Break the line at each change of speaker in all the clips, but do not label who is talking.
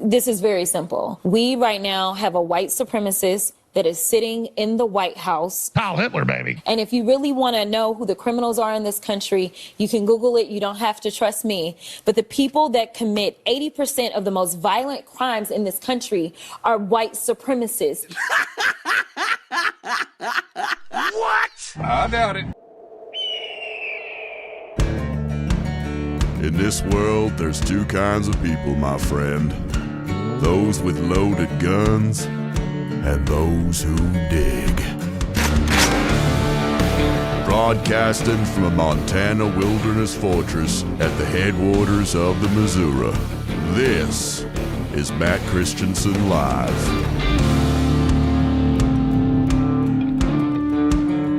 This is very simple. We right now have a white supremacist that is sitting in the White House.
Heil Hitler, baby.
And if you really want to know who the criminals are in this country, you can Google it. You don't have to trust me. But the people that commit 80% of the most violent crimes in this country are white supremacists.
What? I doubt it.
In this world, there's two kinds of people, my friend. Those with loaded guns and those who dig. Broadcasting from a Montana wilderness fortress at the headwaters of the Missouri, this is Matt Christiansen Live.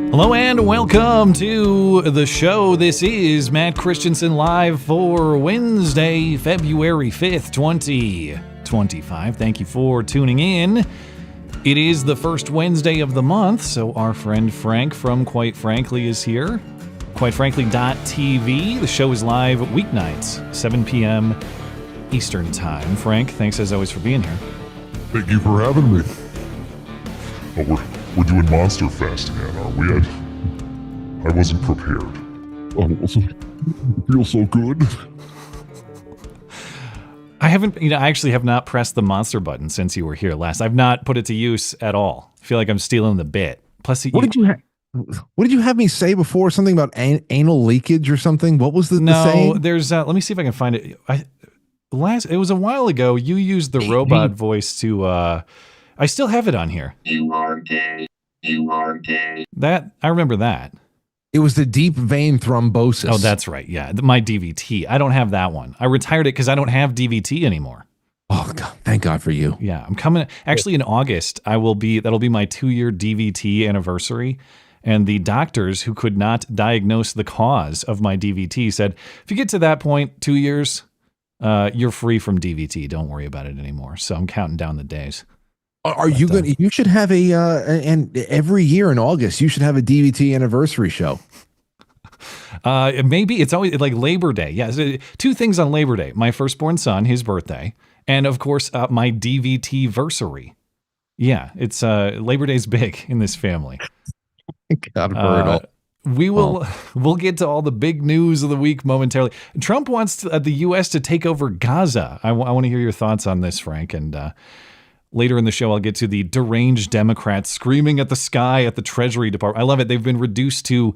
Hello and welcome to the show. This is Matt Christiansen Live for Wednesday, February 5th, 2025. Thank you for tuning in. It is the first Wednesday of the month, so our friend Frank from Quite Frankly is here. QuiteFrankly.tv. The show is live weeknights, 7 p.m. Eastern Time. Frank, thanks as always for being here.
Thank you for having me. Oh, we're doing Monster Fest again, are we? I wasn't prepared. It feels so good.
I actually have not pressed the monster button since you were here last. I've not put it to use at all. I feel like I'm stealing the bit. Plus,
what did you have me say before? Something about anal leakage or something? What was the saying?
No, there's. Let me see if I can find it. It was a while ago. You used the robot voice to. I still have it on here.
You are gay. You are gay.
That I remember that.
It was the deep vein thrombosis.
Oh, that's right. Yeah, my DVT. I don't have that one. I retired it because I don't have DVT anymore.
Oh God! Thank God for you.
Yeah, I'm coming. Actually, in August, that'll be my 2-year DVT anniversary. And the doctors who could not diagnose the cause of my DVT said, if you get to that point, 2 years, you're free from DVT. Don't worry about it anymore. So I'm counting down the days.
Are you going? You should have and every year in August you should have a DVT anniversary show.
Maybe it's always like Labor Day. Yeah, so 2 things on Labor Day: my firstborn son, his birthday, and of course my DVT-versary. Yeah, it's Labor Day's big in this family.
God, brutal.
We'll get to all the big news of the week momentarily. Trump wants the U.S. to take over Gaza. I want to hear your thoughts on this, Frank, and. Later in the show, I'll get to the deranged Democrats screaming at the sky at the Treasury Department. I love it. They've been reduced to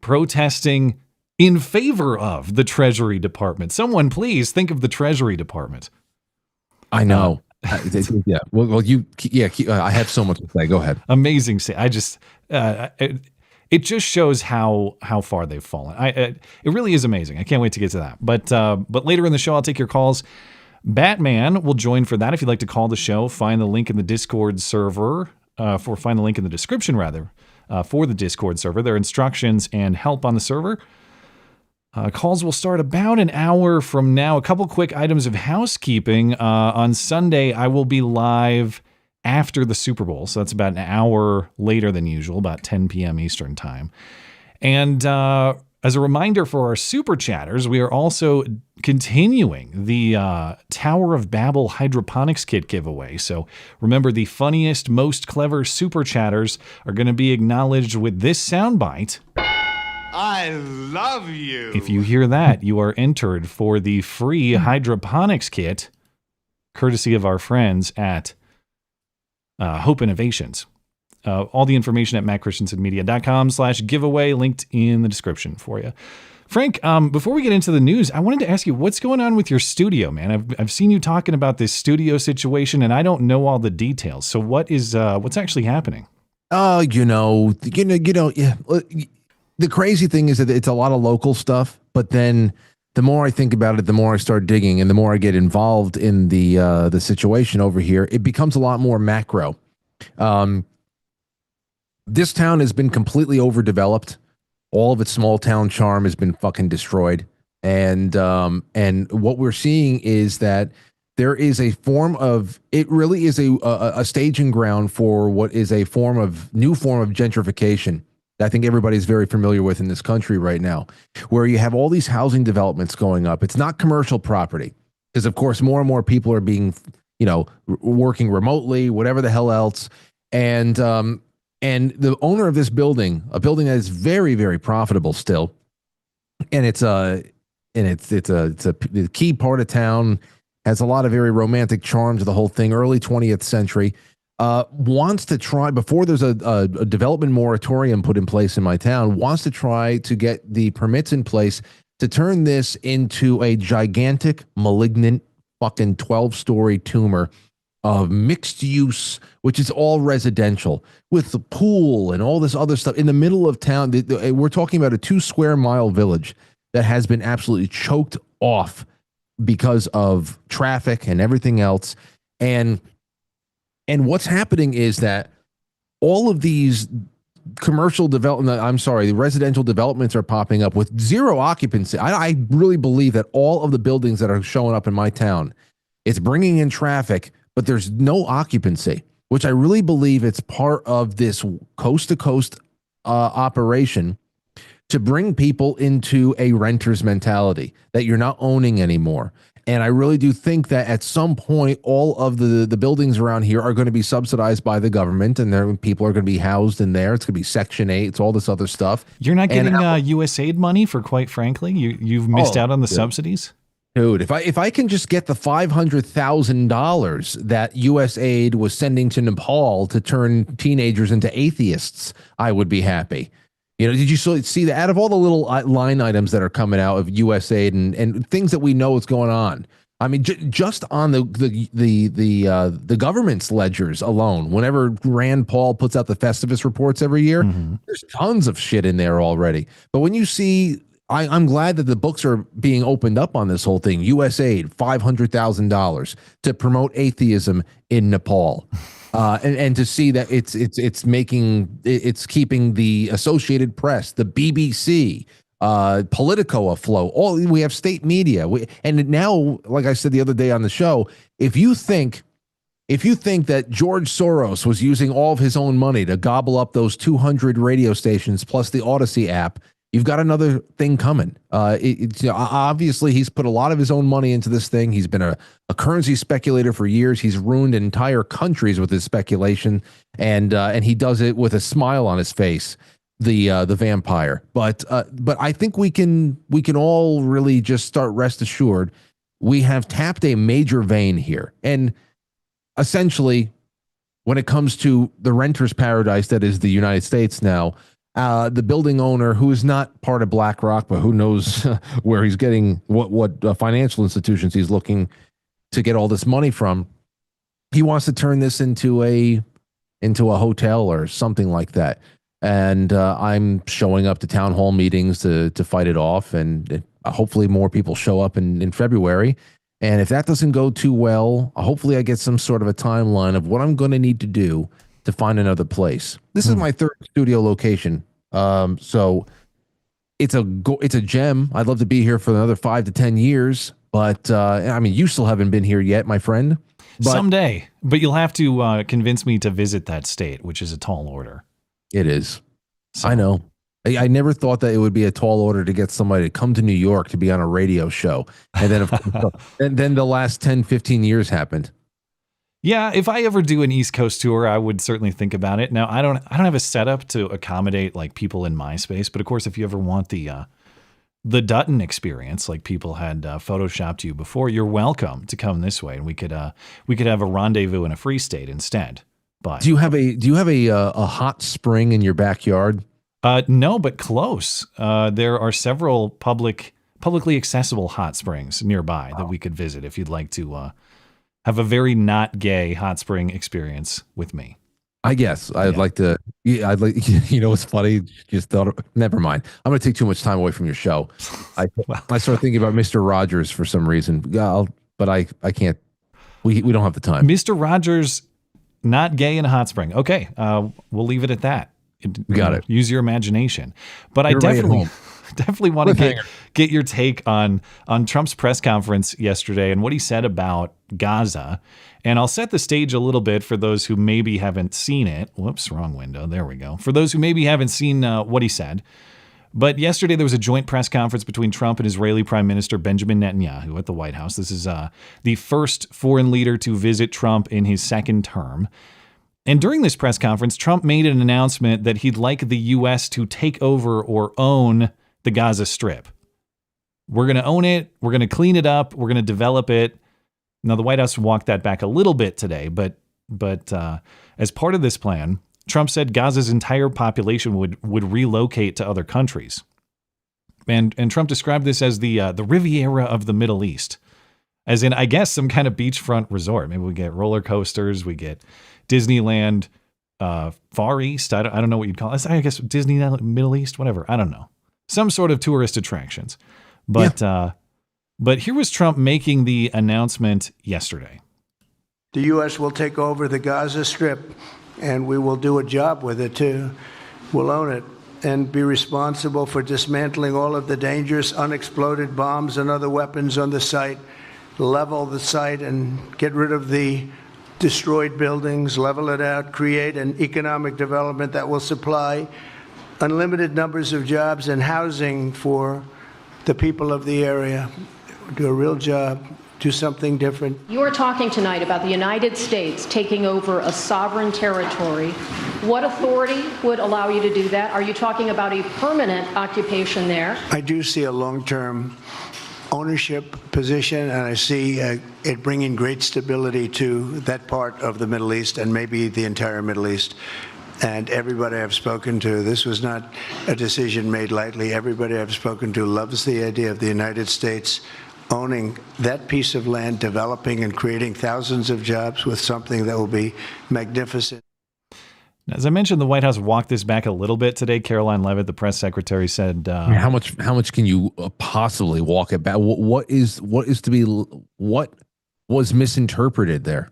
protesting in favor of the Treasury Department. Someone please think of the Treasury Department.
I know. Yeah. Well, I have so much to say. Go ahead.
Amazing. It just shows how far they've fallen. It really is amazing. I can't wait to get to that. But later in the show, I'll take your calls. Batman will join for that. If you'd like to call the show, find the link in the Discord server, find the link in the description rather, for the Discord server. There are instructions and help on the server. Calls will start about an hour from now. A couple quick items of housekeeping. On Sunday, I will be live after the Super Bowl. So that's about an hour later than usual, about 10 p.m. Eastern time. And as a reminder for our super chatters, we are also continuing the Tower of Babble hydroponics kit giveaway. So remember, the funniest, most clever super chatters are going to be acknowledged with this soundbite.
I love you.
If you hear that, you are entered for the free hydroponics kit, courtesy of our friends at Hope Innovations. All the information at mattchristiansenmedia.com/giveaway, linked in the description for you. Frank, before we get into the news, I wanted to ask you, what's going on with your studio, man? I've seen you talking about this studio situation, and I don't know all the details. So what's actually happening?
Yeah. The crazy thing is that it's a lot of local stuff, but then the more I think about it, the more I start digging, and the more I get involved in the situation over here, it becomes a lot more macro. This town has been completely overdeveloped. All of its small town charm has been fucking destroyed. And what we're seeing is that there is a form of, it really is a staging ground for what is a new form of gentrification that I think everybody's very familiar with in this country right now, where you have all these housing developments going up. It's not commercial property because, of course, more and more people are being, working remotely, whatever the hell else. And the owner of this building, a building that is very, very profitable still, and it's a key part of town, has a lot of very romantic charm to the whole thing, early 20th century, wants to try, before there's a development moratorium put in place in my town, wants to try to get the permits in place to turn this into a gigantic, malignant, fucking 12-story tumor of mixed use, which is all residential, with the pool and all this other stuff in the middle of town. We're talking about a 2-square-mile village that has been absolutely choked off because of traffic and everything else. And what's happening is that all of these the residential developments are popping up with zero occupancy. I really believe that all of the buildings that are showing up in my town, it's bringing in traffic, but there's no occupancy, which I really believe it's part of this coast-to-coast operation to bring people into a renter's mentality that you're not owning anymore. And I really do think that at some point, all of the buildings around here are going to be subsidized by the government, and people are going to be housed in there. It's going to be Section 8. It's all this other stuff.
You're not getting USAID money for, quite frankly? You've missed out on the subsidies?
Dude, if I can just get the $500,000 that USAID was sending to Nepal to turn teenagers into atheists, I would be happy. Did you see that out of all the little line items that are coming out of USAID and things that we know is going on? I mean, just on the government's ledgers alone, whenever Rand Paul puts out the Festivus reports every year, there's tons of shit in there already. But when you see, I'm glad that the books are being opened up on this whole thing. USAID, $500,000 to promote atheism in Nepal. And to see that it's keeping the Associated Press, the BBC, Politico afloat. We have state media. And now, like I said the other day on the show, if you think that George Soros was using all of his own money to gobble up those 200 radio stations plus the Odyssey app, you've got another thing coming. Obviously, he's put a lot of his own money into this thing. He's been a currency speculator for years. He's ruined entire countries with his speculation, and he does it with a smile on his face. The vampire. But I think we can all really just start rest assured. We have tapped a major vein here, and essentially, when it comes to the renter's paradise that is the United States now. The building owner, who is not part of BlackRock, but who knows where he's getting what financial institutions he's looking to get all this money from, he wants to turn this into a hotel or something like that. And I'm showing up to town hall meetings to fight it off, and hopefully more people show up in February. And if that doesn't go too well, hopefully I get some sort of a timeline of what I'm going to need to do to find another place. This is my third studio location. So it's a gem. I'd love to be here for another 5 to 10 years, but I mean, you still haven't been here yet, my friend.
Someday, but you'll have to convince me to visit that state, which is a tall order.
It is. So. I know. I never thought that it would be a tall order to get somebody to come to New York to be on a radio show. And then, and then the last 10, 15 years happened.
Yeah, if I ever do an East Coast tour, I would certainly think about it. Now, I don't have a setup to accommodate like people in my space, but of course, if you ever want the Dutton experience, like people had photoshopped you before, you're welcome to come this way, and we could have a rendezvous in a free state instead. But
do you have a hot spring in your backyard?
No, but close. There are several publicly accessible hot springs nearby that we could visit if you'd like to. Have a very not gay hot spring experience with me.
I guess I'd like to. Yeah, I'd like. What's funny? Just thought. Never mind. I'm going to take too much time away from your show. I started thinking about Mr. Rogers for some reason. But I can't. We don't have the time.
Mr. Rogers, not gay in a hot spring. Okay, we'll leave it at that.
Got it.
Use your imagination. But I definitely want to get your take on Trump's press conference yesterday and what he said about Gaza. And I'll set the stage a little bit for those who maybe haven't seen it. Whoops, wrong window. There we go. For those who maybe haven't seen what he said. But yesterday there was a joint press conference between Trump and Israeli Prime Minister Benjamin Netanyahu at the White House. This is the first foreign leader to visit Trump in his second term. And during this press conference, Trump made an announcement that he'd like the U.S. to take over or own the Gaza Strip. We're going to own it. We're going to clean it up. We're going to develop it. Now, the White House walked that back a little bit today, but as part of this plan, Trump said Gaza's entire population would relocate to other countries. And Trump described this as the Riviera of the Middle East, as in, I guess, some kind of beachfront resort. Maybe we get roller coasters, we get Disneyland, Far East. I don't know what you'd call it. I guess Disneyland, Middle East, whatever. I don't know. Some sort of tourist attractions. But here was Trump making the announcement yesterday.
The U.S. will take over the Gaza Strip, and we will do a job with it, too. We'll own it and be responsible for dismantling all of the dangerous unexploded bombs and other weapons on the site, level the site and get rid of the destroyed buildings, level it out, create an economic development that will supply unlimited numbers of jobs and housing for the people of the area. Do a real job. Do something different.
You are talking tonight about the United States taking over a sovereign territory. What authority would allow you to do that? Are you talking about a permanent occupation there?
I do see a long-term ownership position, and I see it bringing great stability to that part of the Middle East and maybe the entire Middle East. And everybody I've spoken to, this was not a decision made lightly. Everybody I've spoken to loves the idea of the United States owning that piece of land, developing and creating thousands of jobs with something that will be magnificent.
As I mentioned, the White House walked this back a little bit today. Caroline Leavitt, the press secretary, said,
how much can you possibly walk it back? What was misinterpreted there?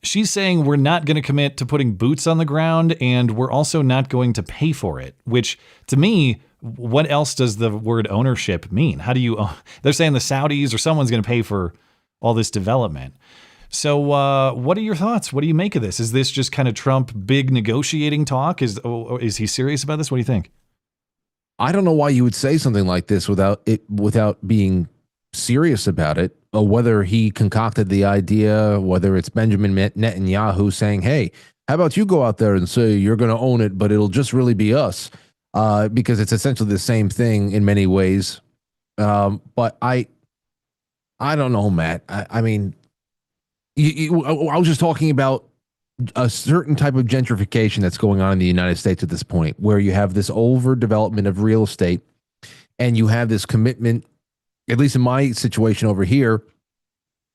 She's saying we're not going to commit to putting boots on the ground, and we're also not going to pay for it, which to me, what else does the word ownership mean? How do you, they're saying the Saudis or someone's going to pay for all this development. So what are your thoughts? What do you make of this? Is this just kind of Trump big negotiating talk? Is he serious about this? What do you think?
I don't know why you would say something like this without being serious about it, or whether he concocted the idea, whether it's Benjamin Netanyahu saying, hey, how about you go out there and say you're going to own it, but it'll just really be us, because it's essentially the same thing in many ways. But I don't know, Matt. I mean, I was just talking about a certain type of gentrification that's going on in the United States at this point, where you have this overdevelopment of real estate, and you have this commitment, at least in my situation over here,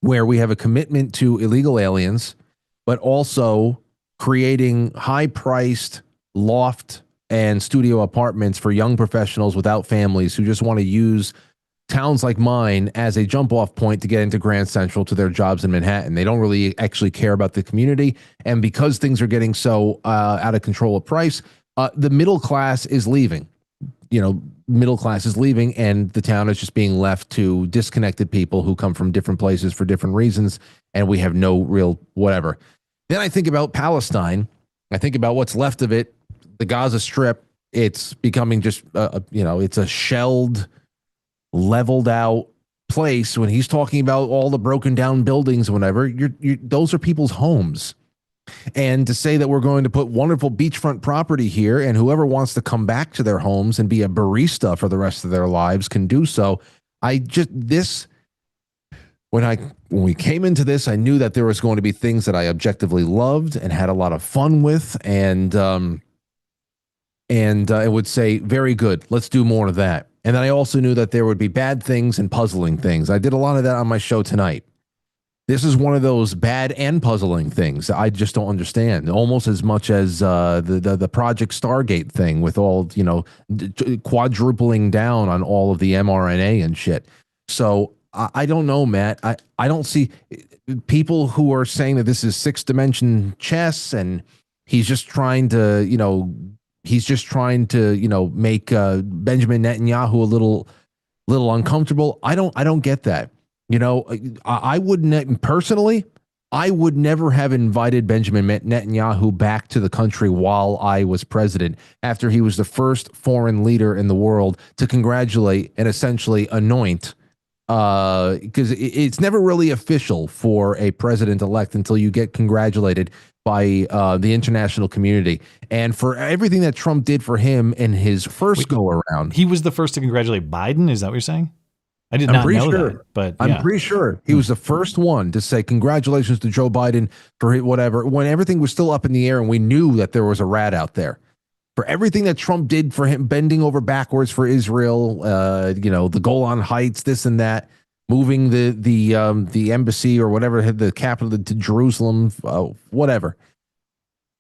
where we have a commitment to illegal aliens, but also creating high-priced loft and studio apartments for young professionals without families who just want to use towns like mine as a jump-off point to get into Grand Central to their jobs in Manhattan. They don't really actually care about the community. And because things are getting so out of control of price, the middle class is leaving. Middle class is leaving, and the town is just being left to disconnected people who come from different places for different reasons, and we have no real whatever. Then I think about Palestine. I think about what's left of it, the Gaza Strip. It's becoming just, it's a shelled, leveled out place. When he's talking about all the broken down buildings and whatever, those are people's homes. And to say that we're going to put wonderful beachfront property here, and whoever wants to come back to their homes and be a barista for the rest of their lives can do so. When we came into this, I knew that there was going to be things that I objectively loved and had a lot of fun with, and I would say, very good, let's do more of that. And then I also knew that there would be bad things and puzzling things. I did a lot of that on my show tonight. This is one of those bad and puzzling things I just don't understand, almost as much as the Project Stargate thing with all, quadrupling down on all of the mRNA and shit. So I don't know, Matt. I don't see people who are saying that this is 6-dimension chess and he's just trying to, make Benjamin Netanyahu a little uncomfortable. I don't get that. I wouldn't personally. I would never have invited Benjamin Netanyahu back to the country while I was president, after he was the first foreign leader in the world to congratulate and essentially anoint, because it's never really official for a president-elect until you get congratulated by the international community. And for everything that Trump did for him in his first go-around.
He was the first to congratulate Biden? Is that what you're saying? I did not know that, but
I'm pretty sure he was the first one to say congratulations to Joe Biden for whatever, when everything was still up in the air and we knew that there was a rat out there. For everything that Trump did for him, bending over backwards for Israel, the Golan Heights, this and that, moving the embassy or whatever, the capital to Jerusalem, whatever.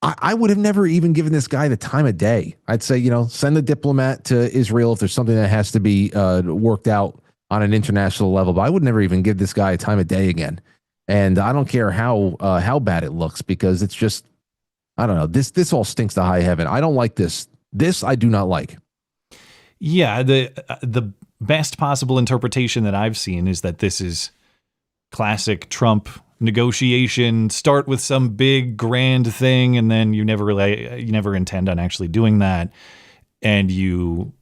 I would have never even given this guy the time of day. I'd say, send the diplomat to Israel if there's something that has to be worked out on an international level, but I would never even give this guy a time of day again. And I don't care how bad it looks, because it's just, I don't know. This all stinks to high heaven. I don't like this. This I do not like.
Yeah, the best possible interpretation that I've seen is that this is classic Trump negotiation. Start with some big grand thing, and then you never intend on actually doing that, and you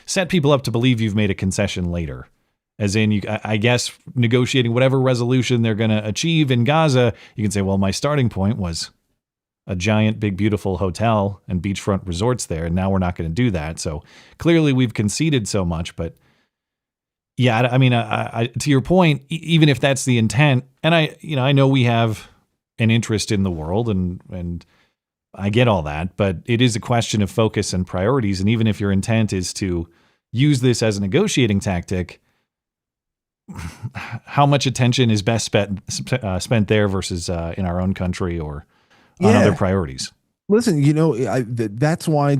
set people up to believe you've made a concession later. As in, I guess, negotiating whatever resolution they're going to achieve in Gaza, you can say, well, my starting point was a giant, big, beautiful hotel and beachfront resorts there, and now we're not going to do that. So clearly we've conceded so much. But yeah, I mean, to your point, even if that's the intent, and I know we have an interest in the world, and I get all that, but it is a question of focus and priorities. And even if your intent is to use this as a negotiating tactic, how much attention is best spent there versus in our own country or on other priorities?
Listen, that's why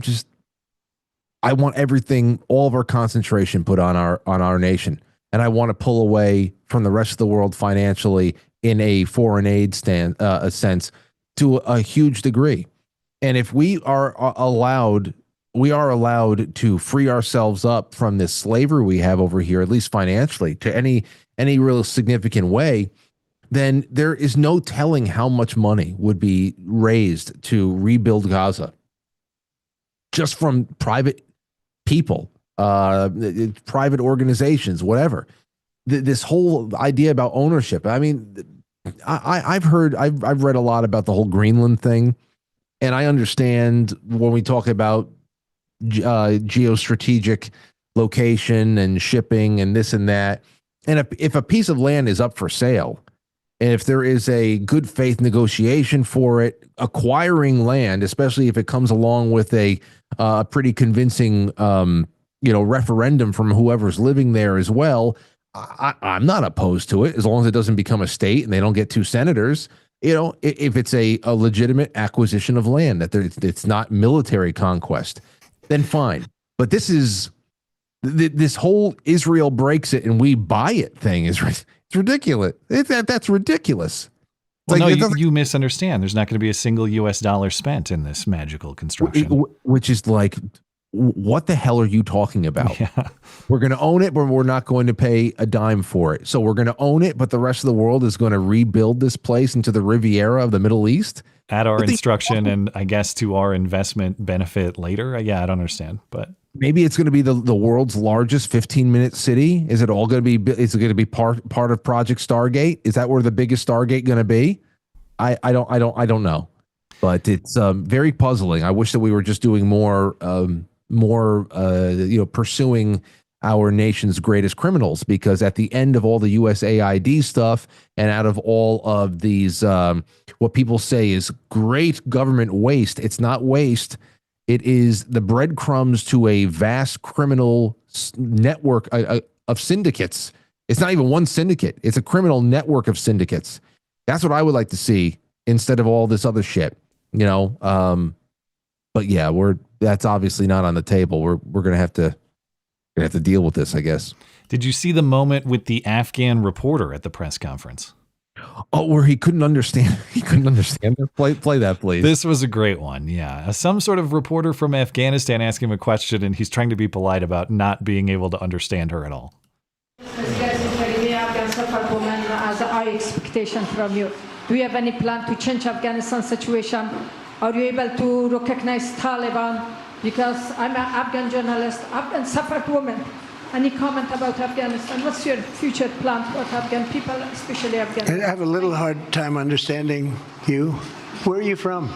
I want everything, all of our concentration put on our nation. And I want to pull away from the rest of the world financially in a foreign aid sense to a huge degree. And if we are allowed to free ourselves up from this slavery we have over here, at least financially, to any real significant way, then there is no telling how much money would be raised to rebuild Gaza just from private people, private organizations, whatever. This whole idea about ownership. I mean, I've read a lot about the whole Greenland thing. And I understand when we talk about geostrategic location and shipping and this and that. And if a piece of land is up for sale, and if there is a good faith negotiation for it, acquiring land, especially if it comes along with a pretty convincing referendum from whoever's living there as well, I'm not opposed to it, as long as it doesn't become a state and they don't get 2 senators. If it's a legitimate acquisition of land, that it's not military conquest, then fine. But this whole Israel breaks it and we buy it thing is it's ridiculous. That's ridiculous.
Well, no, you misunderstand. There's not going to be a single U.S. dollar spent in this magical construction.
Which is like, what the hell are you talking about? Yeah. We're going to own it, but we're not going to pay a dime for it. So we're going to own it, but the rest of the world is going to rebuild this place into the Riviera of the Middle East?
At our instruction and I guess to our investment benefit later. Yeah, I don't understand, but
maybe it's going to be the world's largest 15-minute city. Is it all going to be? Is it going to be part of Project Stargate? Is that where the biggest Stargate going to be? I don't know, but it's very puzzling. I wish that we were just doing more pursuing our nation's greatest criminals, because at the end of all the USAID stuff and out of all of these, what people say is great government waste, it's not waste. It is the breadcrumbs to a vast criminal network of syndicates. It's not even one syndicate. It's a criminal network of syndicates. That's what I would like to see instead of all this other shit, But yeah, that's obviously not on the table. We're going to have to deal with this, I guess.
Did you see the moment with the Afghan reporter at the press conference?
Oh, where he couldn't understand. He couldn't understand. Play that, please.
This was a great one. Yeah. Some sort of reporter from Afghanistan asked him a question, and he's trying to be polite about not being able to understand her at all.
high expectation from you. Do you have any plan to change Afghanistan situation? Are you able to recognize Taliban? Because I'm an Afghan journalist, Afghan suffragette woman. Any comment about Afghanistan? What's your future plan for Afghan people, especially Afghanistan?
I have a little hard time understanding you. Where are you from?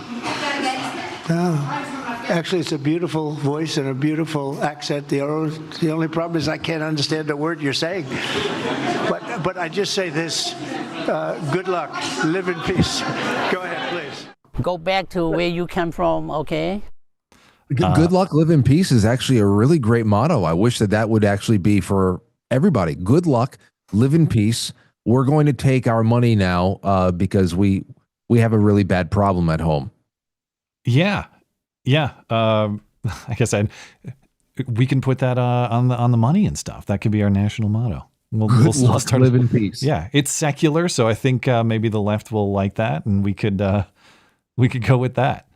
Oh. Actually, it's a beautiful voice and a beautiful accent. The only problem is I can't understand a word you're saying. But I just say this, good luck, live in peace. Go ahead, please.
Go back to where you come from, okay?
Good luck, live in peace is actually a really great motto. I wish that would actually be for everybody. Good luck, live in peace. We're going to take our money now because we have a really bad problem at home.
Yeah. I guess we can put that on the money and stuff. That could be our national motto. We'll start
live in peace.
Yeah, it's secular, so I think maybe the left will like that, and we could go with that.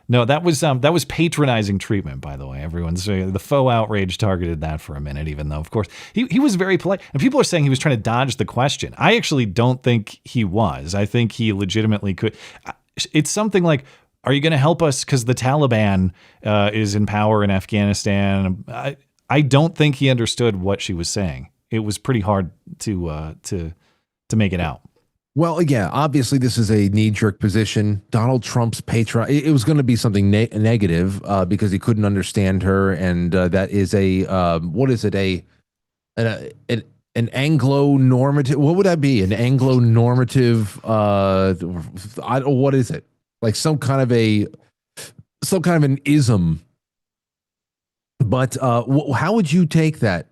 No, that was patronizing treatment, by the way. Everyone's the faux outrage targeted that for a minute, even though, of course, he was very polite. And people are saying he was trying to dodge the question. I actually don't think he was. I think he legitimately could. It's something like, are you going to help us because the Taliban is in power in Afghanistan? I don't think he understood what she was saying. It was pretty hard to make it out.
Well, yeah, obviously this is a knee-jerk position. Donald Trump's patron. It was going to be something negative because he couldn't understand her, and that is what is it? An Anglo-normative. What would that be? An Anglo-normative. What is it? Like some kind of an ism. But how would you take that?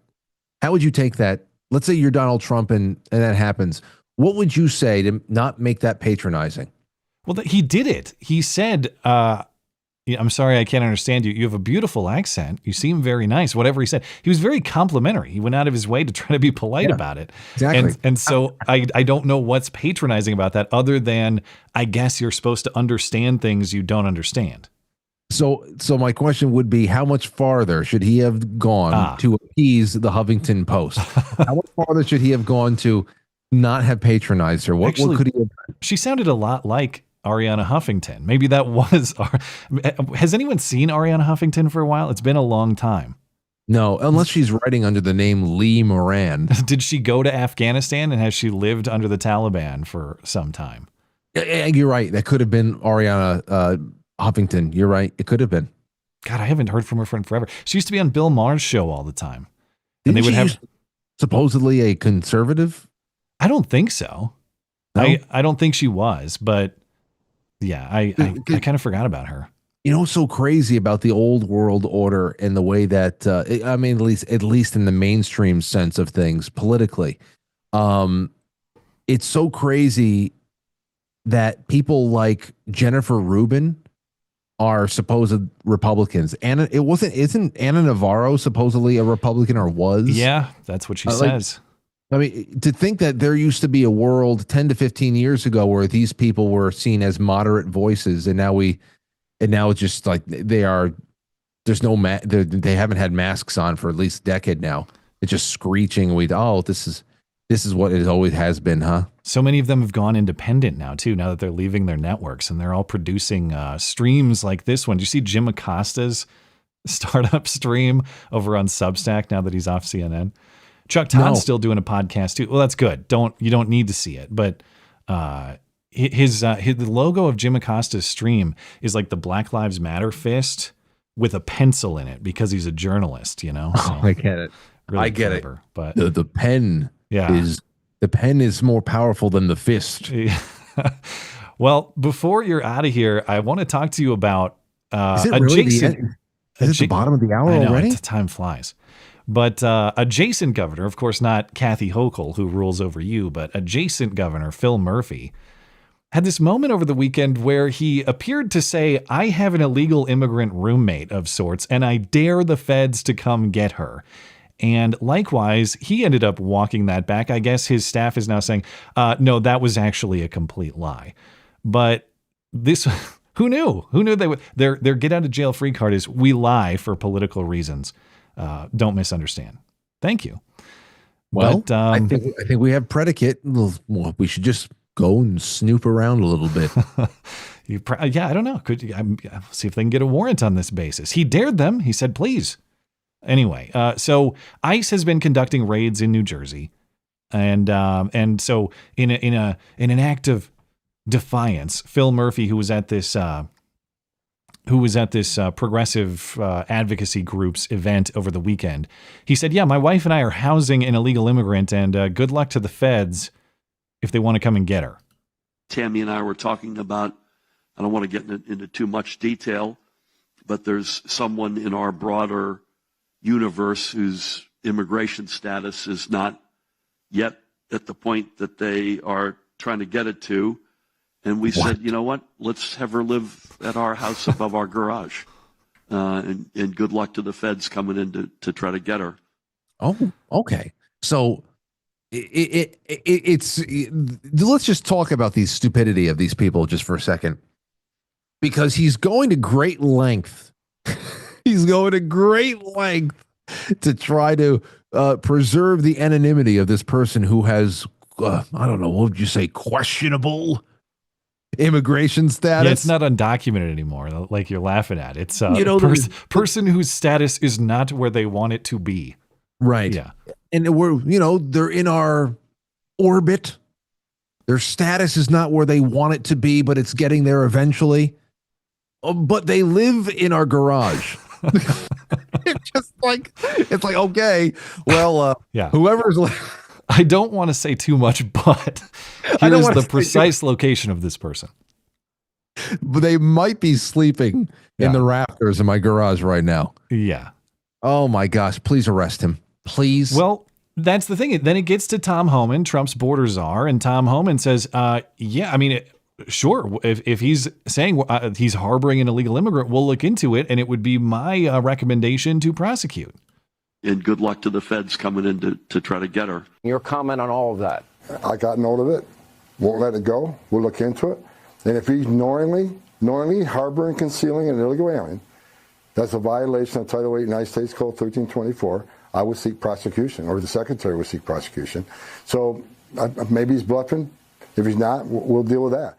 How would you take that? Let's say you're Donald Trump and that happens. What would you say to not make that patronizing?
Well, he did it. He said, I'm sorry, I can't understand you. You have a beautiful accent. You seem very nice. Whatever he said. He was very complimentary. He went out of his way to try to be polite about it.
Exactly.
And so I don't know what's patronizing about that other than I guess you're supposed to understand things you don't understand.
So my question would be, how much farther should he have gone to appease the Huffington Post? How much farther should he have gone to not have patronized her? What could he have done?
She sounded a lot like Ariana Huffington. Maybe that was. Has anyone seen Ariana Huffington for a while? It's been a long time.
No, unless she's writing under the name Lee Moran.
Did she go to Afghanistan and has she lived under the Taliban for some time?
Yeah, you're right. That could have been Ariana Huffington. You're right. It could have been.
God, I haven't heard from her friend forever. She used to be on Bill Maher's show all the time. And
Didn't they would have supposedly a conservative.
I don't think so. No? I don't think she was, but yeah, I kind of forgot about her.
You know what's so crazy about the old world order and the way that I mean, at least in the mainstream sense of things politically, it's so crazy that people like Jennifer Rubin are supposed Republicans. Isn't Anna Navarro supposedly a Republican or was?
Yeah, that's what she says.
I mean, to think that there used to be a world 10 to 15 years ago where these people were seen as moderate voices, and now it's just like they haven't had masks on for at least a decade now. It's just screeching. This is what it always has been, huh?
So many of them have gone independent now too. Now that they're leaving their networks and they're all producing streams like this one. Do you see Jim Acosta's startup stream over on Substack now that he's off CNN? Chuck Todd's still doing a podcast too. Well, that's good. You don't need to see it, but the logo of Jim Acosta's stream is like the Black Lives Matter fist with a pencil in it because he's a journalist, you know? So
I get it.
Really
I get
clever,
it.
But
the pen is more powerful than the fist.
Well, before you're out of here, I want to talk to you about
is it really
adjacent.
Is it the bottom of the hour already?
Time flies. But adjacent governor, of course, not Kathy Hochul, who rules over you, but adjacent governor Phil Murphy had this moment over the weekend where he appeared to say, I have an illegal immigrant roommate of sorts, and I dare the feds to come get her. And likewise, he ended up walking that back. I guess his staff is now saying, no, that was actually a complete lie. But this, who knew? Who knew they would? Their get out of jail free card is we lie for political reasons. Don't misunderstand. Thank you.
Well,
But,
I think we have predicate. Well, we should just go and snoop around a little bit.
yeah, I don't know. See if they can get a warrant on this basis. He dared them. He said, please. Anyway, so ICE has been conducting raids in New Jersey. And so in an act of defiance, Phil Murphy, who was at this progressive advocacy group's event over the weekend, he said, yeah, my wife and I are housing an illegal immigrant, and good luck to the feds if they want to come and get her.
Tammy and I were talking about, I don't want to get into too much detail, but there's someone in our broader universe whose immigration status is not yet at the point that they are trying to get it to. And we said, you know what? Let's have her live at our house above our garage. And good luck to the feds coming in to try to get her.
Oh, okay. So let's just talk about the stupidity of these people just for a second, because he's going to great length. He's going to great length to try to preserve the anonymity of this person who has, I don't know, what would you say, questionable immigration status?
Yeah, it's not undocumented anymore, like you're laughing at. It's a person whose status is not where they want it to be.
Right.
Yeah.
And they're in our orbit. Their status is not where they want it to be, but it's getting there eventually. But they live in our garage. It's like, okay, well,
yeah.
Whoever's
I don't want to say too much, but here's the precise location of this person.
But they might be sleeping in the rafters in my garage right now.
Yeah.
Oh my gosh, please arrest him. Please.
Well, that's the thing. Then it gets to Tom Homan, Trump's border czar, and Tom Homan says, yeah, I mean, sure, if he's saying he's harboring an illegal immigrant, we'll look into it, and it would be my recommendation to prosecute.
And good luck to the feds coming in to try to get her.
Your comment on all of that?
I got note of it. Won't let it go. We'll look into it. And if he's knowingly harboring, concealing an illegal alien, that's a violation of Title 8 United States Code 1324. I would seek prosecution, or the secretary would seek prosecution. So maybe he's bluffing. If he's not, we'll deal with that.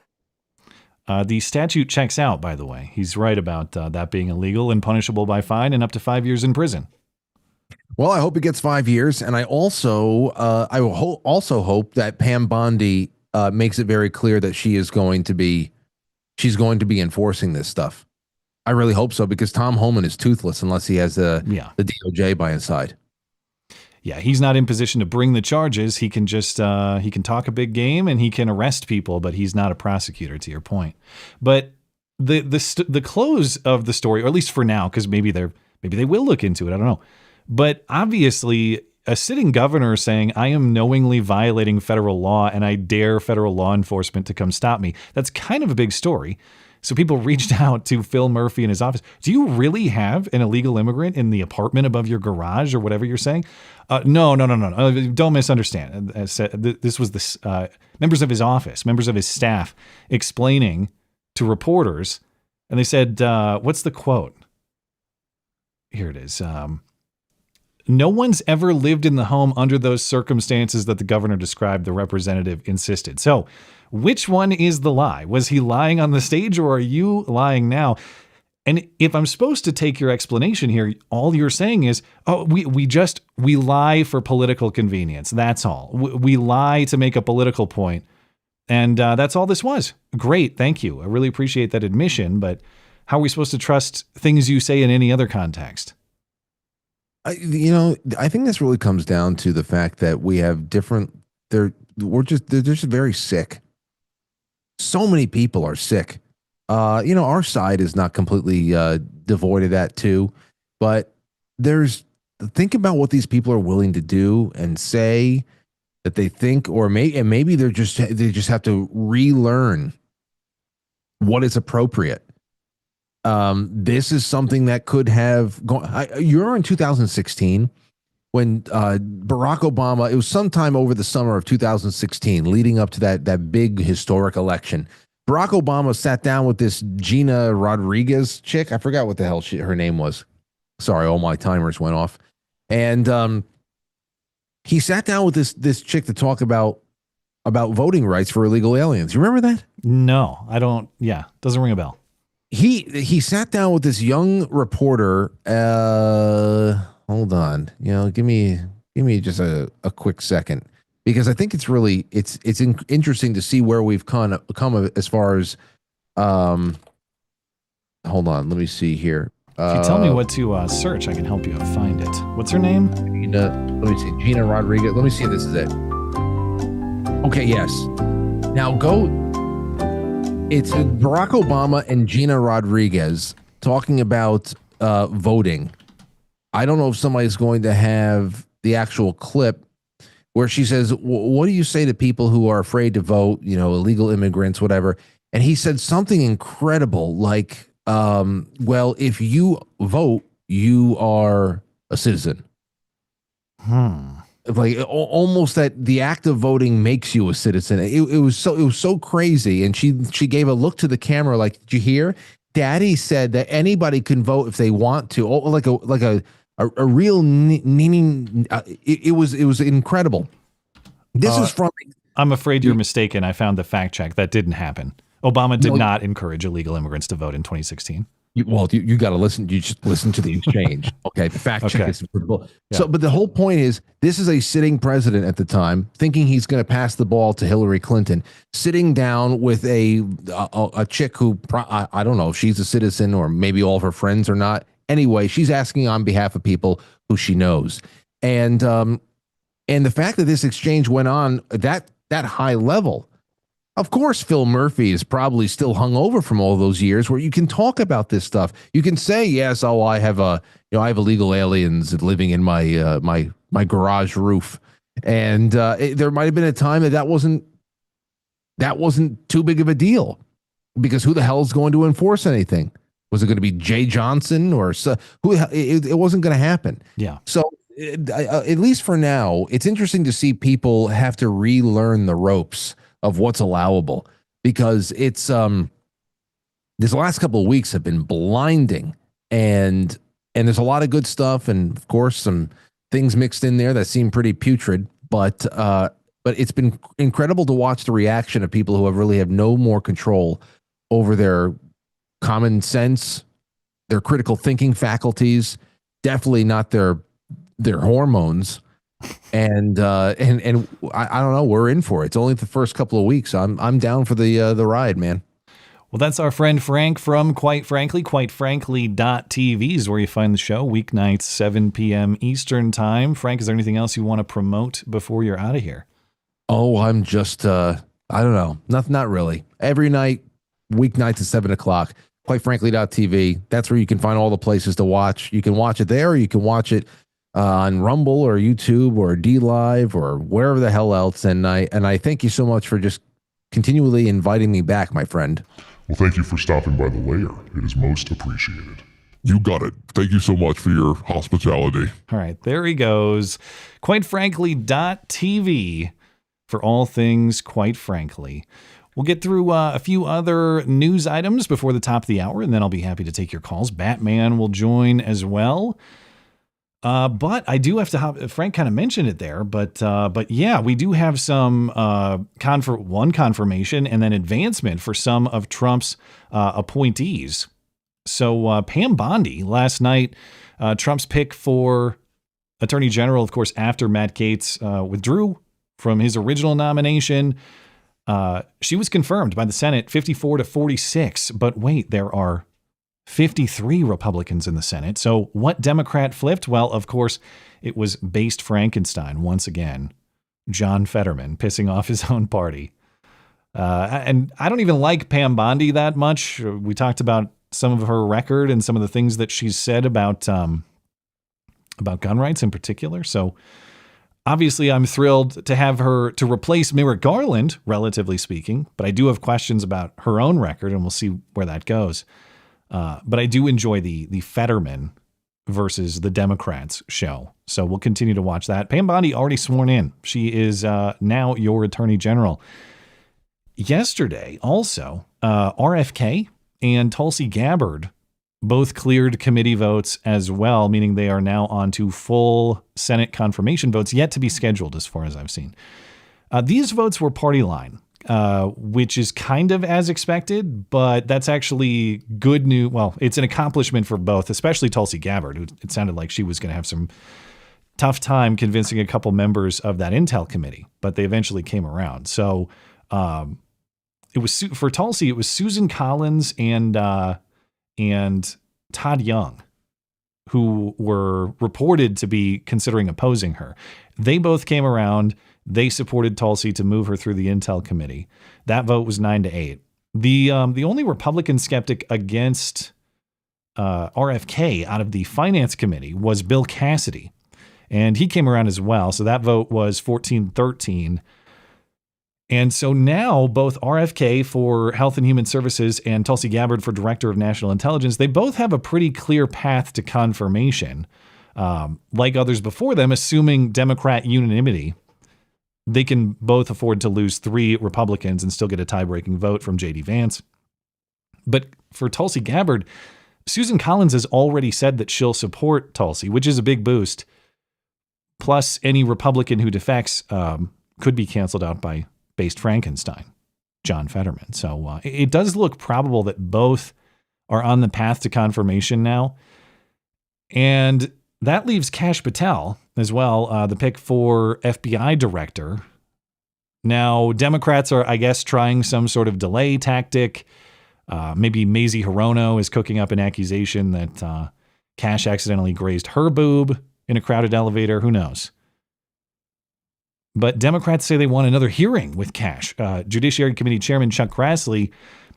The statute checks out, by the way. He's right about that being illegal and punishable by fine and up to 5 years in prison.
Well, I hope he gets 5 years, and I also hope that Pam Bondi makes it very clear that she's going to be enforcing this stuff. I really hope so, because Tom Homan is toothless unless he has the DOJ by his side.
Yeah, he's not in position to bring the charges. He can just he can talk a big game and he can arrest people, but he's not a prosecutor, to your point. But the close of the story, or at least for now, because maybe they will look into it. I don't know. But obviously, a sitting governor saying, I am knowingly violating federal law and I dare federal law enforcement to come stop me. That's kind of a big story. So people reached out to Phil Murphy in his office. Do you really have an illegal immigrant in the apartment above your garage or whatever you're saying? No. Don't misunderstand. This was the members of his office, members of his staff explaining to reporters. And they said, what's the quote? Here it is. No one's ever lived in the home under those circumstances that the governor described, the representative insisted. So which one is the lie? Was he lying on the stage, or are you lying now? And if I'm supposed to take your explanation here, all you're saying is, oh, we lie for political convenience. That's all. We lie to make a political point. And that's all this was. Great. Thank you. I really appreciate that admission. But how are we supposed to trust things you say in any other context?
I think this really comes down to the fact that we have different. They're just very sick. So many people are sick. Our side is not completely devoid of that too, but think about what these people are willing to do and say that they think, maybe they just have to relearn what is appropriate. This is something that could have gone. You're in 2016 when Barack Obama, it was sometime over the summer of 2016, leading up to that big historic election. Barack Obama sat down with this Gina Rodriguez chick. I forgot what the hell her name was. Sorry, all my timers went off. And He sat down with this chick to talk about voting rights for illegal aliens. You remember that?
No, I don't. Yeah, doesn't ring a bell.
He sat down with this young reporter. Hold on, give me just a quick second, because I think it's really it's interesting to see where we've come as far as hold on, let me see here.
If you tell me what to search, I can help you find it. What's her name?
Let me see. Gina Rodriguez. Let me see if this is it. Okay, yes. Now go. It's Barack Obama and Gina Rodriguez talking about voting. I don't know if somebody's going to have the actual clip where she says, what do you say to people who are afraid to vote, illegal immigrants, whatever? And he said something incredible like, well, if you vote, you are a citizen. Like almost that the act of voting makes you a citizen. It was so crazy. And she gave a look to the camera like, did you hear? Daddy said that anybody can vote if they want to. Oh, like a real meaning. It was incredible. This is from.
I'm afraid you're mistaken. I found the fact check. That didn't happen. Obama did not encourage illegal immigrants to vote in 2016.
You got to listen. You just listen to the exchange. Okay. The fact check is important.
Yeah.
So, but the whole point is this is a sitting president at the time thinking he's going to pass the ball to Hillary Clinton, sitting down with a chick who I don't know if she's a citizen or maybe all of her friends are not. Anyway, she's asking on behalf of people who she knows. And the fact that this exchange went on at that high level, of course, Phil Murphy is probably still hung over from all those years where you can talk about this stuff. You can say, yes, I have illegal aliens living in my garage roof. And there might have been a time that wasn't too big of a deal, because who the hell is going to enforce anything? Was it going to be Jay Johnson or it wasn't going to happen.
Yeah.
So at least for now, it's interesting to see people have to relearn the ropes of what's allowable, because it's this last couple of weeks have been blinding, and there's a lot of good stuff, and of course some things mixed in there that seem pretty putrid, but it's been incredible to watch the reaction of people who really have no more control over their common sense, their critical thinking faculties, definitely not their hormones. And I don't know, we're in for it. It's only the first couple of weeks. I'm down for the ride, man.
Well, that's our friend Frank from quitefrankly.tv is where you find the show weeknights, 7 p.m. Eastern time. Frank, is there anything else you want to promote before you're out of here?
Oh, I'm just I don't know. Not really. Every night, weeknights at 7 o'clock, quitefrankly.tv. That's where you can find all the places to watch. You can watch it there, or you can watch it on Rumble or YouTube or DLive or wherever the hell else. And I thank you so much for just continually inviting me back, my friend.
Well, thank you for stopping by the lair. It is most appreciated.
You got it. Thank you so much for your hospitality.
All right, there he goes. Quitefrankly.tv for all things Quite Frankly. We'll get through a few other news items before the top of the hour, and then I'll be happy to take your calls. Batman will join as well. But I do have to Frank kind of mentioned it there, but yeah, we do have some confirmation and then advancement for some of Trump's appointees. So Pam Bondi last night, Trump's pick for Attorney General, of course, after Matt Gaetz withdrew from his original nomination. She was confirmed by the Senate 54-46, but wait, there are 53 Republicans in the Senate. So what Democrat flipped? Well, of course, it was based Frankenstein once again. John Fetterman pissing off his own party. And I don't even like Pam Bondi that much. We talked about some of her record and some of the things that she's said about gun rights in particular. So obviously I'm thrilled to have her to replace Merrick Garland, relatively speaking, but I do have questions about her own record, and we'll see where that goes. But I do enjoy the Fetterman versus the Democrats show. So we'll continue to watch that. Pam Bondi already sworn in. She is now your Attorney General. Yesterday, also, RFK and Tulsi Gabbard both cleared committee votes as well, meaning they are now on to full Senate confirmation votes, yet to be scheduled as far as I've seen. These votes were party line, which is kind of as expected, but that's actually good news. Well, it's an accomplishment for both, especially Tulsi Gabbard, who it sounded like she was going to have some tough time convincing a couple members of that Intel committee, but they eventually came around. So it was for Tulsi, it was Susan Collins and Todd Young who were reported to be considering opposing her. They both came around. They supported Tulsi to move her through the Intel committee. That vote was 9-8. The only Republican skeptic against RFK out of the finance committee was Bill Cassidy. And he came around as well. So that vote was 14-13. And so now both RFK for Health and Human Services and Tulsi Gabbard for Director of National Intelligence, they both have a pretty clear path to confirmation. Like others before them, assuming Democrat unanimity, they can both afford to lose 3 Republicans and still get a tie-breaking vote from J.D. Vance. But for Tulsi Gabbard, Susan Collins has already said that she'll support Tulsi, which is a big boost. Plus, any Republican who defects could be canceled out by based Frankenstein, John Fetterman. So it does look probable that both are on the path to confirmation now. And that leaves Kash Patel as well, the pick for FBI director. Now, Democrats are, I guess, trying some sort of delay tactic. Maybe Mazie Hirono is cooking up an accusation that Kash accidentally grazed her boob in a crowded elevator. Who knows? But Democrats say they want another hearing with Kash. Judiciary Committee Chairman Chuck Grassley,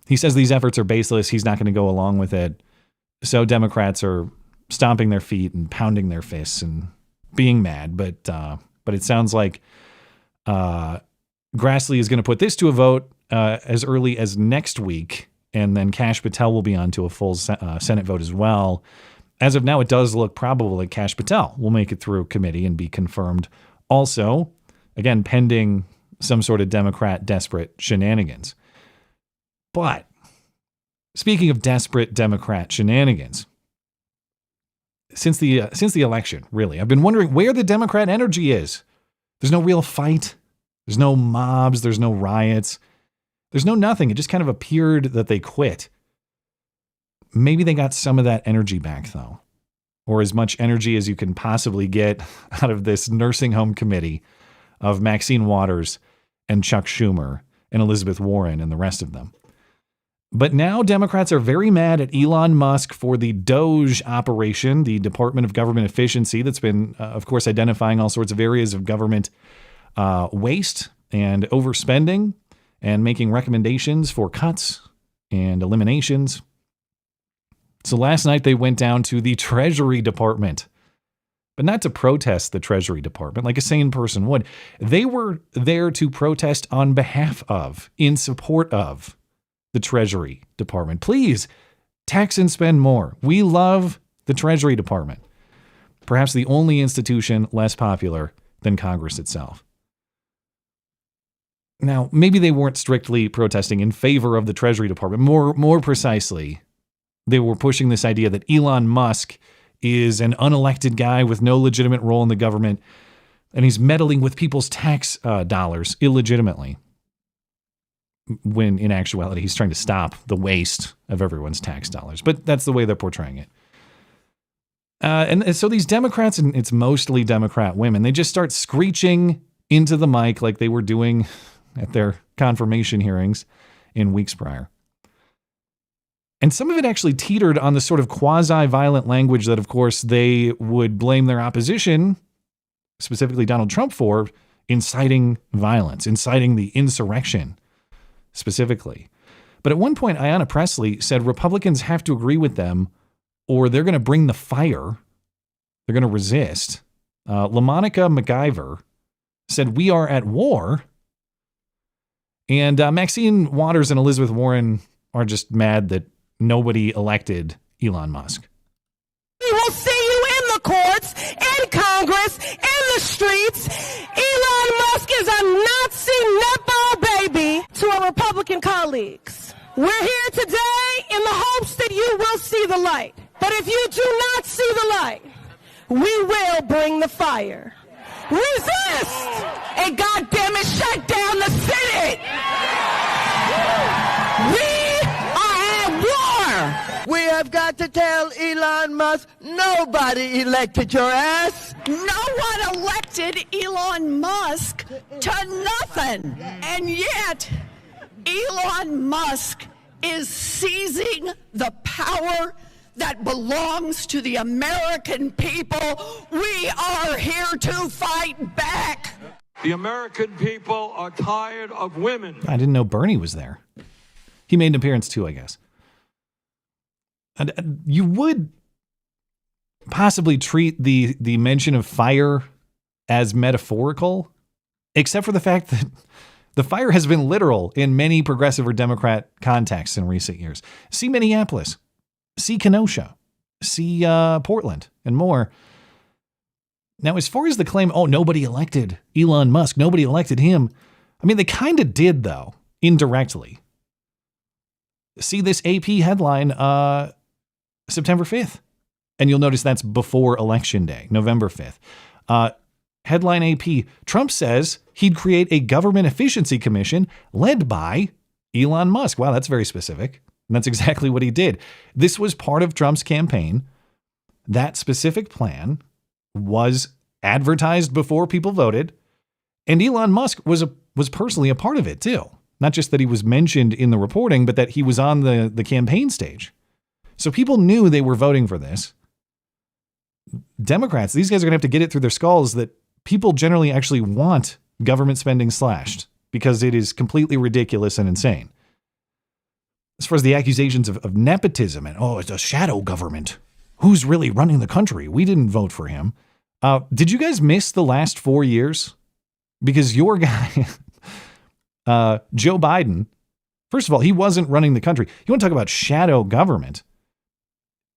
he says these efforts are baseless. He's not going to go along with it. So Democrats are stomping their feet and pounding their fists and being mad. But it sounds like Grassley is going to put this to a vote as early as next week. And then Kash Patel will be on to a full Senate vote as well. As of now, it does look probable that Kash Patel will make it through committee and be confirmed. Also, again, pending some sort of Democrat desperate shenanigans. But speaking of desperate Democrat shenanigans, since the election, really, I've been wondering where the Democrat energy is. There's no real fight. There's no mobs. There's no riots. There's no nothing. It just kind of appeared that they quit. Maybe they got some of that energy back, though, or as much energy as you can possibly get out of this nursing home committee of Maxine Waters and Chuck Schumer and Elizabeth Warren and the rest of them. But now Democrats are very mad at Elon Musk for the DOGE operation, the Department of Government Efficiency, that's been, of course, identifying all sorts of areas of government waste and overspending and making recommendations for cuts and eliminations. So last night they went down to the Treasury Department, but not to protest the Treasury Department like a sane person would. They were there to protest on behalf of, in support of, the Treasury Department. Please, tax and spend more. We love the Treasury Department. Perhaps the only institution less popular than Congress itself. Now, maybe they weren't strictly protesting in favor of the Treasury Department. More precisely, they were pushing this idea that Elon Musk is an unelected guy with no legitimate role in the government, and he's meddling with people's tax dollars illegitimately, when in actuality he's trying to stop the waste of everyone's tax dollars. But that's the way they're portraying it. And so these Democrats, and it's mostly Democrat women, they just start screeching into the mic like they were doing at their confirmation hearings in weeks prior. And some of it actually teetered on the sort of quasi-violent language that, of course, they would blame their opposition, specifically Donald Trump, for inciting violence, inciting the insurrection, specifically. But at one point, Ayanna Pressley said Republicans have to agree with them or they're going to bring the fire. They're going to resist. LaMonica MacGyver said we are at war. And Maxine Waters and Elizabeth Warren are just mad that nobody elected Elon Musk.
We will see you in the courts, in Congress, in the streets. Elon Musk is a Nazi netball baby to our Republican colleagues. We're here today in the hopes that you will see the light. But if you do not see the light, we will bring the fire. Resist! And goddamn it, shut down the Senate! We are at war!
We have got to tell Elon Musk, nobody elected your ass.
No one elected Elon Musk to nothing. And yet, Elon Musk is seizing the power that belongs to the American people. We are here to fight back.
The American people are tired of women.
I didn't know Bernie was there. He made an appearance too, I guess. And you would possibly treat the mention of fire as metaphorical, except for the fact that the fire has been literal in many progressive or Democrat contexts in recent years. See Minneapolis, see Kenosha, see Portland, and more. Now, as far as the claim, oh, nobody elected Elon Musk, nobody elected him. I mean, they kind of did, though, indirectly. See this AP headline, September 5th. And you'll notice that's before Election Day, November 5th. Headline AP, Trump says he'd create a government efficiency commission led by Elon Musk. Wow, that's very specific. And that's exactly what he did. This was part of Trump's campaign. That specific plan was advertised before people voted. And Elon Musk was personally a part of it too. Not just that he was mentioned in the reporting, but that he was on the campaign stage. So people knew they were voting for this. Democrats, these guys are going to have to get it through their skulls that people generally actually want government spending slashed because it is completely ridiculous and insane. As far as the accusations of nepotism and, oh, it's a shadow government. Who's really running the country? We didn't vote for him. Did you guys miss the last 4 years? Because your guy, Joe Biden, first of all, he wasn't running the country. You want to talk about shadow government?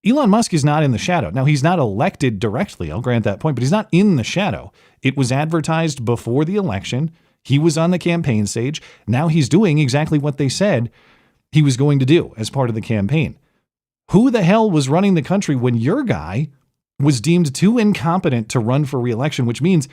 Elon Musk is not in the shadow. Now, he's not elected directly. I'll grant that point, but he's not in the shadow. It was advertised before the election. He was on the campaign stage. Now he's doing exactly what they said he was going to do as part of the campaign. Who the hell was running the country when your guy was deemed too incompetent to run for re-election, which means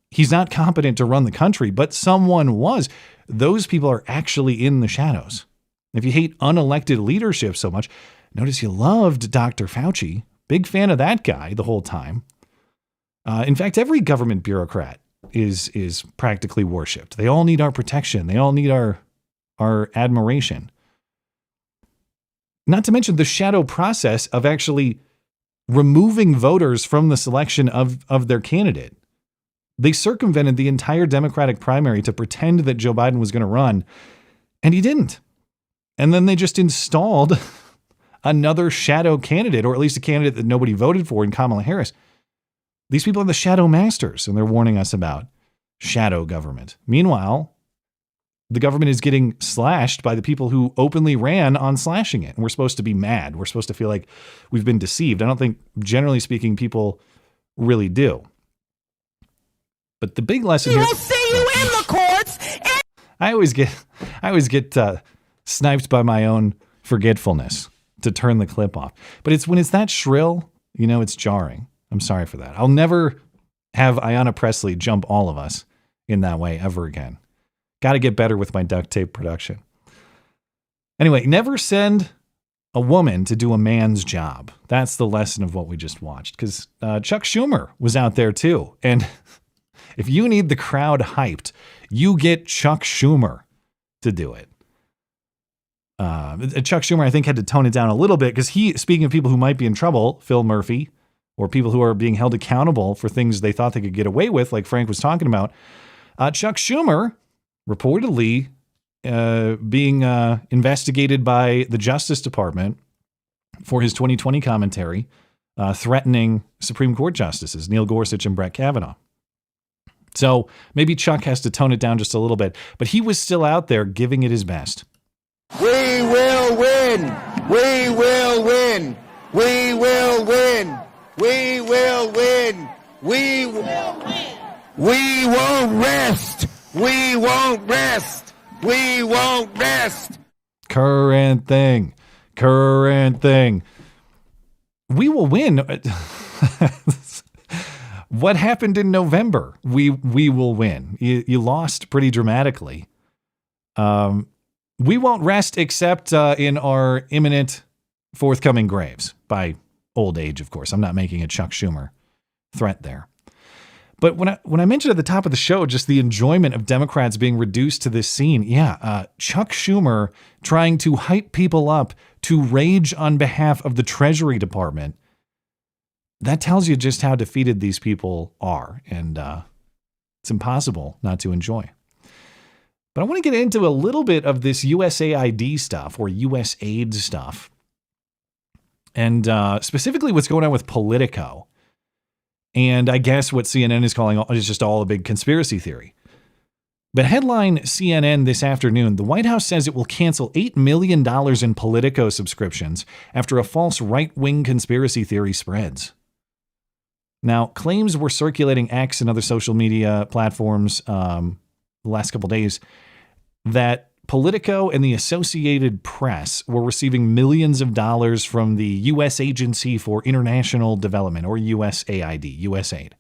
he's not competent to run the country, but someone was. Those people are actually in the shadows. If you hate unelected leadership so much, notice you loved Dr. Fauci. Big fan of that guy the whole time. In fact, every government bureaucrat is practically worshipped. They all need our protection. They all need our admiration. Not to mention the shadow process of actually removing voters from the selection of their candidate. They circumvented the entire Democratic primary to pretend that Joe Biden was going to run, and he didn't. And then they just installed another shadow candidate, or at least a candidate that nobody voted for in Kamala Harris. These people are the shadow masters, and they're warning us about shadow government. Meanwhile, the government is getting slashed by the people who openly ran on slashing it. And we're supposed to be mad. We're supposed to feel like we've been deceived. I don't think, generally speaking, people really do. But the big lesson here.
We will see you in the courts.
I always get sniped by my own forgetfulness to turn the clip off. But it's when it's that shrill, it's jarring. I'm sorry for that. I'll never have Ayanna Pressley jump all of us in that way ever again. Got to get better with my duct tape production. Anyway, never send a woman to do a man's job. That's the lesson of what we just watched. Because Chuck Schumer was out there too. And if you need the crowd hyped, you get Chuck Schumer to do it. Chuck Schumer, I think, had to tone it down a little bit because speaking of people who might be in trouble, Phil Murphy, or people who are being held accountable for things they thought they could get away with, like Frank was talking about, Chuck Schumer reportedly being investigated by the Justice Department for his 2020 commentary threatening Supreme Court justices Neil Gorsuch and Brett Kavanaugh. So maybe Chuck has to tone it down just a little bit, but he was still out there giving it his best.
We will win. We will win. We will win. We will win. We will win. We won't rest. We won't rest. We won't rest.
Current thing. we will win. What happened in November? We will win. You lost pretty dramatically. We won't rest except in our imminent forthcoming graves. By old age, of course. I'm not making a Chuck Schumer threat there. But when I mentioned at the top of the show just the enjoyment of Democrats being reduced to this scene, Chuck Schumer trying to hype people up to rage on behalf of the Treasury Department, that tells you just how defeated these people are, and it's impossible not to enjoy. But I want to get into a little bit of this USAID stuff, or USAID stuff, and specifically what's going on with Politico. And I guess what CNN is calling is just all a big conspiracy theory. But headline CNN this afternoon, the White House says it will cancel $8 million in Politico subscriptions after a false right-wing conspiracy theory spreads. Now, claims were circulating X and other social media platforms the last couple days that Politico and the Associated Press were receiving millions of dollars from the U.S. Agency for International Development, or USAID, USAID.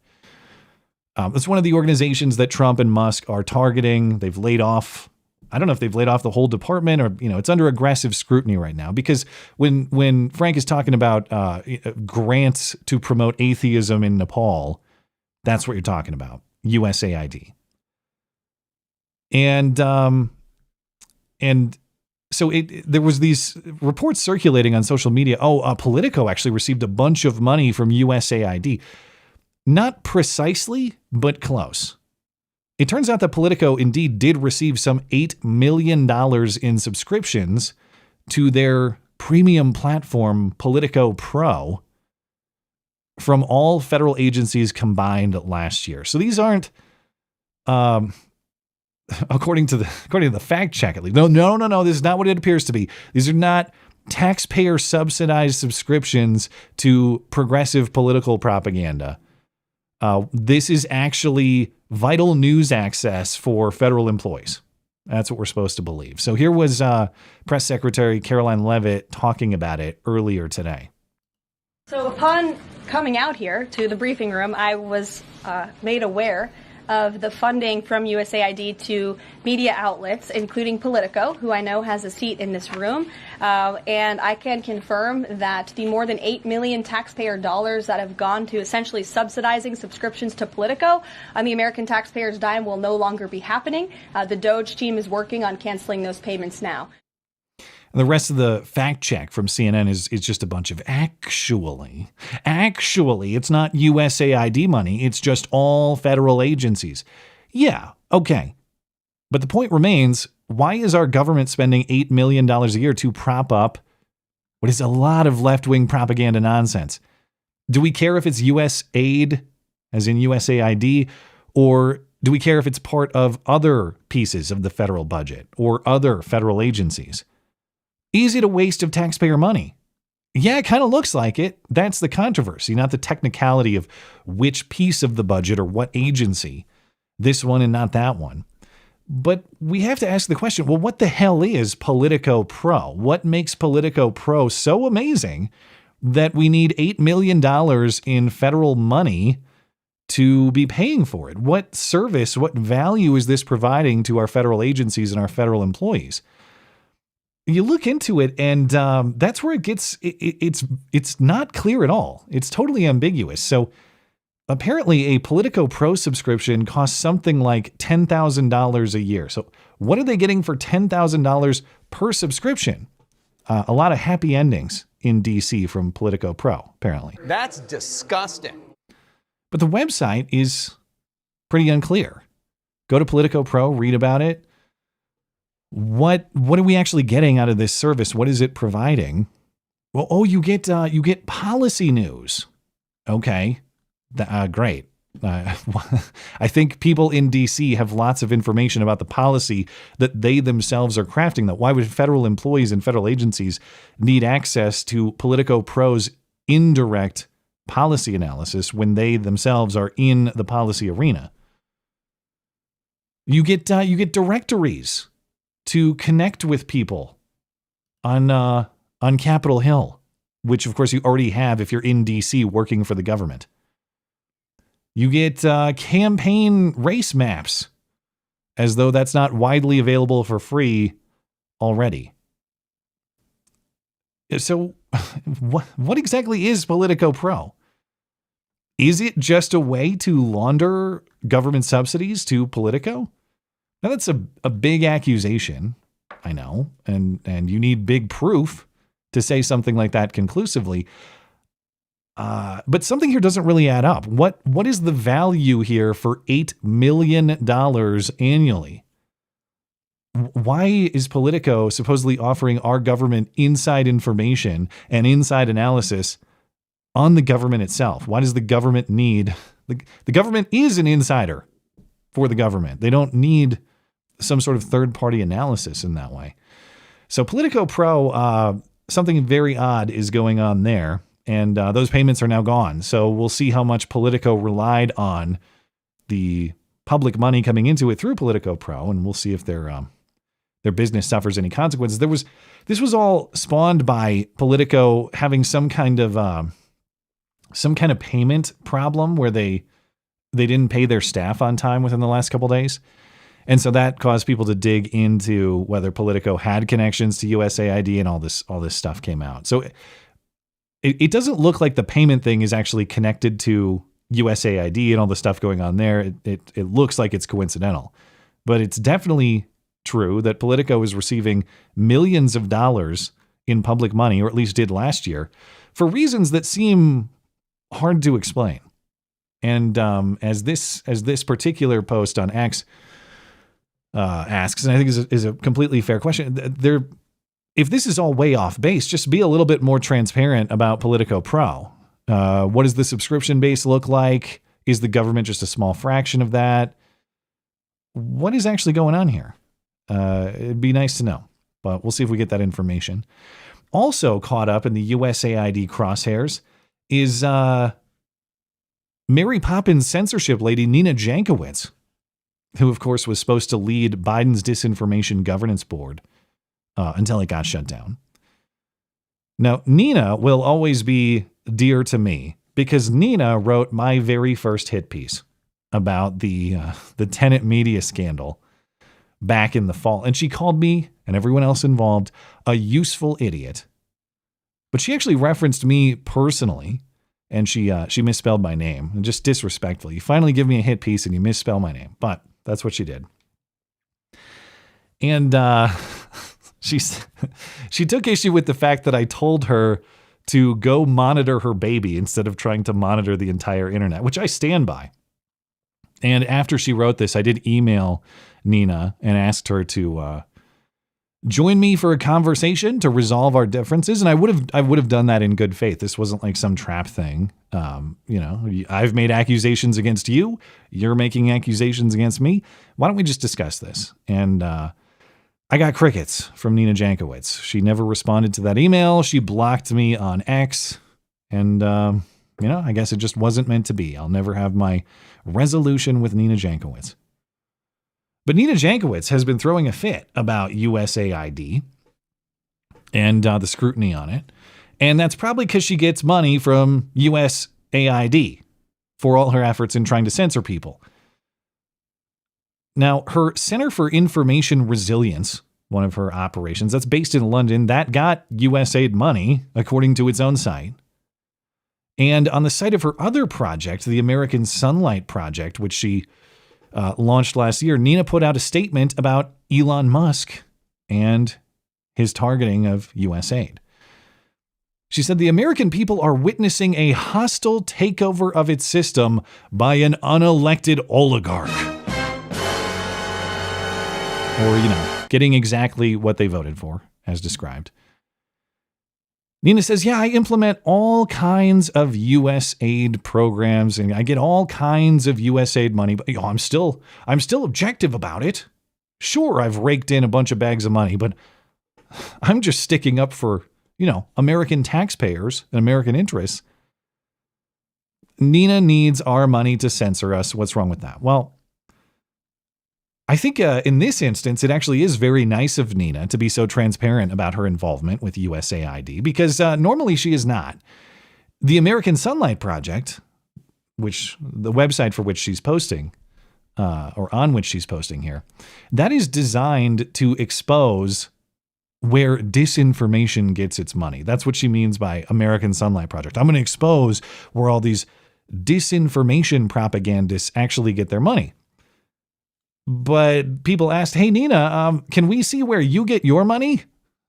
It's one of the organizations that Trump and Musk are targeting. They've laid off, I don't know if they've laid off the whole department, or, it's under aggressive scrutiny right now, because when Frank is talking about grants to promote atheism in Nepal, that's what you're talking about, USAID. And so there was these reports circulating on social media. Politico actually received a bunch of money from USAID. Not precisely, but close. It turns out that Politico indeed did receive some $8 million in subscriptions to their premium platform, Politico Pro, from all federal agencies combined last year. So these aren't, according to the fact check at least. No, this is not what it appears to be. These are not taxpayer subsidized subscriptions to progressive political propaganda. This is actually vital news access for federal employees. That's what we're supposed to believe. So here was Press Secretary Caroline Leavitt talking about it earlier today.
So upon coming out here to the briefing room, I was made aware of the funding from USAID to media outlets, including Politico, who I know has a seat in this room. And I can confirm that the more than $8 million taxpayer dollars that have gone to essentially subsidizing subscriptions to Politico on the American taxpayers' dime will no longer be happening. The DOJ team is working on canceling those payments now.
And the rest of the fact check from CNN is just a bunch of actually, it's not USAID money. It's just all federal agencies. Yeah, okay. But the point remains, why is our government spending $8 million a year to prop up what is a lot of left-wing propaganda nonsense? Do we care if it's USAID, as in USAID, or do we care if it's part of other pieces of the federal budget or other federal agencies? Easy to waste of taxpayer money. Yeah, it kind of looks like it. That's the controversy, not the technicality of which piece of the budget or what agency, this one and not that one. But we have to ask the question, well, what the hell is Politico Pro? What makes Politico Pro so amazing that we need $8 million in federal money to be paying for it? What service, what value is this providing to our federal agencies and our federal employees? You look into it, and that's where it gets, it's not clear at all. It's totally ambiguous. So apparently a Politico Pro subscription costs something like $10,000 a year. So what are they getting for $10,000 per subscription? A lot of happy endings in DC from Politico Pro, apparently.
That's disgusting.
But the website is pretty unclear. Go to Politico Pro, read about it. What are we actually getting out of this service? What is it providing? Well, you get policy news. Okay, great. I think people in DC have lots of information about the policy that they themselves are crafting. That why would federal employees and federal agencies need access to Politico Pro's indirect policy analysis when they themselves are in the policy arena? You get directories to connect with people on Capitol Hill. which of course you already have if you're in DC working for the government. You get campaign race maps, as though that's not widely available for free already. So what exactly is Politico Pro? Is it just a way to launder government subsidies to Politico? Now that's a big accusation, I know, and you need big proof to say something like that conclusively. But something here doesn't really add up. What is the value here for $8 million annually? Why is Politico supposedly offering our government inside information and inside analysis on the government itself? Why does the government need... The government is an insider for the government. They don't need some sort of third-party analysis in that way. So Politico Pro, something very odd is going on there. And those payments are now gone. So we'll see how much Politico relied on the public money coming into it through Politico Pro, and we'll see if their business suffers any consequences. This was all spawned by Politico having some kind of payment problem where they didn't pay their staff on time within the last couple days. And so that caused people to dig into whether Politico had connections to USAID, and all this stuff came out. So it doesn't look like the payment thing is actually connected to USAID and all the stuff going on there. It looks like it's coincidental, but it's definitely true that Politico is receiving millions of dollars in public money, or at least did last year, for reasons that seem hard to explain. And as this particular post on X asks, and I think is a completely fair question, if this is all way off base, just be a little bit more transparent about Politico Pro. What does the subscription base look like? Is the government just a small fraction of that? What is actually going on here? It'd be nice to know, but we'll see if we get that information. Also caught up in the USAID crosshairs is Mary Poppins censorship lady Nina Jankowicz, who of course was supposed to lead Biden's disinformation governance board until it got shut down. Now, Nina will always be dear to me because Nina wrote my very first hit piece about the Tenet media scandal back in the fall. And she called me and everyone else involved a useful idiot. But she actually referenced me personally, and she misspelled my name. And just disrespectful. You finally give me a hit piece and you misspell my name. But that's what she did. And she took issue with the fact that I told her to go monitor her baby instead of trying to monitor the entire internet, which I stand by. And after she wrote this, I did email Nina and asked her to join me for a conversation to resolve our differences. And I would have done that in good faith. This wasn't like some trap thing. I've made accusations against you. You're making accusations against me. Why don't we just discuss this? And I got crickets from Nina Jankowicz. She never responded to that email. She blocked me on X. And, I guess it just wasn't meant to be. I'll never have my resolution with Nina Jankowicz. But Nina Jankowicz has been throwing a fit about USAID and the scrutiny on it. And that's probably because she gets money from USAID for all her efforts in trying to censor people. Now, her Center for Information Resilience, one of her operations, that's based in London, that got USAID money, according to its own site. And on the site of her other project, the American Sunlight Project, which she launched last year, Nina put out a statement about Elon Musk and his targeting of USAID. She said the American people are witnessing a hostile takeover of its system by an unelected oligarch. Or, getting exactly what they voted for, as described. Nina says, yeah, I implement all kinds of USAID programs and I get all kinds of USAID money, but I'm still objective about it. Sure, I've raked in a bunch of bags of money, but I'm just sticking up for, American taxpayers and American interests. Nina needs our money to censor us. What's wrong with that? Well, I think in this instance, it actually is very nice of Nina to be so transparent about her involvement with USAID, because normally she is not. The American Sunlight Project, which the website for which she's posting, or on which she's posting here, that is designed to expose where disinformation gets its money. That's what she means by American Sunlight Project. I'm going to expose where all these disinformation propagandists actually get their money. But people asked, hey, Nina, can we see where you get your money?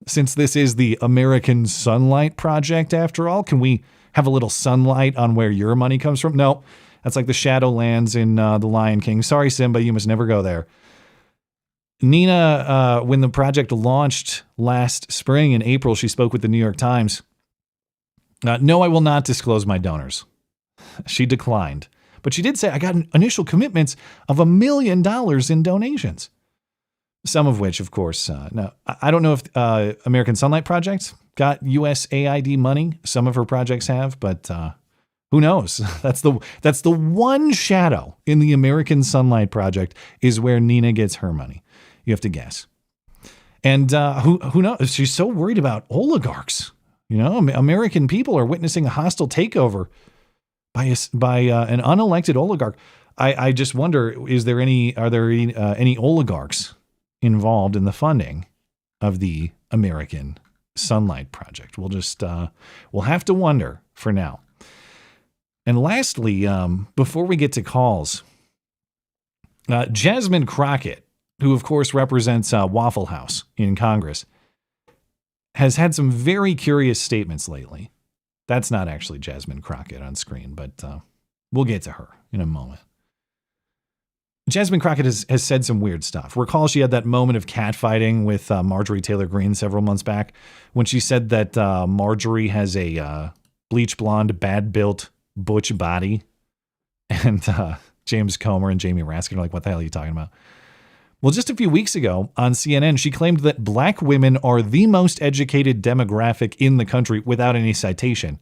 Since this is the American Sunlight Project, after all, can we have a little sunlight on where your money comes from? No, that's like the Shadowlands in The Lion King. Sorry, Simba, you must never go there. Nina, when the project launched last spring in April, she spoke with the New York Times. No, I will not disclose my donors. She declined. But she did say, I got initial commitments of $1 million in donations. Some of which, of course, now, I don't know if American Sunlight Project got USAID money. Some of her projects have, but who knows? That's the one shadow in the American Sunlight Project is where Nina gets her money. You have to guess. And who knows? She's so worried about oligarchs. You know, American people are witnessing a hostile takeover by an unelected oligarch. I just wonder, are there any oligarchs involved in the funding of the American Sunlight Project? We'll have to wonder for now. And lastly, before we get to calls, Jasmine Crockett, who of course represents Waffle House in Congress, has had some very curious statements lately. That's not actually Jasmine Crockett on screen, but we'll get to her in a moment. Jasmine Crockett has said some weird stuff. Recall she had that moment of catfighting with Marjorie Taylor Greene several months back when she said that Marjorie has a bleach blonde, bad-built, butch body. And James Comer and Jamie Raskin are like, what the hell are you talking about? Well, just a few weeks ago on CNN, she claimed that black women are the most educated demographic in the country without any citation.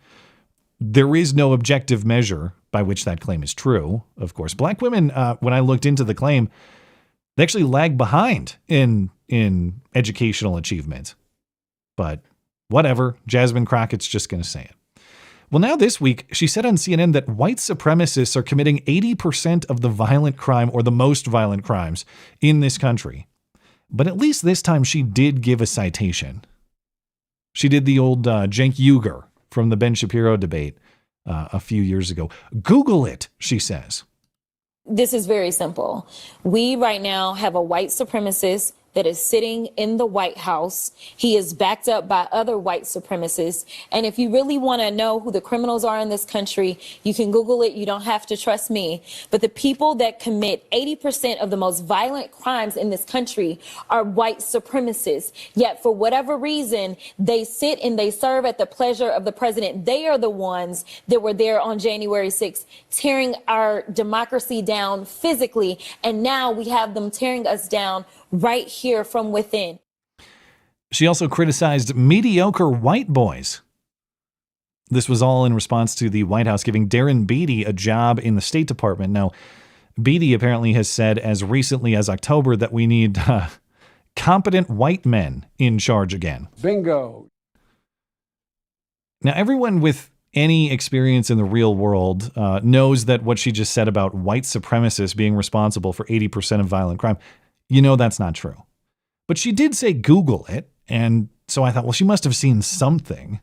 There is no objective measure by which that claim is true. Of course, black women, when I looked into the claim, they actually lag behind in educational achievement. But whatever, Jasmine Crockett's just going to say it. Well, now this week, she said on CNN that white supremacists are committing 80% of the violent crime or the most violent crimes in this country. But at least this time she did give a citation. She did the old Cenk Uygur from the Ben Shapiro debate a few years ago. Google it, she says.
This is very simple. We right now have a white supremacist that is sitting in the White House. He is backed up by other white supremacists. And if you really want to know who the criminals are in this country, you can Google it. You don't have to trust me. But the people that commit 80% of the most violent crimes in this country are white supremacists. Yet for whatever reason, they sit and they serve at the pleasure of the president. They are the ones that were there on January 6th, tearing our democracy down physically. And now we have them tearing us down right here from within.
She also criticized mediocre white boys. This was all in response to the White House giving Darren Beattie a job in the State Department. Now, Beattie apparently has said as recently as October that we need competent white men in charge again.
Bingo.
Now, everyone with any experience in the real world knows that what she just said about white supremacists being responsible for 80% of violent crime, you know that's not true. But she did say Google it, and so I thought, well, she must have seen something.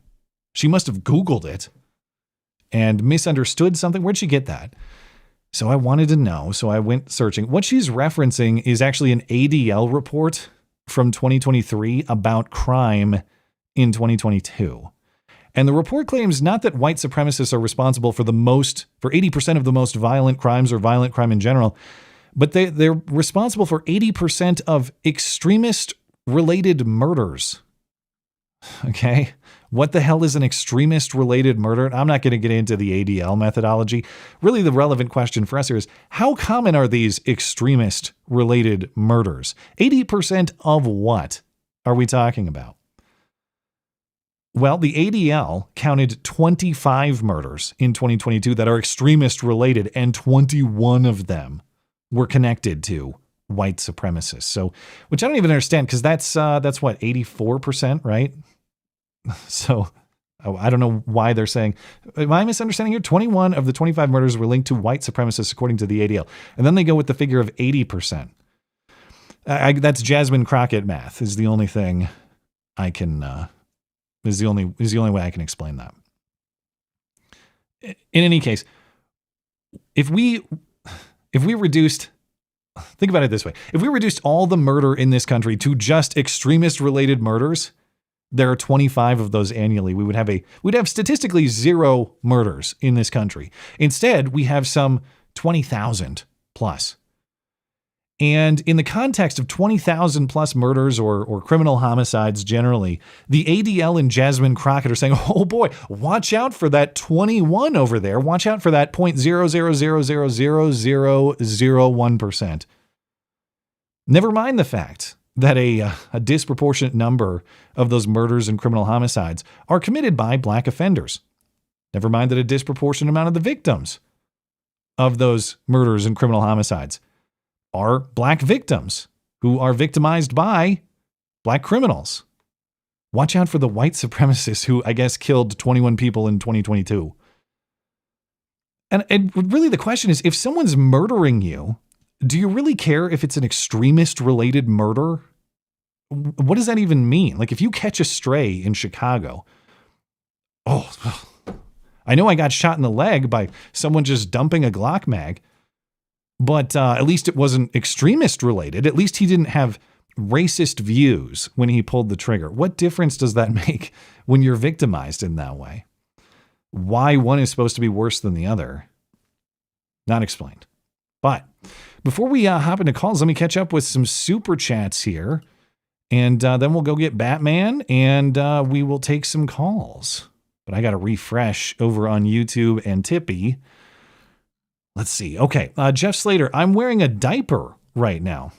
She must have Googled it and misunderstood something. Where'd she get that? So I wanted to know, so I went searching. What she's referencing is actually an ADL report from 2023 about crime in 2022. And the report claims not that white supremacists are responsible for 80% of the most violent crimes or violent crime in general, but they're responsible for 80% of extremist-related murders. Okay? What the hell is an extremist-related murder? I'm not going to get into the ADL methodology. Really, the relevant question for us here is, how common are these extremist-related murders? 80% of what are we talking about? Well, the ADL counted 25 murders in 2022 that are extremist-related, and 21 of them were connected to white supremacists. So, which I don't even understand, because that's what, 84%, right? So I don't know why they're saying, am I misunderstanding here? 21 of the 25 murders were linked to white supremacists, according to the ADL. And then they go with the figure of 80%. That's Jasmine Crockett math is the only thing I can, is the only way I can explain that. In any case, if we reduced, think about it this way. If we reduced all the murder in this country to just extremist related murders, there are 25 of those annually. We'd have statistically 0 murders in this country. Instead, we have some 20,000 plus. And in the context of 20,000 plus murders or criminal homicides generally, the ADL and Jasmine Crockett are saying, oh boy, watch out for that 21 over there. Watch out for that 0.000000001%. Never mind the fact that a disproportionate number of those murders and criminal homicides are committed by black offenders. Never mind that a disproportionate amount of the victims of those murders and criminal homicides are black victims who are victimized by black criminals. Watch out for the white supremacists who, I guess, killed 21 people in 2022. And really the question is, if someone's murdering you, do you really care if it's an extremist-related murder? What does that even mean? Like, if you catch a stray in Chicago, I know I got shot in the leg by someone just dumping a Glock mag, but at least it wasn't extremist-related. At least he didn't have racist views when he pulled the trigger. What difference does that make when you're victimized in that way? Why one is supposed to be worse than the other? Not explained. But before we hop into calls, let me catch up with some super chats here. And then we'll go get Batman and we will take some calls. But I got to refresh over on YouTube and Tippy. Let's see. Okay. Jeff Slater, I'm wearing a diaper right now.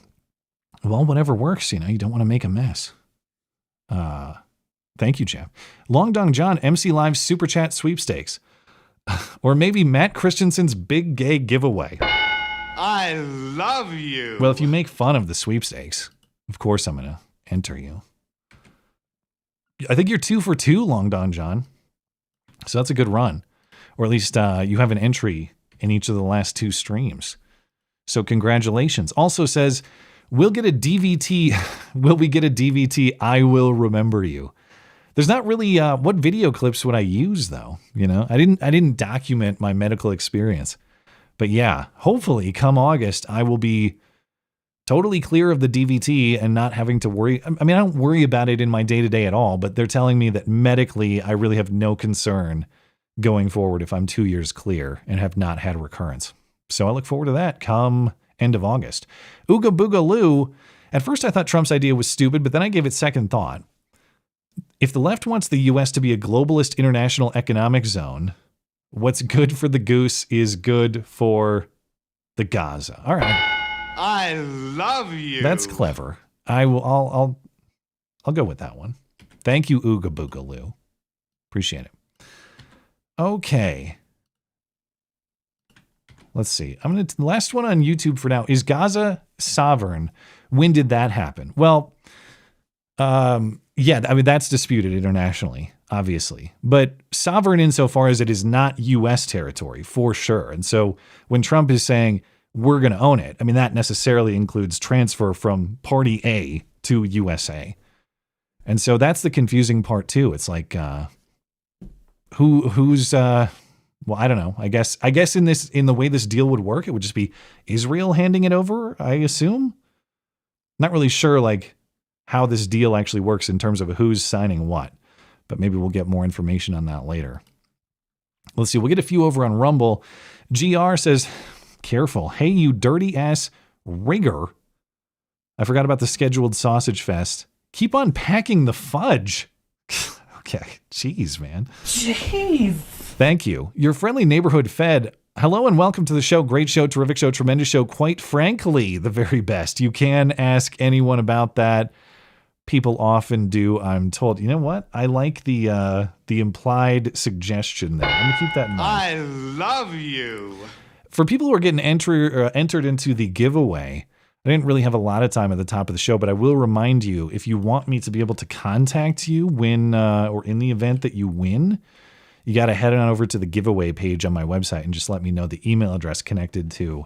Well, whatever works, you don't want to make a mess. Thank you, Jeff. Long Dong John, MC Live Super Chat sweepstakes. Or maybe Matt Christiansen's big gay giveaway.
I love you.
Well, if you make fun of the sweepstakes, of course I'm going to enter you. I think you're 2 for 2, Long Don John. So that's a good run. Or at least you have an entry in each of the last 2 streams. So congratulations. Also says, we'll get a DVT. Will we get a DVT? I will remember you. There's not really, what video clips would I use though? I didn't document my medical experience. But yeah, hopefully come August, I will be totally clear of the DVT and not having to worry. I mean, I don't worry about it in my day-to-day at all, but they're telling me that medically, I really have no concern going forward if I'm 2 years clear and have not had a recurrence. So I look forward to that come end of August. Ooga Booga Lou. At first I thought Trump's idea was stupid, but then I gave it second thought. If the left wants the U.S. to be a globalist international economic zone, what's good for the goose is good for the Gaza. All right.
I love you.
That's clever. I'll go with that one. Thank you, Ooga Booga Lou. Appreciate it. Okay. Let's see. The last one on YouTube for now. Is Gaza sovereign? When did that happen? Well, yeah, I mean, that's disputed internationally, obviously, but sovereign insofar as it is not U.S. territory for sure. And so when Trump is saying we're going to own it, I mean, that necessarily includes transfer from party A to USA. And so that's the confusing part too. It's like, who's, well, I don't know. I guess in the way this deal would work, it would just be Israel handing it over, I assume. Not really sure, like, how this deal actually works in terms of who's signing what, but maybe we'll get more information on that later. Let's see. We'll get a few over on Rumble. GR says, careful. Hey, you dirty ass rigger. I forgot about the scheduled sausage fest. Keep on packing the fudge. Okay. Jeez, man.
Jeez.
Thank you. Your friendly neighborhood fed. Hello and welcome to the show. Great show, terrific show, tremendous show. Quite frankly, the very best. You can ask anyone about that. People often do, I'm told. You know what? I like the implied suggestion there. Let me keep that in mind.
I love you.
For people who are getting entered into the giveaway, I didn't really have a lot of time at the top of the show, but I will remind you, if you want me to be able to contact you when or in the event that you win, you got to head on over to the giveaway page on my website and just let me know the email address connected to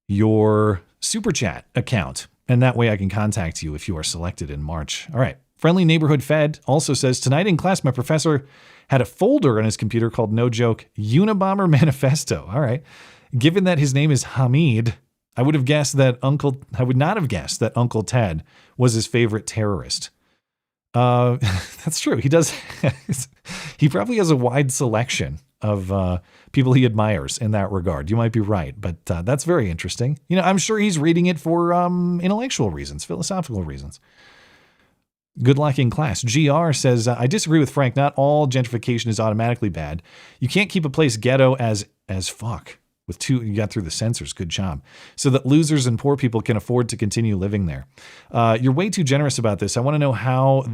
your Super Chat account. And that way I can contact you if you are selected in March. All right. Friendly Neighborhood Fed also says, tonight in class, my professor had a folder on his computer called, no joke, Unabomber Manifesto. All right. Given that his name is Hamid, I would not have guessed that Uncle Ted was his favorite terrorist. That's true. He does. He probably has a wide selection of people he admires in that regard. You might be right, but that's very interesting. I'm sure he's reading it for intellectual reasons, philosophical reasons. Good luck in class. GR says, I disagree with Frank. Not all gentrification is automatically bad. You can't keep a place ghetto as fuck. You got through the censors. Good job. So that losers and poor people can afford to continue living there. You're way too generous about this. I want to know how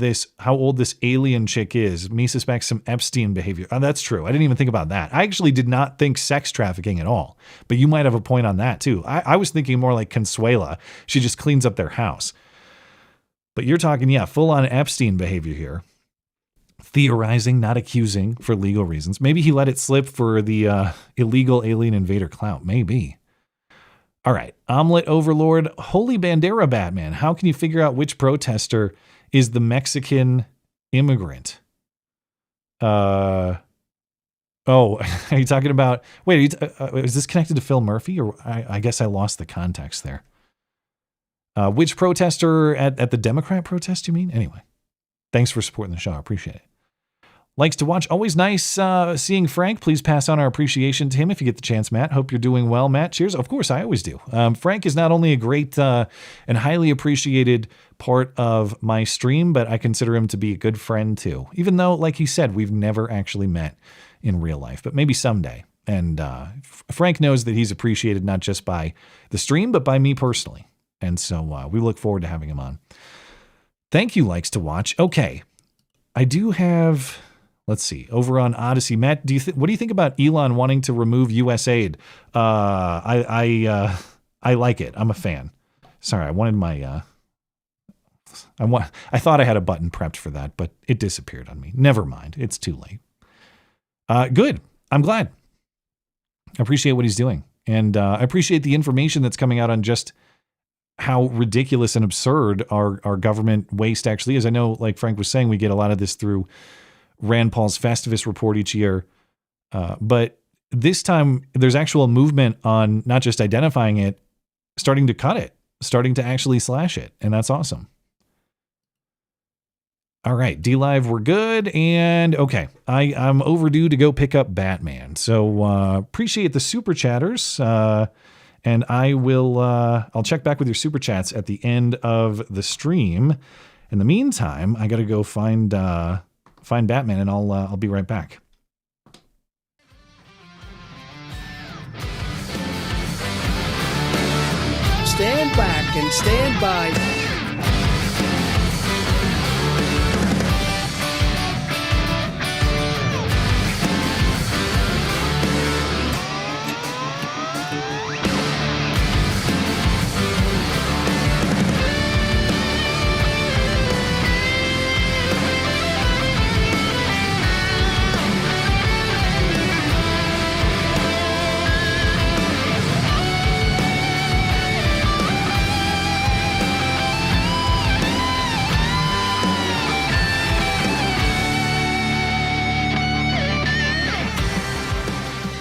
old this alien chick is. Me suspects some Epstein behavior. That's true. I didn't even think about that. I actually did not think sex trafficking at all, but you might have a point on that too. I was thinking more like Consuela. She just cleans up their house. But you're talking, full on Epstein behavior here. Theorizing, not accusing for legal reasons. Maybe he let it slip for the illegal alien invader clout. Maybe. All right. Omelet Overlord. Holy Bandera Batman. How can you figure out which protester is the Mexican immigrant? Are you talking about... Wait, is this connected to Phil Murphy? Or I guess I lost the context there. Which protester at the Democrat protest, you mean? Anyway. Thanks for supporting the show. I appreciate it. Likes to watch. Always nice seeing Frank. Please pass on our appreciation to him if you get the chance, Matt. Hope you're doing well, Matt. Cheers. Of course, I always do. Frank is not only a great and highly appreciated part of my stream, but I consider him to be a good friend too. Even though, like he said, we've never actually met in real life, but maybe someday. And Frank knows that he's appreciated not just by the stream, but by me personally. And so we look forward to having him on. Thank you, Likes to Watch. Okay. I do have... Let's see. Over on Odyssey, Matt, what do you think about Elon wanting to remove USAID? I like it. I'm a fan. Sorry, I wanted my. I thought I had a button prepped for that, but it disappeared on me. Never mind. It's too late. Good. I'm glad. I appreciate what he's doing, and I appreciate the information that's coming out on just how ridiculous and absurd our government waste actually is. I know, like Frank was saying, we get a lot of this through Rand Paul's Festivus report each year. But this time there's actual movement on not just identifying it, starting to cut it, starting to actually slash it. And that's awesome. All right. D-Live, we're good. And okay, I'm overdue to go pick up Batman. So appreciate the super chatters. And I will, I'll check back with your super chats at the end of the stream. In the meantime, I got to go find Batman, and I'll be right back.
Stand back and stand by.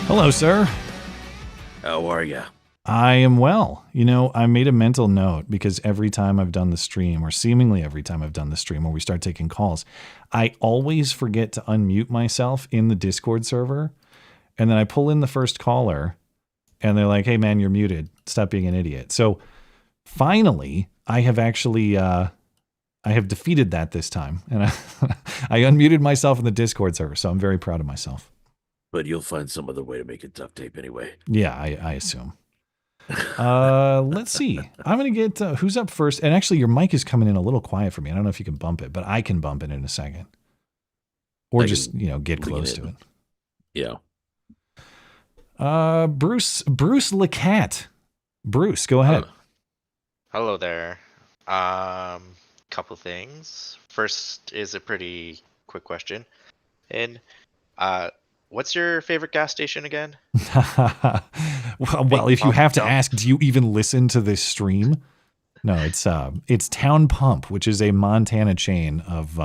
Hello, sir.
How are you?
I am well. You know, I made a mental note because every time I've done the stream, or seemingly every time I've done the stream where we start taking calls, I always forget to unmute myself in the Discord server. And then I pull in the first caller and they're like, hey, man, you're muted. Stop being an idiot. So finally, I have actually, I have defeated that this time. And I unmuted myself in the Discord server. So I'm very proud of myself.
But you'll find some other way to make it duct tape anyway.
Yeah, I assume. Let's see. I'm going to get who's up first. And actually, your mic is coming in a little quiet for me. I don't know if you can bump it, but I can bump it in a second. Or just, get close to it.
Yeah.
Bruce Lecat. Bruce, go ahead.
Hello there. Couple things. First is a pretty quick question. And what's your favorite gas station again?
well, if you have to ask, do you even listen to this stream? No, it's Town Pump, which is a Montana chain of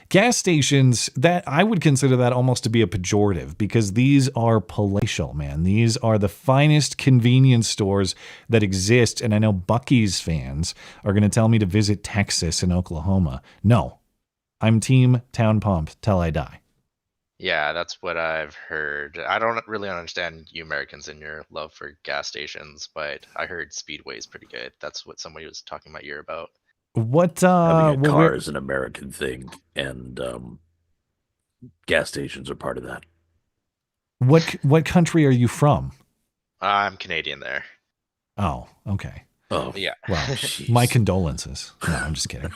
gas stations that I would consider that almost to be a pejorative, because these are palatial, man. These are the finest convenience stores that exist, and I know Buc-ee's fans are going to tell me to visit Texas and Oklahoma. No, I'm team Town Pump till I die.
Yeah, that's what I've heard. I don't really understand you Americans and your love for gas stations, but I heard Speedway is pretty good. That's what somebody was talking my ear about.
What
Having a car is an American thing, and gas stations are part of that.
What country are you from?
I'm Canadian there.
Oh, okay.
Oh,
yeah.
Well, my condolences. No, I'm just kidding.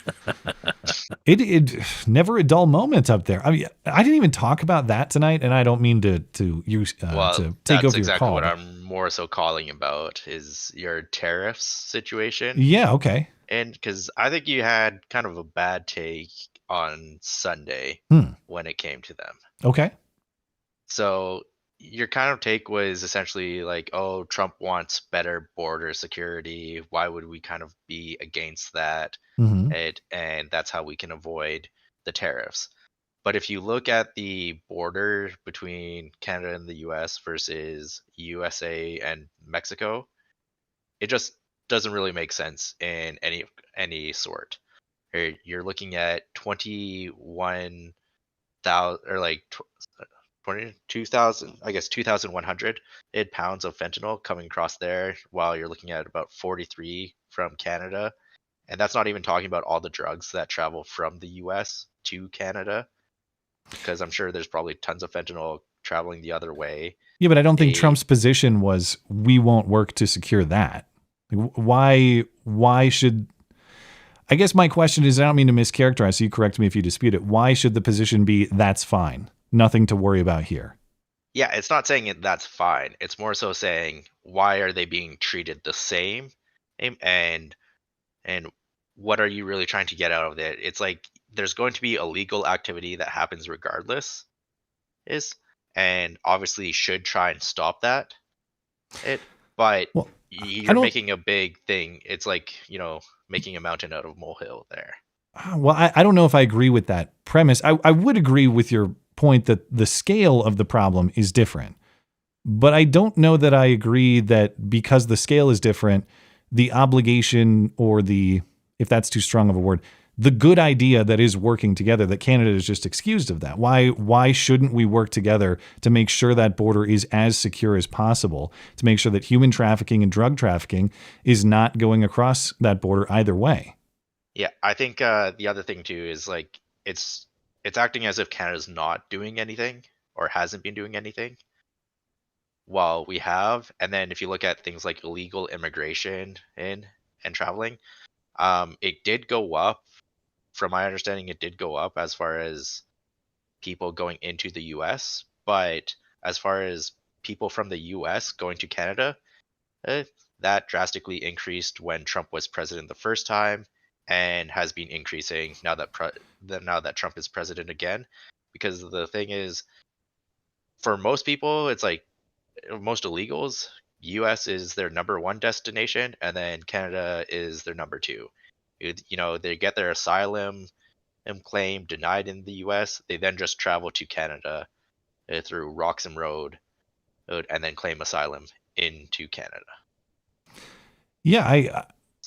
It never a dull moment up there. I mean, I didn't even talk about that tonight, and I don't mean to use to take over your call.
What I'm more so calling about is your tariffs situation.
Yeah. Okay.
And because I think you had kind of a bad take on Sunday when it came to them.
Okay.
So your kind of take was essentially like, oh, Trump wants better border security. Why would we kind of be against that? And that's how we can avoid the tariffs. But if you look at the border between Canada and the US versus USA and Mexico, it just doesn't really make sense in any sort. You're looking at 21,000 or like 22,000, I guess 2,100 pounds of fentanyl coming across there, while you're looking at about 43 from Canada. And that's not even talking about all the drugs that travel from the US to Canada, because I'm sure there's probably tons of fentanyl traveling the other way.
Yeah, but I don't think Trump's position was we won't work to secure that. Why should... I guess my question is, I don't mean to mischaracterize, so you correct me if you dispute it. Why should the position be that's fine? Nothing to worry about here.
Yeah, it's not saying that's fine. It's more so saying, why are they being treated the same? And what are you really trying to get out of it? It's like there's going to be illegal activity that happens regardless, and obviously should try and stop that. But you're making a big thing. It's like, making a mountain out of a molehill there.
Well, I don't know if I agree with that premise. I would agree with your point that the scale of the problem is different. But I don't know that I agree that because the scale is different, the obligation or if that's too strong of a word, the good idea that is working together, that Canada is just excused of that. Why shouldn't we work together to make sure that border is as secure as possible, to make sure that human trafficking and drug trafficking is not going across that border either way?
Yeah, I think the other thing too is like it's acting as if Canada's not doing anything or hasn't been doing anything, while we have. And then if you look at things like illegal immigration and traveling, it did go up. From my understanding, it did go up as far as people going into the US, but as far as people from the US going to Canada, that drastically increased when Trump was president the first time, and has been increasing now that Trump is president again. Because the thing is, for most people, it's like most illegals, US is their number one destination, and then Canada is their number two. They get their asylum claim denied in the US, they then just travel to Canada through Roxham Road and then claim asylum into Canada.
Yeah,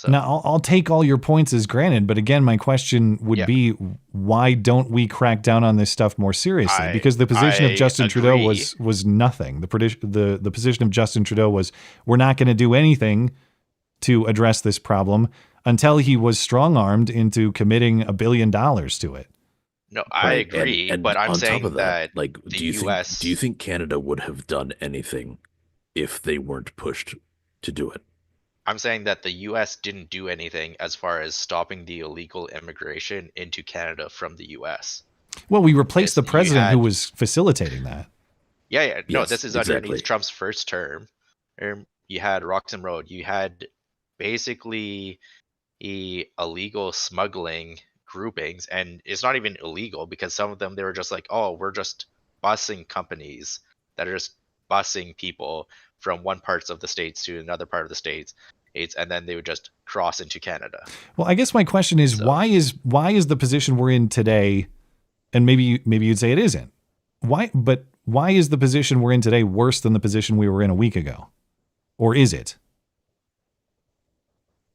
now I'll take all your points as granted, but again, my question would be, why don't we crack down on this stuff more seriously? Because the position of Justin Trudeau was nothing. The position of Justin Trudeau was, we're not going to do anything to address this problem until he was strong-armed into committing $1 billion to it.
No, I agree,
and
but I'm
on
saying
top of that,
like
do you think Canada would have done anything if they weren't pushed to do it?
I'm saying that the US didn't do anything as far as stopping the illegal immigration into Canada from the US.
Well, we replaced the president who was facilitating that.
Yeah. No,
Yes,
this is
exactly.
underneath Trump's first term. You had Roxham Road. You had basically illegal smuggling groupings, and it's not even illegal because some of them they were just like, oh, we're just busing companies that are just busing people from one parts of the states to another part of the states, and then they would just cross into Canada.
Well, I guess my question is why is the position we're in today, and maybe you'd say it isn't. Why is the position we're in today worse than the position we were in a week ago? Or is it?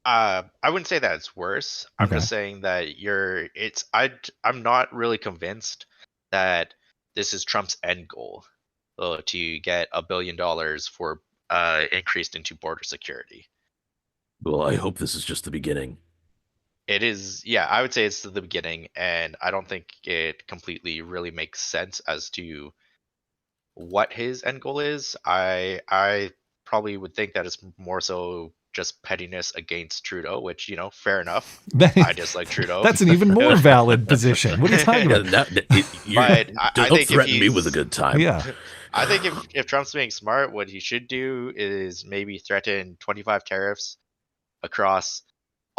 I wouldn't say that it's worse. I'm just saying that I'm not really convinced that this is Trump's end goal, to get $1 billion for increased into border security.
Well, I hope this is just the beginning.
It is, yeah, I would say it's the beginning, and I don't think it completely really makes sense as to what his end goal is. I probably would think that it's more so just pettiness against Trudeau, which, fair enough. I dislike Trudeau.
That's an even more valid position. What are you talking about?
Don't threaten me with a good time.
Yeah.
I think if Trump's being smart, what he should do is maybe threaten 25 tariffs across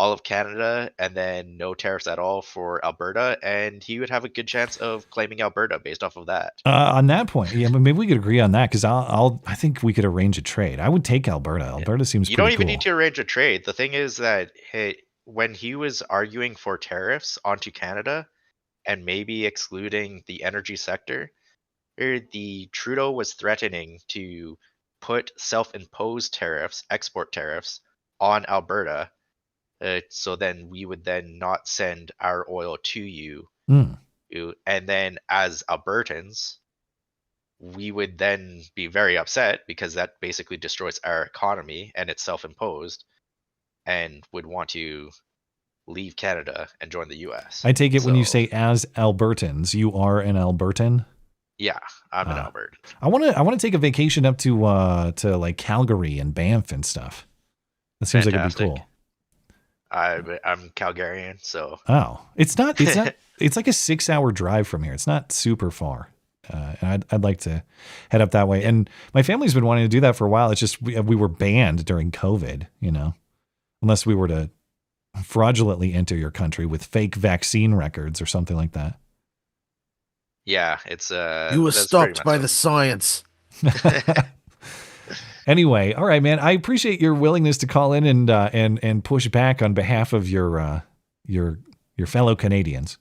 all of Canada and then no tariffs at all for Alberta, and he would have a good chance of claiming Alberta based off of that.
On that point, yeah, but maybe we could agree on that because I think we could arrange a trade. I would take Alberta. Alberta seems
You
pretty
don't even
cool.
need to arrange a trade. The thing is that when he was arguing for tariffs onto Canada and maybe excluding the energy sector, the Trudeau was threatening to put self-imposed tariffs, export tariffs, on Alberta. So then we would then not send our oil to you. And then as Albertans, we would then be very upset because that basically destroys our economy and it's self-imposed, and would want to leave Canada and join the US.
I take it when you say as Albertans, you are an Albertan?
Yeah, I'm an Albertan.
I want to take a vacation up to like Calgary and Banff and stuff. That seems like it'd be cool.
I'm Calgarian, so.
Oh, it's not. It's like a 6-hour drive from here. It's not super far. And I'd like to head up that way. And my family's been wanting to do that for a while. It's just we were banned during COVID, unless we were to fraudulently enter your country with fake vaccine records or something like that.
Yeah, it's
you were stopped by the science.
Anyway, all right, man. I appreciate your willingness to call in and push back on behalf of your fellow Canadians.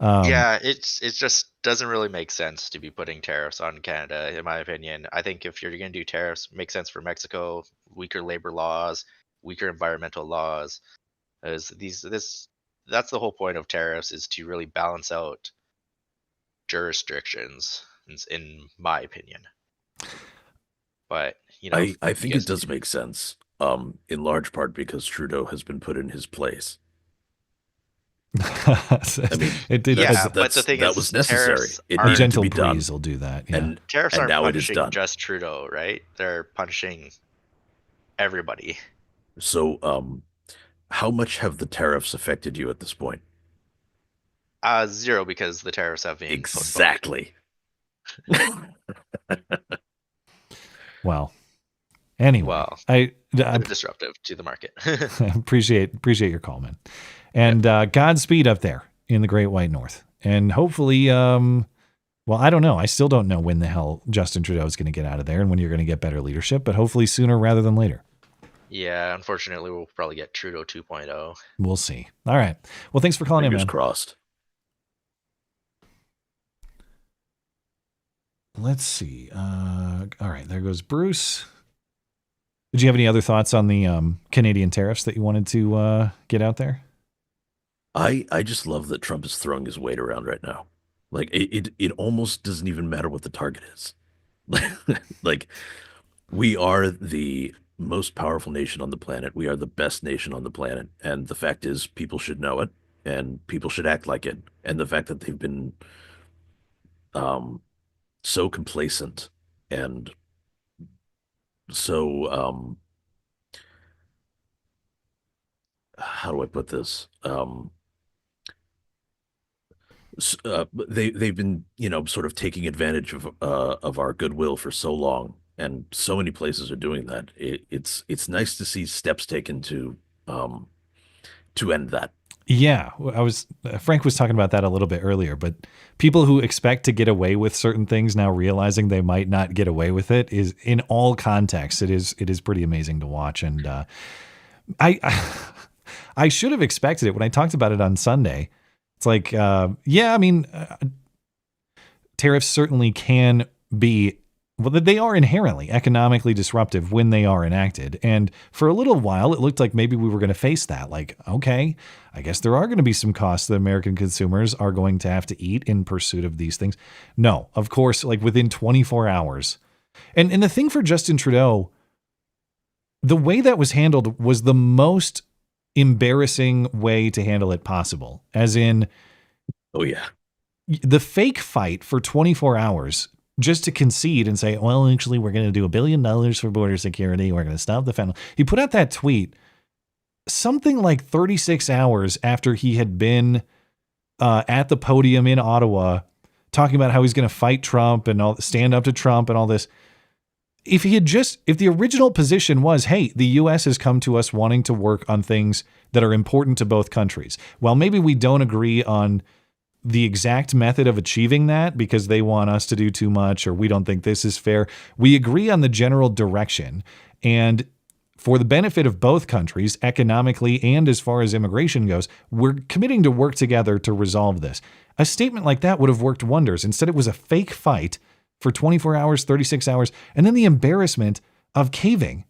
Yeah, it just doesn't really make sense to be putting tariffs on Canada, in my opinion. I think if you're going to do tariffs, it makes sense for Mexico. Weaker labor laws, weaker environmental laws. That's the whole point of tariffs, is to really balance out jurisdictions, in my opinion. But
I think it does make sense, in large part because Trudeau has been put in his place. I mean,
it did.
Yeah, but the thing
that
is,
was necessary. It
A
needed
gentle
to be done.
breeze will do that. Yeah.
And
tariffs
and
aren't
now it is
punishing
done.
just Trudeau, right? They're punishing everybody.
So, how much have the tariffs affected you at this point?
0, because the tariffs have been
Exactly.
Well, anyway, I'm
disruptive to the market.
appreciate your call, man. And Godspeed up there in the Great White North. And hopefully, well, I don't know. I still don't know when the hell Justin Trudeau is going to get out of there and when you're going to get better leadership, but hopefully sooner rather than later.
Yeah, unfortunately, we'll probably get Trudeau 2.0.
We'll see. All right. Well, thanks for calling in, man.
Fingers crossed.
Let's see. All right, there goes Bruce. Did you have any other thoughts on the Canadian tariffs that you wanted to get out there?
I just love that Trump is throwing his weight around right now. Like it almost doesn't even matter what the target is. Like, we are the most powerful nation on the planet. We are the best nation on the planet. And the fact is, people should know it and people should act like it. And the fact that they've been so complacent and so how do I put this? They've been, sort of taking advantage of our goodwill for so long, and so many places are doing that. It's nice to see steps taken to to end that.
Yeah, Frank was talking about that a little bit earlier, but people who expect to get away with certain things now realizing they might not get away with it is, in all contexts, it is pretty amazing to watch. And I should have expected it when I talked about it on Sunday. It's like, tariffs certainly can be, well, they are inherently economically disruptive when they are enacted. And for a little while, it looked like maybe we were going to face that. Like, okay, I guess there are going to be some costs that American consumers are going to have to eat in pursuit of these things. No, of course, like within 24 hours. And the thing for Justin Trudeau, the way that was handled was the most embarrassing way to handle it possible. As in,
oh yeah,
the fake fight for 24 hours just to concede and say, well, actually, we're going to do $1 billion for border security. We're going to stop the fentanyl. He put out that tweet something like 36 hours after he had been at the podium in Ottawa talking about how he's going to fight Trump and stand up to Trump and all this. If the original position was, hey, the U.S. has come to us wanting to work on things that are important to both countries. Well, maybe we don't agree on the exact method of achieving that because they want us to do too much or we don't think this is fair. We agree on the general direction. And for the benefit of both countries, economically and as far as immigration goes, we're committing to work together to resolve this. A statement like that would have worked wonders. Instead, it was a fake fight for 24 hours, 36 hours, and then the embarrassment of caving.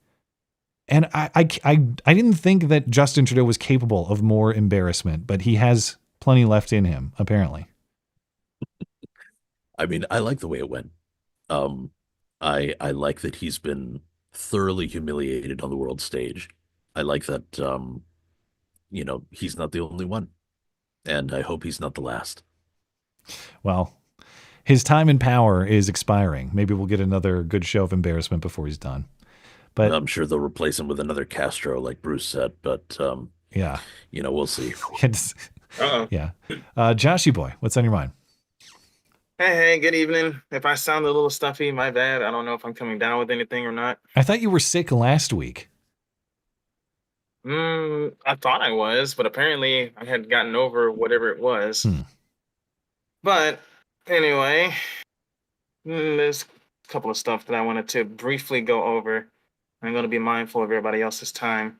And I didn't think that Justin Trudeau was capable of more embarrassment, but he has plenty left in him, apparently.
I mean, I like the way it went. I like that he's been thoroughly humiliated on the world stage. I like that, he's not the only one. And I hope he's not the last.
Well, his time in power is expiring. Maybe we'll get another good show of embarrassment before he's done. But
I'm sure they'll replace him with another Castro, like Bruce said. But
yeah,
we'll see.
Yeah, Joshy boy, what's on your mind?
Hey, good evening. If I sound a little stuffy, my bad. I don't know if I'm coming down with anything or not.
I thought you were sick last week.
I thought I was, but apparently I had gotten over whatever it was. But anyway, there's a couple of stuff that I wanted to briefly go over. I'm going to be mindful of everybody else's time.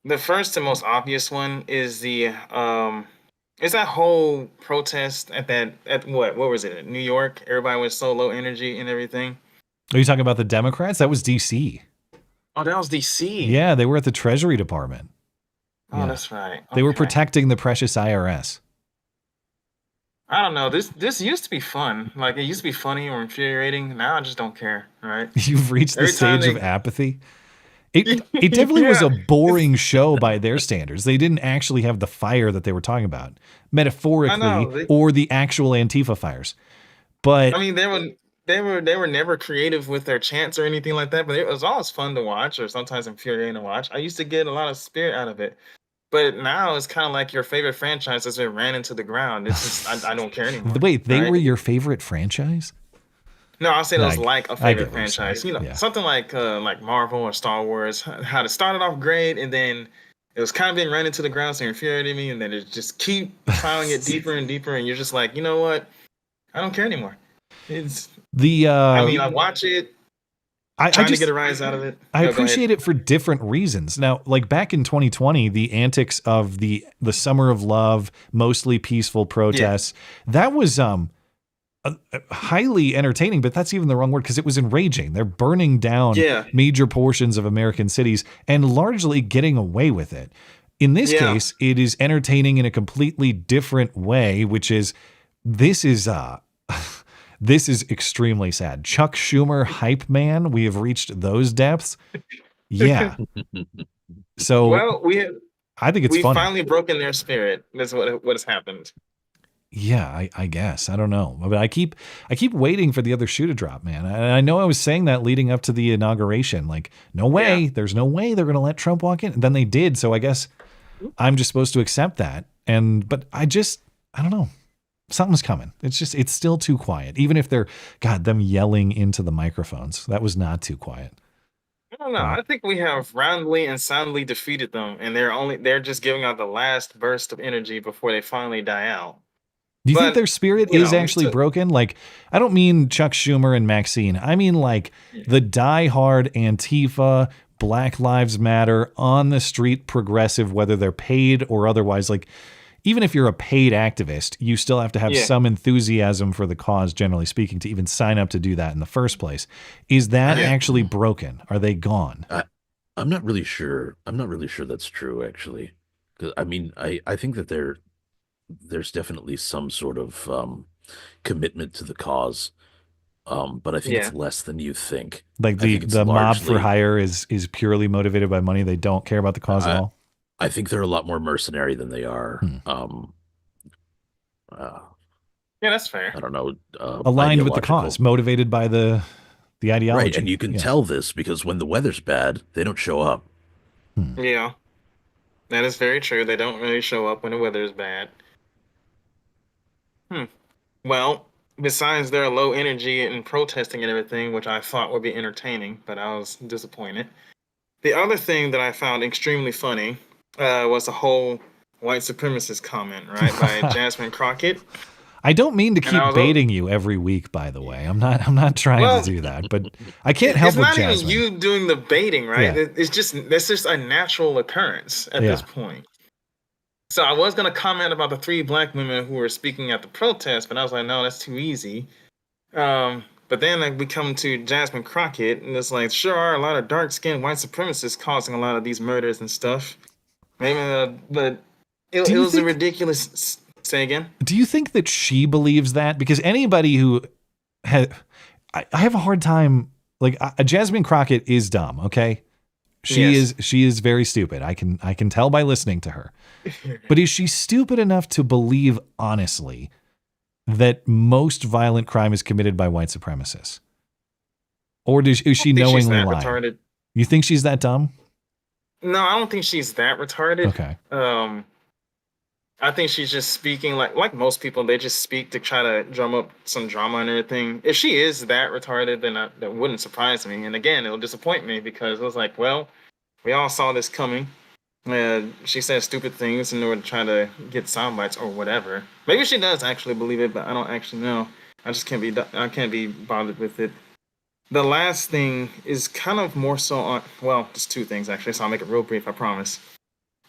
The first and most obvious one is is that whole protest at what was it, at New York? Everybody was so low energy and everything.
Are you talking about the Democrats? That was D.C.
Oh, that was D.C.
Yeah, they were at the Treasury Department.
Oh,
Yeah.
that's right.
They were
Okay.
protecting the precious IRS.
I don't know. This used to be fun. Like, it used to be funny or infuriating. Now I just don't care. Right?
You've reached the
Every time
stage of apathy. It definitely was a boring show by their standards. They didn't actually have the fire that they were talking about, metaphorically, or the actual Antifa fires. But
I mean, they were never creative with their chants or anything like that. But it was always fun to watch, or sometimes infuriating to watch. I used to get a lot of spirit out of it. But now it's kind of like your favorite franchise has been ran into the ground. It's just I don't care anymore.
wait, they
right?
were your favorite franchise?
No, I'll say those
I-
like a
I
favorite
get what you're
franchise.
saying.
You know,
Yeah.
something like Marvel or Star Wars. How it started off great, and then it was kind of being run into the ground, so it infuriated me, and then it just keep plowing it deeper and deeper, and you're just like, you know what? I don't care anymore. It's I watch it. Trying to get a rise out of it.
I
Go ahead.
appreciate it for different reasons. Now, like back in 2020, the antics of the Summer of Love, mostly peaceful protests, that was highly entertaining, but that's even the wrong word because it was enraging. They're burning down major portions of American cities and largely getting away with it. In this case, it is entertaining in a completely different way, which is this is extremely sad. Chuck Schumer hype man, we have reached those depths. Yeah. So
Well,
I think it's
we've
funny.
finally broken their spirit. That's what has happened.
Yeah, I guess. I don't know. But I keep waiting for the other shoe to drop, man. And I know I was saying that leading up to the inauguration. Like, no way. There's no way they're going to let Trump walk in. And then they did. So I guess I'm just supposed to accept that. But I don't know. Something's coming. It's still too quiet. Even if they're, God, them yelling into the microphones. That was not too quiet.
I don't know. I think we have roundly and soundly defeated them, and they're just giving out the last burst of energy before they finally die out.
Do you think
But,
their spirit
you
is
know,
actually
to-
broken? Like, I don't mean Chuck Schumer and Maxine. I mean like the diehard Antifa, Black Lives Matter, on the street progressive, whether they're paid or otherwise. Like, even if you're a paid activist, you still have to have some enthusiasm for the cause, generally speaking, to even sign up to do that in the first place. Is that actually broken? Are they gone?
I'm not really sure. I'm not really sure that's true, actually. 'Cause, I mean, I think that there's definitely some sort of commitment to the cause, but I think it's less than you think.
Like
I think it's
the mob for
largely-
hire is purely motivated by money. They don't care about the cause at all.
I think they're a lot more mercenary than they are.
Yeah, that's fair.
I don't know.
Aligned with the
ideological.
cause, motivated by the ideology.
Right, and you can tell this because when the weather's bad, they don't show up.
Yeah, that is very true. They don't really show up when the weather is bad. Well, besides their low energy and protesting and everything, which I thought would be entertaining, but I was disappointed. The other thing that I found extremely funny was the whole white supremacist comment, right, by Jasmine Crockett.
I don't mean to
And I
keep
was-
baiting you every week, by the way. I'm not trying
Well,
to do that, but I can't help
It's
with
not
Jasmine.
even you doing the baiting, right?
Yeah.
That's just a natural occurrence at this point. So I was gonna comment about the 3 black women who were speaking at the protest, but I was like, no, that's too easy. But then like, we come to Jasmine Crockett, and it's like, sure are a lot of dark-skinned white supremacists causing a lot of these murders and stuff. Maybe, but it
you
was a
think-
ridiculous. Say again.
Do you think that she believes that? Because anybody who has, I have a hard time. Like Jasmine Crockett is dumb. Okay, she is very stupid. I can tell by listening to her. But is she stupid enough to believe honestly that most violent crime is committed by white supremacists, or is she
I think she's
knowingly
that
lying?
retarded.
You think she's that dumb?
No, I don't think she's that retarded.
Okay.
I think she's just speaking like most people. They just speak to try to drum up some drama and everything. If she is that retarded, then that wouldn't surprise me. And again, it'll disappoint me because it was like, well, we all saw this coming. She says stupid things in order to try to get sound bites or whatever. Maybe she does actually believe it, but I don't actually know. I just can't be bothered with it. The last thing is kind of more so on. Well, just 2 things actually, so I'll make it real brief. I promise.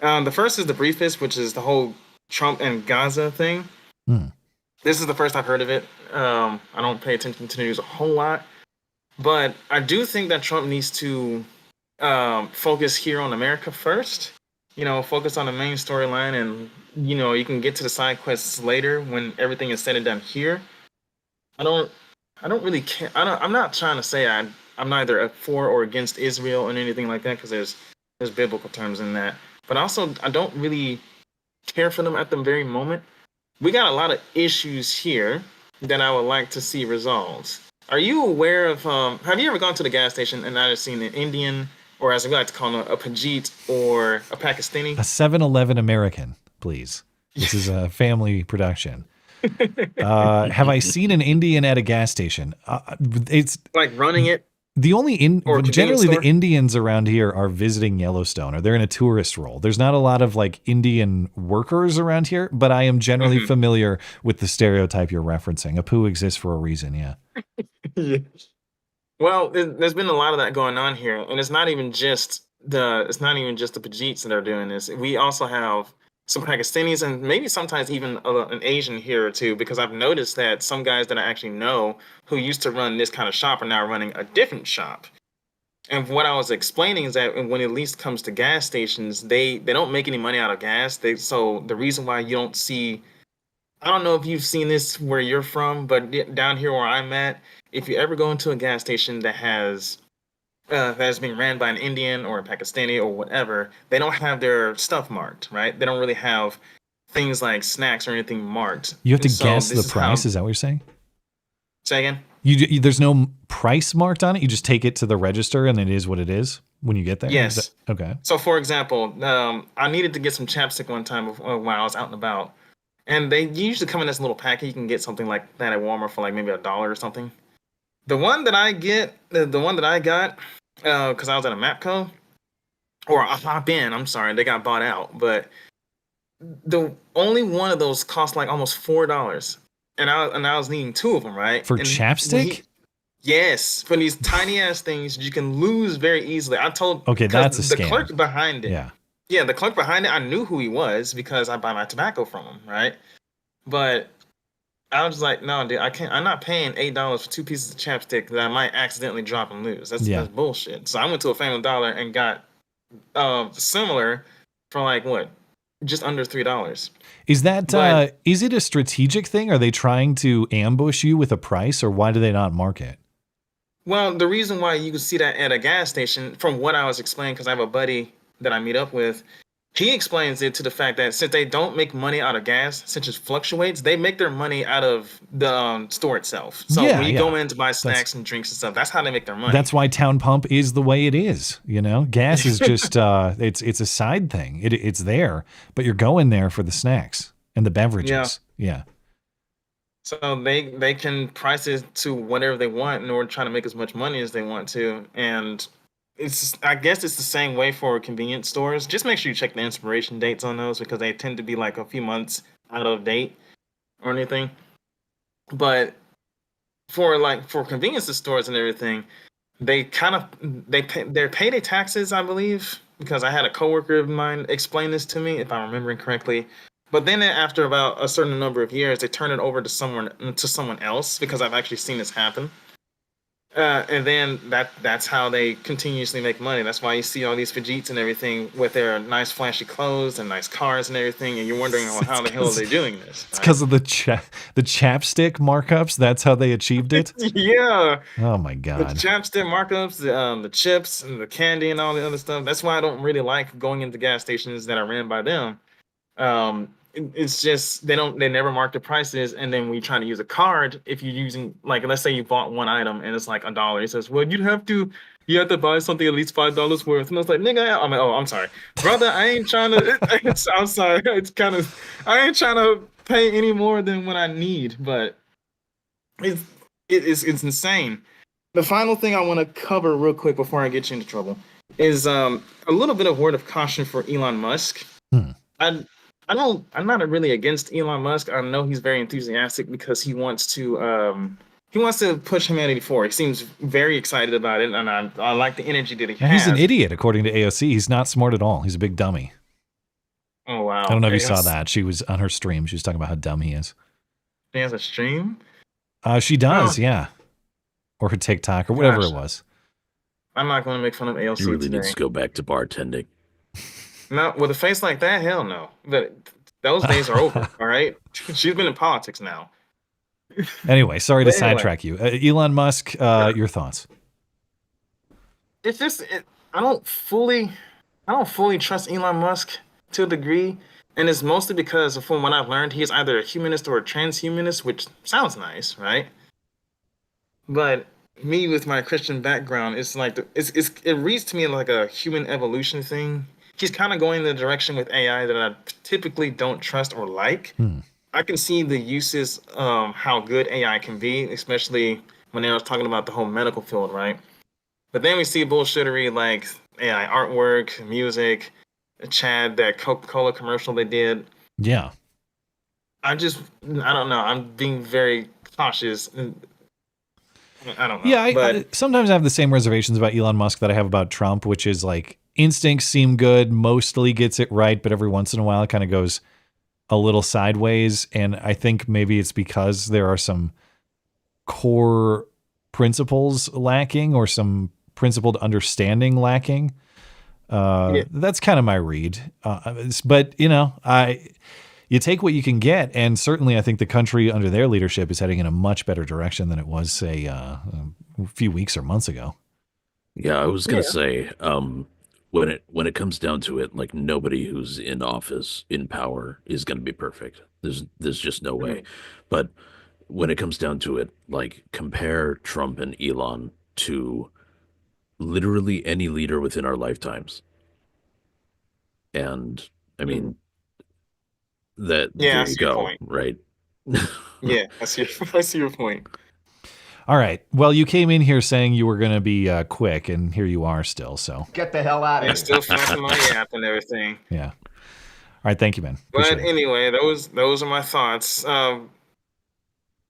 The first is the briefest, which is the whole Trump and Gaza thing. This is the first I've heard of it. I don't pay attention to the news a whole lot, but I do think that Trump needs to focus here on America first. You know, focus on the main storyline, and you know, you can get to the side quests later when everything is said and done here. I don't really care. I'm not trying to say I'm neither for or against Israel or anything like that, because there's biblical terms in that. But also, I don't really care for them at the very moment. We got a lot of issues here that I would like to see resolved. Are you aware of, have you ever gone to the gas station and either seen an Indian, or as we like to call them, a Pajit or a Pakistani?
A 7-Eleven American, please. This is a family production. Have I seen an Indian at a gas station? It's
like running it.
The only
Or a
generally
convenience
the
store?
Indians around here are visiting Yellowstone, or they're in a tourist role. There's not a lot of like Indian workers around here, but I am generally familiar with the stereotype you're referencing. Apu exists for a reason, yeah.
Well, there's been a lot of that going on here, and it's not even just the Pajits that are doing this. We also have some Pakistanis and maybe sometimes even an Asian here or two, because I've noticed that some guys that I actually know who used to run this kind of shop are now running a different shop. And what I was explaining is that when it at least comes to gas stations, they don't make any money out of gas. So the reason why you don't see, I don't know if you've seen this where you're from, but down here where I'm at, if you ever go into a gas station that has that's being ran by an Indian or a Pakistani or whatever, they don't have their stuff marked, right? They don't really have things like snacks or anything marked.
You have to
And so
guess
this
the price. Is that what you're saying?
Say again?
There's no price marked on it. You just take it to the register, and it is what it is when you get there.
Yes.
Is that- okay.
So, for example, I needed to get some chapstick one time while I was out and about, and they usually come in this little packet. You can get something like that at Walmart for like maybe $1 or something. The one that I got, because I was at a MAPCO or a Hop In. I'm sorry, they got bought out, but the only one of those cost like almost $4, and I was needing two of them, right?
For
And
chapstick?
Yes, for these tiny ass things you can lose very easily. I told
Okay,
'cause
that's a
the
scam.
clerk behind it.
Yeah.
Yeah, the clerk behind it, I knew who he was because I buy my tobacco from him, right? But I was like, no, dude, I can't. I'm not paying $8 for two pieces of chapstick that I might accidentally drop and lose. That's bullshit. So I went to a Family Dollar and got similar for like what, just under $3.
Is that is it a strategic thing? Are they trying to ambush you with a price, or why do they not mark it?
Well, the reason why you can see that at a gas station, from what I was explaining, because I have a buddy that I meet up with, he explains it to the fact that since they don't make money out of gas, since it fluctuates, they make their money out of the store itself. So
Yeah,
when you
yeah.
go in to buy snacks and drinks and stuff, that's how they make their money.
That's why Town Pump is the way it is. You know, gas is just it's a side thing. It's there, but you're going there for the snacks and the beverages. Yeah.
So they can price it to whatever they want in order to try to make as much money as they want to. And I guess it's the same way for convenience stores. Just make sure you check the expiration dates on those because they tend to be like a few months out of date or anything. But for convenience stores and everything, they pay their payday taxes, I believe, because I had a coworker of mine explain this to me, if I'm remembering correctly. But then after about a certain number of years, they turn it over to someone else, because I've actually seen this happen. And then that's how they continuously make money. That's why you see all these Fajitas and everything with their nice flashy clothes and nice cars and everything, and you're wondering, well, how the hell are they doing this?
It's because of the chapstick markups. That's how they achieved it.
Yeah.
Oh my
The
god.
chapstick markups, the chips and the candy and all the other stuff. That's why I don't really like going into gas stations that are ran by them. It's just they never mark the prices, and then when you try to use a card, if you're using, like, let's say you bought one item and it's like $1, it says, well, you have to buy something at least $5 worth, and I was like, nigga, I'm like, oh, I'm sorry, brother, I ain't trying to. I'm sorry, I ain't trying to pay any more than what I need, but it's insane. The final thing I want to cover real quick before I get you into trouble is a little bit of word of caution for Elon Musk. I'm not really against Elon Musk. I know he's very enthusiastic because he wants to push humanity forward. He seems very excited about it, and I like the energy that he has.
He's an idiot, according to AOC. He's not smart at all. He's a big dummy.
Oh wow!
I don't know if you saw that. She was on her stream. She was talking about how dumb he is.
He has a stream?
She does, yeah. Or her TikTok or whatever it was.
I'm not going to make fun of AOC
He really
today.
needs to go back to bartending.
No, with a face like that, hell no. But those days are over. All right, she's been in politics now.
Anyway, sorry to
But anyway.
sidetrack you. Elon Musk, your thoughts?
It's just I don't fully trust Elon Musk to a degree, and it's mostly because from what I've learned, he's either a humanist or a transhumanist, which sounds nice, right? But me with my Christian background, it's like it reads to me like a human evolution thing. He's kind of going in the direction with AI that I typically don't trust or like. I can see the uses, how good AI can be, especially when they were talking about the whole medical field, right? But then we see bullshittery like AI artwork, music, Chad, that Coca-Cola commercial they did.
Yeah.
I don't know. I'm being very cautious. I don't know.
Yeah,
but
sometimes I have the same reservations about Elon Musk that I have about Trump, which is like instincts seem good, mostly gets it right, but every once in a while it kind of goes a little sideways. And I think maybe it's because there are some core principles lacking or some principled understanding lacking. That's kind of my read. But, you take what you can get. And certainly I think the country under their leadership is heading in a much better direction than it was, say, a few weeks or months ago.
Yeah, I was gonna say, when it comes down to it, like nobody who's in office, in power, is gonna be perfect. There's just no way. But when it comes down to it, like compare Trump and Elon to literally any leader within our lifetimes. And I mean, there
I
you
see your
go,
point.
right?
Yeah, I see your point.
All right. Well, you came in here saying you were going to be quick, and here you are still. So
Get the hell out of
I'm
here.
still flapping my yap and everything.
yeah. All right. Thank you, man.
But
Appreciate it.
anyway, those are my thoughts.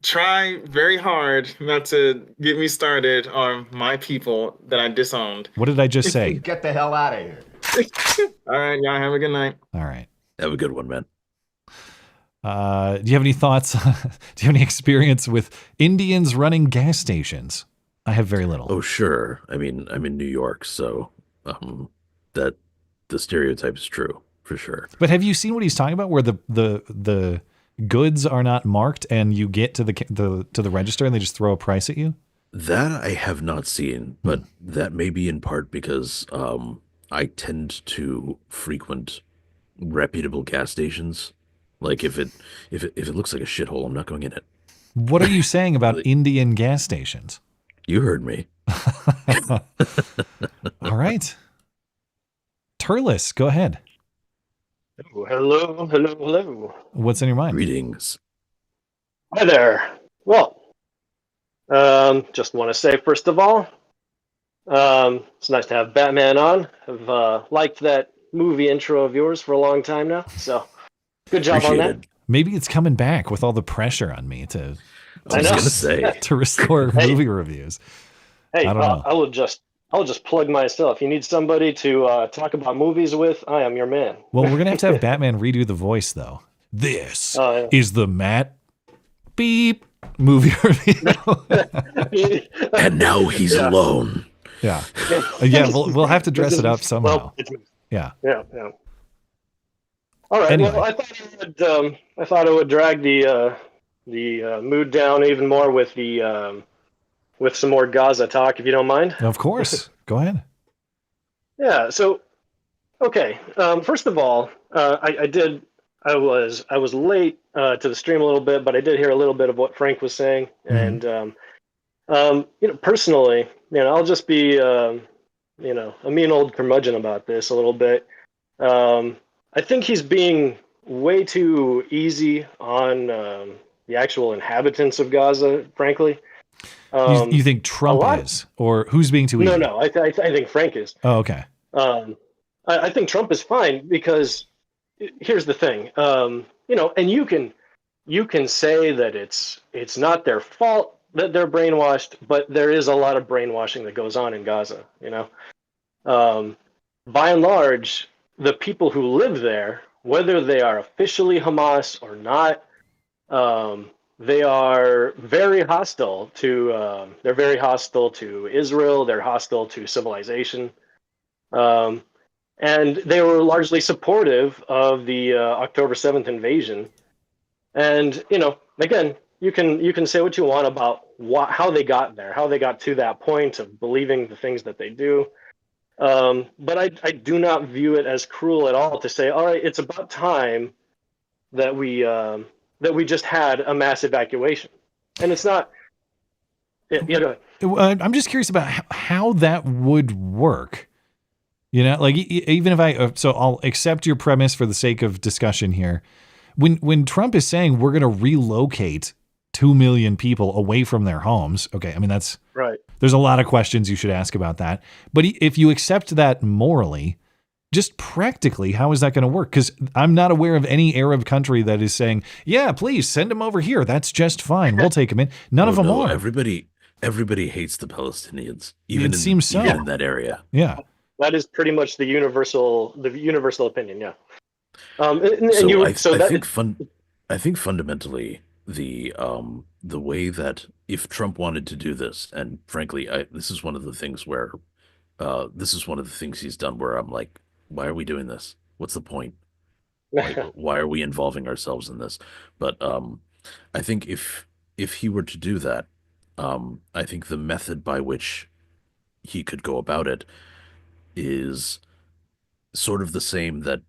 Try very hard not to get me started on my people that I disowned.
What did I just say?
Get the hell out of here.
All right, y'all have a good night.
All right.
Have a good one, man.
Do you have any thoughts? Do you have any experience with Indians running gas stations? I have very little.
Oh, sure. I mean, I'm in New York, so that the stereotype is true for sure.
But have you seen what he's talking about, where the goods are not marked and you get to the register and they just throw a price at you?
That I have not seen, but that may be in part because I tend to frequent reputable gas stations. Like if it looks like a shithole, I'm not going in it.
What are you saying about Indian gas stations?
You heard me.
All right. Turles, go ahead.
Hello.
What's in your mind?
Greetings.
Hi there. Well, just want to say, first of all, it's nice to have Batman on. I've liked that movie intro of yours for a long time now, so good job on that.
Maybe it's coming back with all the pressure on me to restore movie reviews.
Hey,
I don't know.
I'll just plug myself. You need somebody to talk about movies with? I am your man.
Well, we're gonna have to have Batman redo the voice, though. This is the Matt Beep movie review.
And now he's alone.
Yeah, yeah. We'll have to dress it up somehow. Yeah.
All right.
Anyway.
Well, I thought I would drag the mood down even more with with some more Gaza talk, if you don't mind.
Of course. Go ahead.
Yeah. So, okay. First of all, I was late to the stream a little bit, but I did hear a little bit of what Frank was saying, and personally, I'll just be a mean old curmudgeon about this a little bit. I think he's being way too easy on the actual inhabitants of Gaza, frankly.
You think Trump is, or who's being too easy?
No. I think Frank is.
Oh, okay.
I think Trump is fine because here's the thing, and you can say that it's not their fault that they're brainwashed, but there is a lot of brainwashing that goes on in Gaza. By and large, the people who live there, whether they are officially Hamas or not, they are very hostile to. They're very hostile to Israel. They're hostile to civilization, and they were largely supportive of the October 7th invasion. And again, you can say what you want about how they got there, how they got to that point of believing the things that they do. But I do not view it as cruel at all to say, all right, it's about time that we just had a mass evacuation. And it's not.
I'm just curious about how that would work. Like even if so I'll accept your premise for the sake of discussion here. When Trump is saying we're going to relocate 2 million people away from their homes, okay, I mean that's
right.
There's a lot of questions you should ask about that. But if you accept that morally, just practically, how is that going to work? Because I'm not aware of any Arab country that is saying, yeah, please send them over here. That's just fine. We'll take them in. None of them are.
Everybody hates the Palestinians.
It seems so.
Even in that area.
Yeah.
That is pretty much the universal opinion. Yeah.
I think fundamentally the way that if Trump wanted to do this, and frankly, this is one of the things where this is one of the things he's done where I'm like, why are we doing this? What's the point? Like, why are we involving ourselves in this? But I think if he were to do that, I think the method by which he could go about it is sort of the same that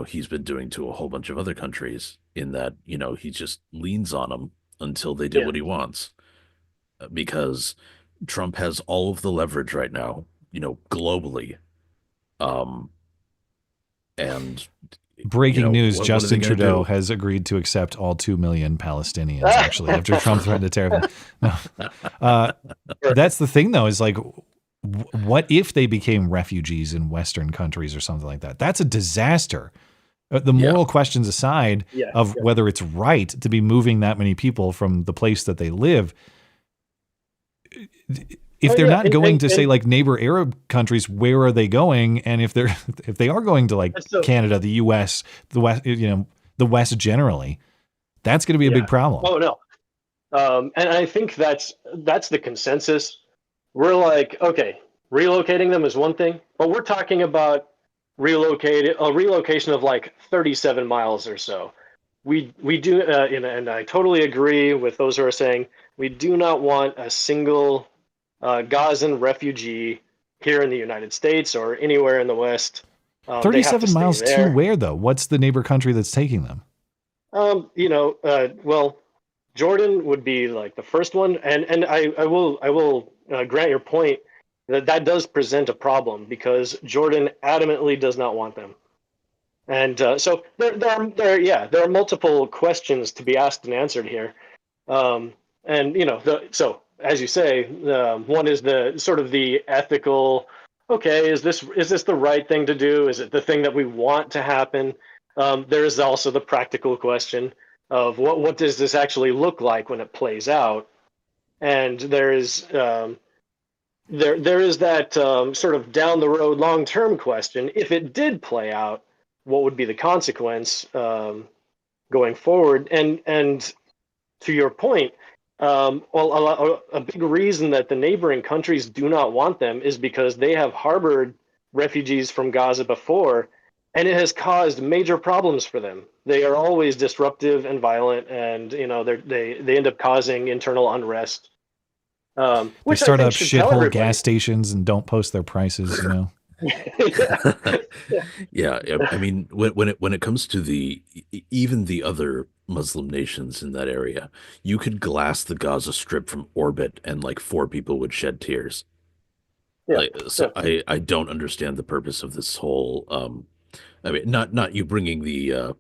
he's been doing to a whole bunch of other countries, in that he just leans on them until they do what he wants, because Trump has all of the leverage right now, globally, and
Breaking news:
what are
Justin
they gonna
Trudeau
do?
has agreed to accept all 2 million Palestinians. Actually, after Trump threatened to tear them. No. That's the thing, though. Is like, what if they became refugees in Western countries or something like that? That's a disaster. The moral questions aside of whether it's right to be moving that many people from the place that they live. If they're not going to say like neighbor Arab countries, where are they going? And if they are going to like Canada, the U.S., the West, the West generally, that's going to be a big problem.
Oh no, and I think that's the consensus. We're like, okay, relocating them is one thing, but we're talking about a relocation of like 37 miles or so. We do, and I totally agree with those who are saying we do not want a single Gazan refugee here in the United States or anywhere in the West.
37 miles to where, though? What's the neighbor country that's taking them?
Well, Jordan would be like the first one, and I will grant your point that does present a problem because Jordan adamantly does not want them, and so there are multiple questions to be asked and answered here, so as you say, one is the sort of the ethical. Okay, is this the right thing to do? Is it the thing that we want to happen? There is also the practical question of what does this actually look like when it plays out, and there is that sort of down the road long term question. If it did play out, what would be the consequence going forward? And to your point. A big reason that the neighboring countries do not want them is because they have harbored refugees from Gaza before, and it has caused major problems for them. They are always disruptive and violent, and they end up causing internal unrest.
They start up shithole gas stations and don't post their prices.
Yeah, I mean, when it comes to even the other Muslim nations in that area, you could glass the Gaza Strip from orbit and like 4 people would shed tears. I don't understand the purpose of this whole. I mean, not you bringing the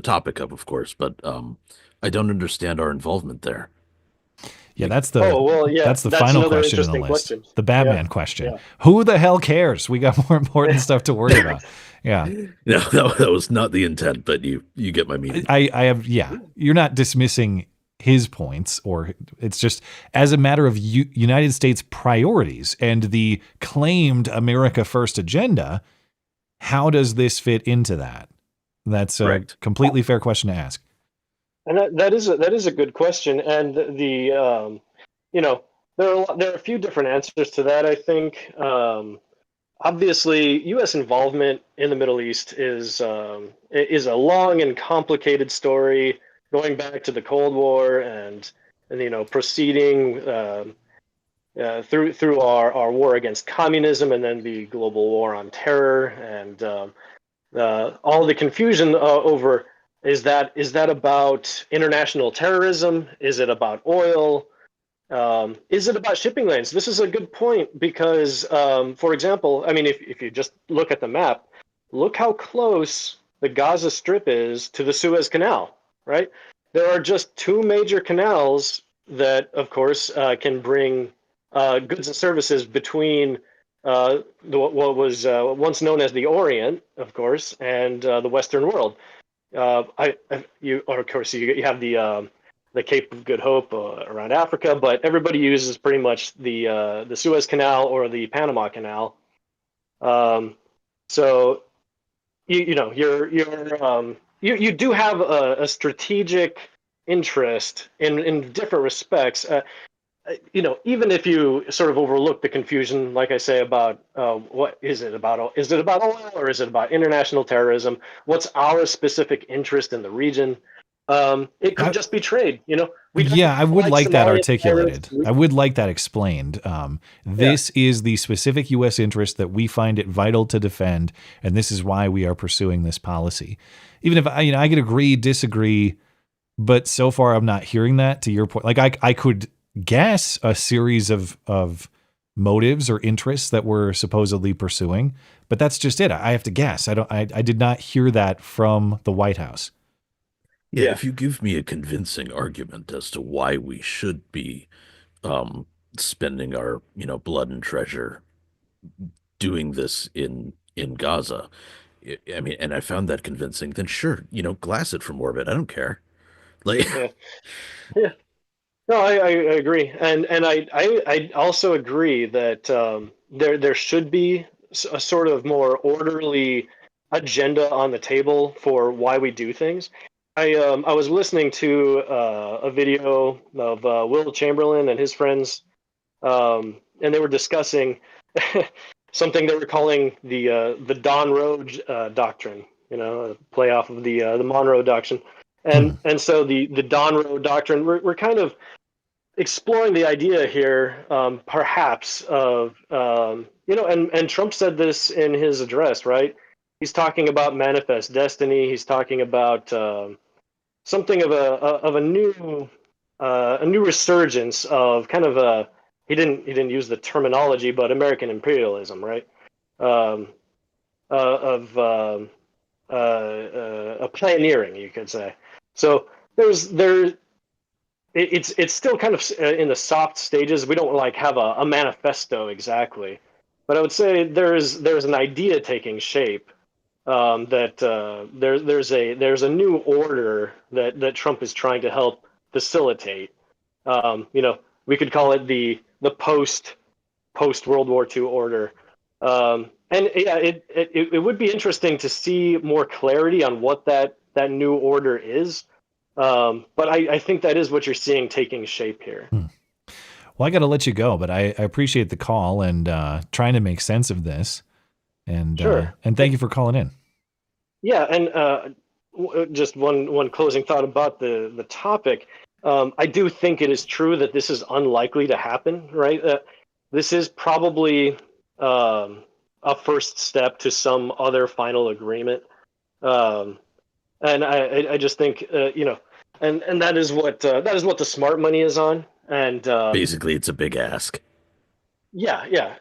topic up, of course, but I don't understand our involvement there.
Yeah, that's the final question on the list. The Batman question. Yeah. Who the hell cares? We got more important stuff to worry about. Yeah.
No, that was not the intent, but you get my meaning.
You're not dismissing his points, or it's just as a matter of United States priorities and the claimed America First agenda, how does this fit into that? That's a completely fair question to ask.
And that is a good question, and there are a few different answers to that. I think obviously U.S. involvement in the Middle East is a long and complicated story going back to the Cold War and proceeding through our war against communism and then the global war on terror and all the confusion over. Is that about international terrorism? Is it about oil? Is it about shipping lanes? This is a good point because, for example, I mean, if you just look at the map, look how close the Gaza Strip is to the Suez Canal, right? There are just 2 major canals that, of course, can bring goods and services between what was once known as the Orient, of course, and the Western world. Of course, you have the Cape of Good Hope around Africa, but everybody uses pretty much the Suez Canal or the Panama Canal. So you do have a strategic interest in different respects. Even if you sort of overlook the confusion, like I say, about what is it about? Is it about oil or is it about international terrorism? What's our specific interest in the region? It could just be trade.
I would like that articulated. I would like that explained. This is the specific U.S. interest that we find it vital to defend, and this is why we are pursuing this policy. Even if I could agree, disagree, but so far I'm not hearing that. To your point, like I could guess a series of motives or interests that we're supposedly pursuing. But that's just it. I have to guess. I did not hear that from the White House.
Yeah, if you give me a convincing argument as to why we should be spending our, blood and treasure doing this in Gaza, I mean, and I found that convincing, then sure, glass it from orbit. I don't care. Like,
yeah. No, I agree, and I also agree that there should be a sort of more orderly agenda on the table for why we do things. I was listening to a video of Will Chamberlain and his friends, and they were discussing something they were calling the Don Road doctrine. A play off of the Monroe doctrine, and so the Don Road doctrine. We're kind of exploring the idea here, perhaps of and Trump said this in his address, right? He's talking about manifest destiny. He's talking about something of a new resurgence of kind of a he didn't use the terminology, but American imperialism, right? A pioneering, you could say. So it's still kind of in the soft stages. We don't have a manifesto exactly, but I would say there's an idea taking shape. That there's a new order that Trump is trying to help facilitate. We could call it the post World War II order. And yeah, it would be interesting to see more clarity on what that new order is. But I think that is what you're seeing taking shape here.
Well, I got to let you go, but I appreciate the call and trying to make sense of this. And
sure.
And thank you for calling in.
Yeah, and just one closing thought about the topic. I do think it is true that this is unlikely to happen, right? This is probably a first step to some other final agreement. And I just think, and that is what the smart money is on. And
basically, it's a big ask.
Yeah.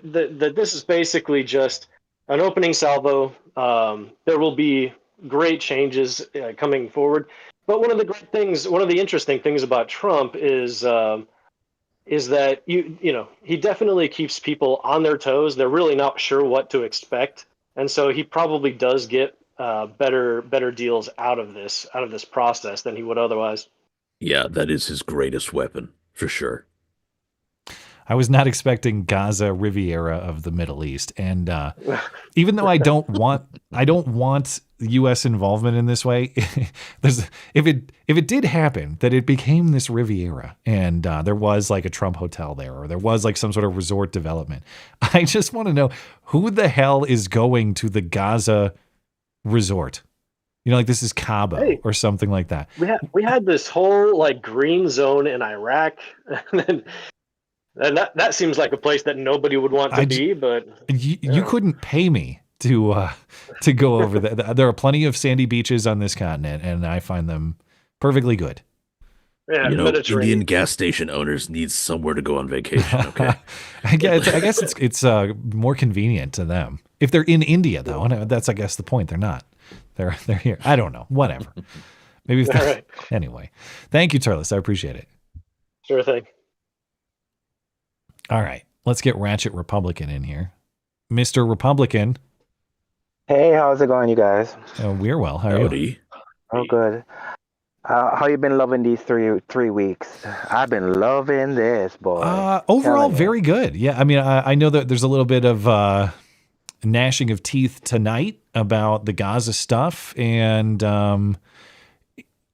This is basically just an opening salvo. There will be great changes coming forward. But one of the interesting things about Trump is that he definitely keeps people on their toes. They're really not sure what to expect, and so he probably does get better deals out of this process than he would otherwise.
Yeah, that is his greatest weapon for sure.
I was not expecting Gaza Riviera of the Middle East, and even though I don't want U.S. involvement in this way, if it did happen that it became this Riviera and there was like a Trump hotel there, or there was like some sort of resort development, I just want to know who the hell is going to the Gaza resort. This is Cabo or something like that.
We had this whole green zone in Iraq, and that seems like a place that nobody would want to be. But
you couldn't pay me to go over there. There are plenty of sandy beaches on this continent, and I find them perfectly good.
Yeah,
Indian gas station owners need somewhere to go on vacation. Okay,
I guess it's more convenient to them if they're in India, though. And that's, I guess, the point. They're not. They're here. I don't know. Whatever. Maybe if
right.
Anyway, thank you, Turles. I appreciate it.
Sure thing.
All right, let's get Ratchet Republican in here, Mr. Republican.
Hey, how's it going, you guys?
We're well. How are you?
Oh, good. How you been loving these three weeks? I've been loving this, boy.
Overall, very good. Yeah, I mean, I know that there's a little bit of gnashing of teeth tonight about the Gaza stuff, and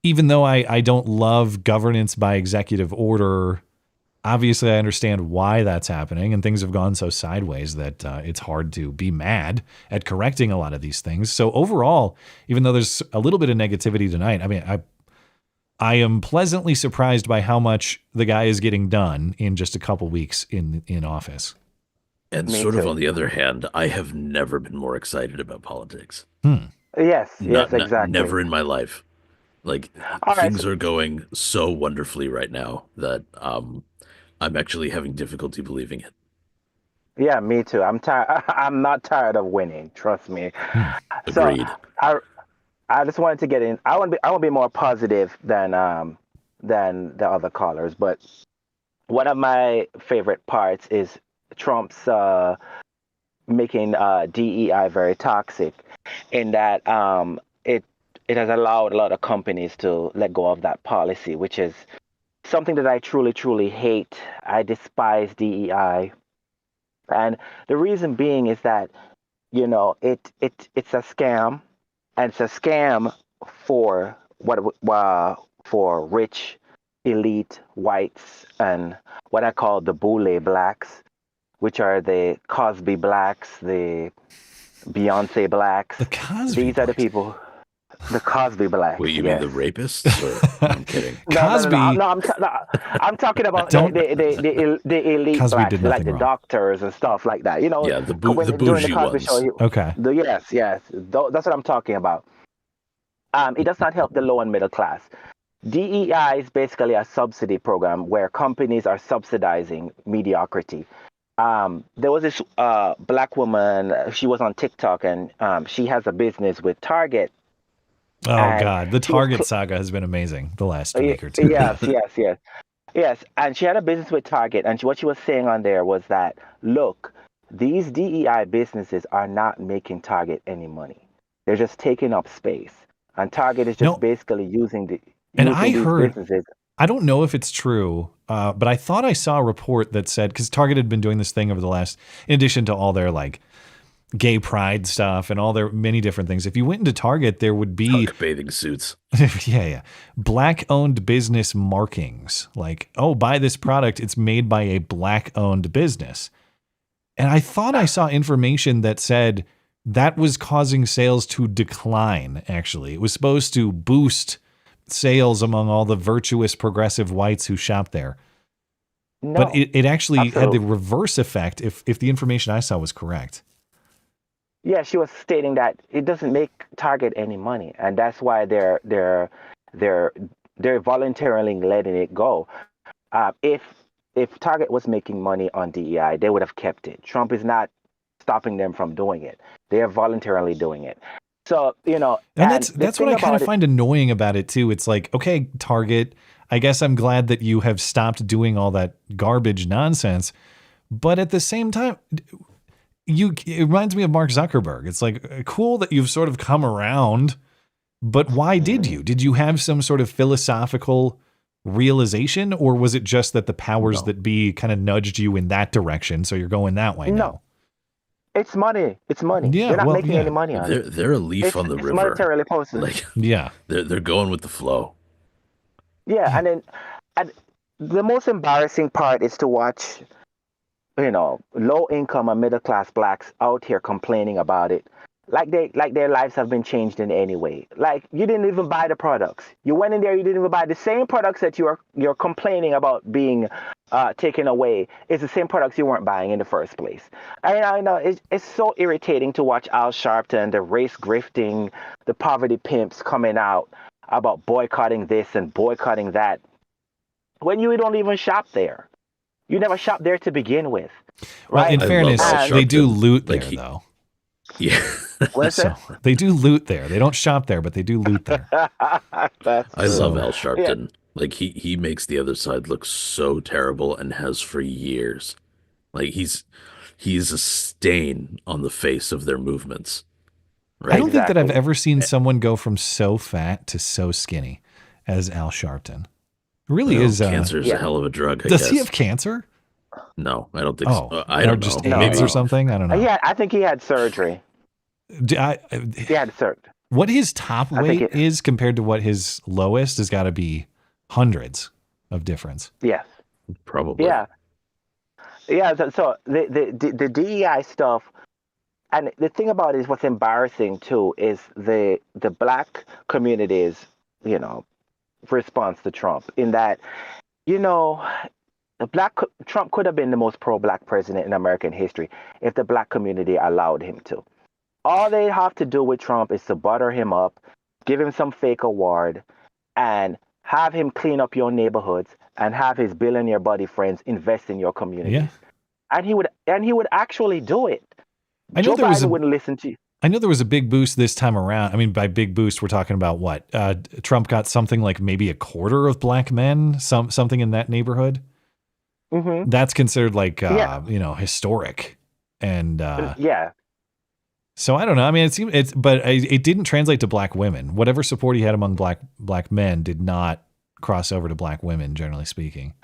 even though I don't love governance by executive order, obviously I understand why that's happening, and things have gone so sideways that it's hard to be mad at correcting a lot of these things. So overall, even though there's a little bit of negativity tonight, I mean, I am pleasantly surprised by how much the guy is getting done in just a couple weeks in office.
And sort of on the other hand, I have never been more excited about politics.
Yes, exactly.
Never in my life. Things are going so wonderfully right now that I'm actually having difficulty believing it.
Yeah, me too. I'm tired. I'm not tired of winning. Trust me.
Agreed.
So I just wanted to get in. I want to be more positive than the other callers. But one of my favorite parts is Trump's making DEI very toxic, in that it has allowed a lot of companies to let go of that policy, which is something that I truly hate. I despise DEI. And the reason being is that, it's a scam, and it's a scam for for rich, elite whites and what I call the boule blacks, which are the Cosby blacks, the Beyonce blacks.
The Cosby
These are the people. The Cosby blacks.
Wait, you
yes.
mean the rapists? Or, I'm kidding.
Cosby.
I'm talking about the elite
Cosby
blacks,
did
like
nothing
the
wrong.
doctors and stuff like that.
Yeah, the
during the
bougie
Cosby
ones.
Show,
Okay.
Yes. That's what I'm talking about. It does not help the low and middle class. DEI is basically a subsidy program where companies are subsidizing mediocrity. There was this black woman. She was on TikTok, and she has a business with Target.
Oh God, the Target saga has been amazing the last week or two.
Yes. And she had a business with Target, and what she was saying on there was that, look, these DEI businesses are not making Target any money. They're just taking up space, and Target is just basically using these businesses.
I don't know if it's true, but I thought I saw a report that said, because Target had been doing this thing over the last, in addition to all their like gay pride stuff and all their many different things. If you went into Target, there would be
bathing suits.
yeah. Black owned business markings. Like, oh, buy this product. It's made by a black owned business. And I thought I saw information that said that was causing sales to decline. Actually, it was supposed to boost sales among all the virtuous progressive whites who shop there.
No,
but it actually had the reverse effect if the information I saw was correct.
Yeah, she was stating that it doesn't make Target any money, and that's why they're voluntarily letting it go. If Target was making money on DEI, they would have kept it. Trump is not stopping them from doing it. They are voluntarily doing it. So, and
that's what I kind of find annoying about it too. It's like, okay, Target, I guess I'm glad that you have stopped doing all that garbage nonsense, but at the same time, it reminds me of Mark Zuckerberg. It's like cool that you've sort of come around, but why did you? Did you have some sort of philosophical realization, or was it just that the powers that be kind of nudged you in that direction, so you're going that way now?
It's money. It's money.
Yeah,
they're not making any money on it.
They're a leaf on the river.
It's monetarily posted.
Like,
yeah,
they're going with the flow.
Yeah, and the most embarrassing part is to watch, low income and middle class blacks out here complaining about it, like their lives have been changed in any way. Like, you didn't even buy the products. You went in there, you didn't even buy the same products that you're complaining about being taken away. It's the same products you weren't buying in the first place. I know it's so irritating to watch Al Sharpton, the race grifting, the poverty pimps coming out about boycotting this and boycotting that, when you don't even shop there. You never shopped there to begin with.
Well,
right?
in fairness, they do loot there, though.
Yeah.
So
they do loot there. They don't shop there, but they do loot there.
I love Al Sharpton. Yeah. Like, he makes the other side look so terrible, and has for years. Like, he's a stain on the face of their movements. Right?
I don't think that I've ever seen someone go from so fat to so skinny as Al Sharpton. It really is.
Cancer is a hell of a drug.
Does he have cancer?
No, I don't think so. I
or
don't
just
know.
AIDS or something. I don't know.
Yeah, I think he had surgery. He had surgery.
What his top weight is compared to what his lowest has got to be hundreds of difference.
Yes,
probably.
Yeah. So the DEI stuff, and the thing about it is, what's embarrassing too is the black community's response to Trump, in that Trump could have been the most pro-black president in American history if the black community allowed him to. All they have to do with Trump is to butter him up, give him some fake award, and have him clean up your neighborhoods, and have his billionaire buddy friends invest in your communities.
Yeah.
and he would actually do it.
I know
Joe
there was
Biden wouldn't listen to you.
I know there was a big boost this time around. I mean, by big boost, we're talking about what? Trump got something like maybe a quarter of black men, something in that neighborhood.
Mm-hmm.
That's considered like, historic. And
yeah.
So I don't know. I mean, it didn't translate to black women. Whatever support he had among black men did not cross over to black women, generally speaking.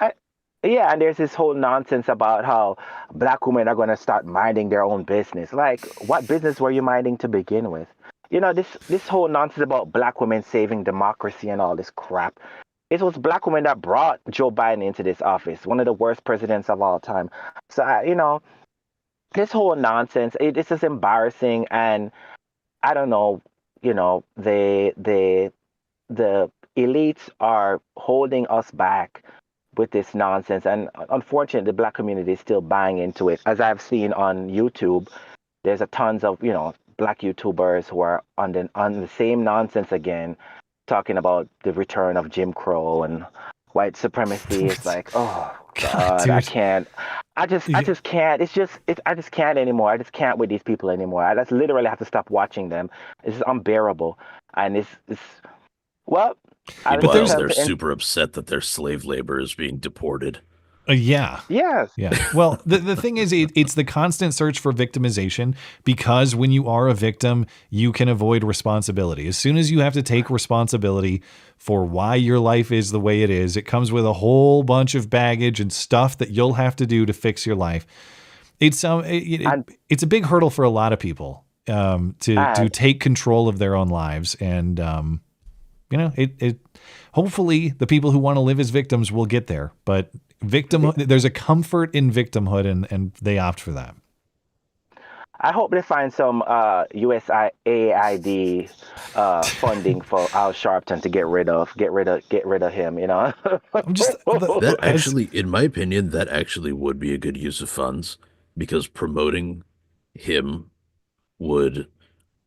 Yeah, and there's this whole nonsense about how black women are going to start minding their own business. Like, what business were you minding to begin with? You know, this whole nonsense about black women saving democracy and all this crap. It was black women that brought Joe Biden into this office, one of the worst presidents of all time. So, this whole nonsense, it's just embarrassing. And I don't know, the elites are holding us back with this nonsense, and unfortunately the black community is still buying into it. As I've seen on YouTube, there's a tons of black YouTubers who are on the same nonsense again, talking about the return of Jim Crow and white supremacy. It's like, oh God, I can't. I just can't. I just can't anymore. I just can't with these people anymore. I just literally have to stop watching them. It's just unbearable, and it's well.
They're super upset that their slave labor is being deported.
Yeah.
Yes.
Yeah. Well, the thing is, it's the constant search for victimization, because when you are a victim, you can avoid responsibility. As soon as you have to take responsibility for why your life is the way it is, it comes with a whole bunch of baggage and stuff that you'll have to do to fix your life. It's a big hurdle for a lot of people to take control of their own lives, and hopefully the people who want to live as victims will get there, but there's a comfort in victimhood, and they opt for that.
I hope they find some USAID funding for Al Sharpton to get rid of him.
That actually, in my opinion, that actually would be a good use of funds, because promoting him would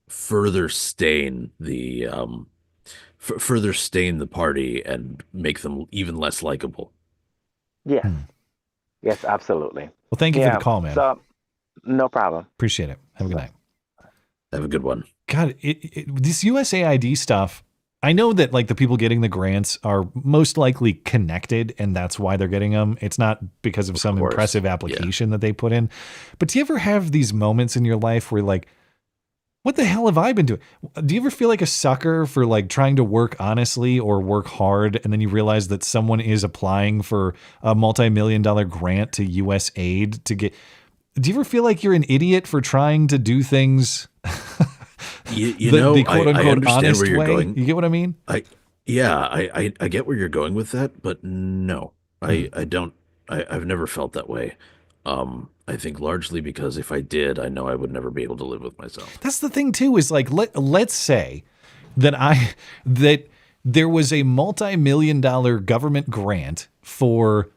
further stain the party and make them even less likable.
Yeah. Yes, absolutely.
Well, thank you for the call, man.
So, no problem.
Appreciate it. Have a good night.
Have a good one.
God, this USAID stuff, I know that like the people getting the grants are most likely connected, and that's why they're getting them. It's not because of some impressive application that they put in. But do you ever have these moments in your life where like, what the hell have I been doing? Do you ever feel like a sucker for like trying to work honestly or work hard, and then you realize that someone is applying for a multi-million-dollar grant to USAID to get? Do you ever feel like you're an idiot for trying to do things? The quote unquote
I understand
honest
where you're
way?
going.
You get what I mean?
I get where you're going with that, but no, I don't. I've never felt that way. I think largely because if I did, I know I would never be able to live with myself.
That's the thing too, is like, let's say that that there was a multi-million-dollar government grant for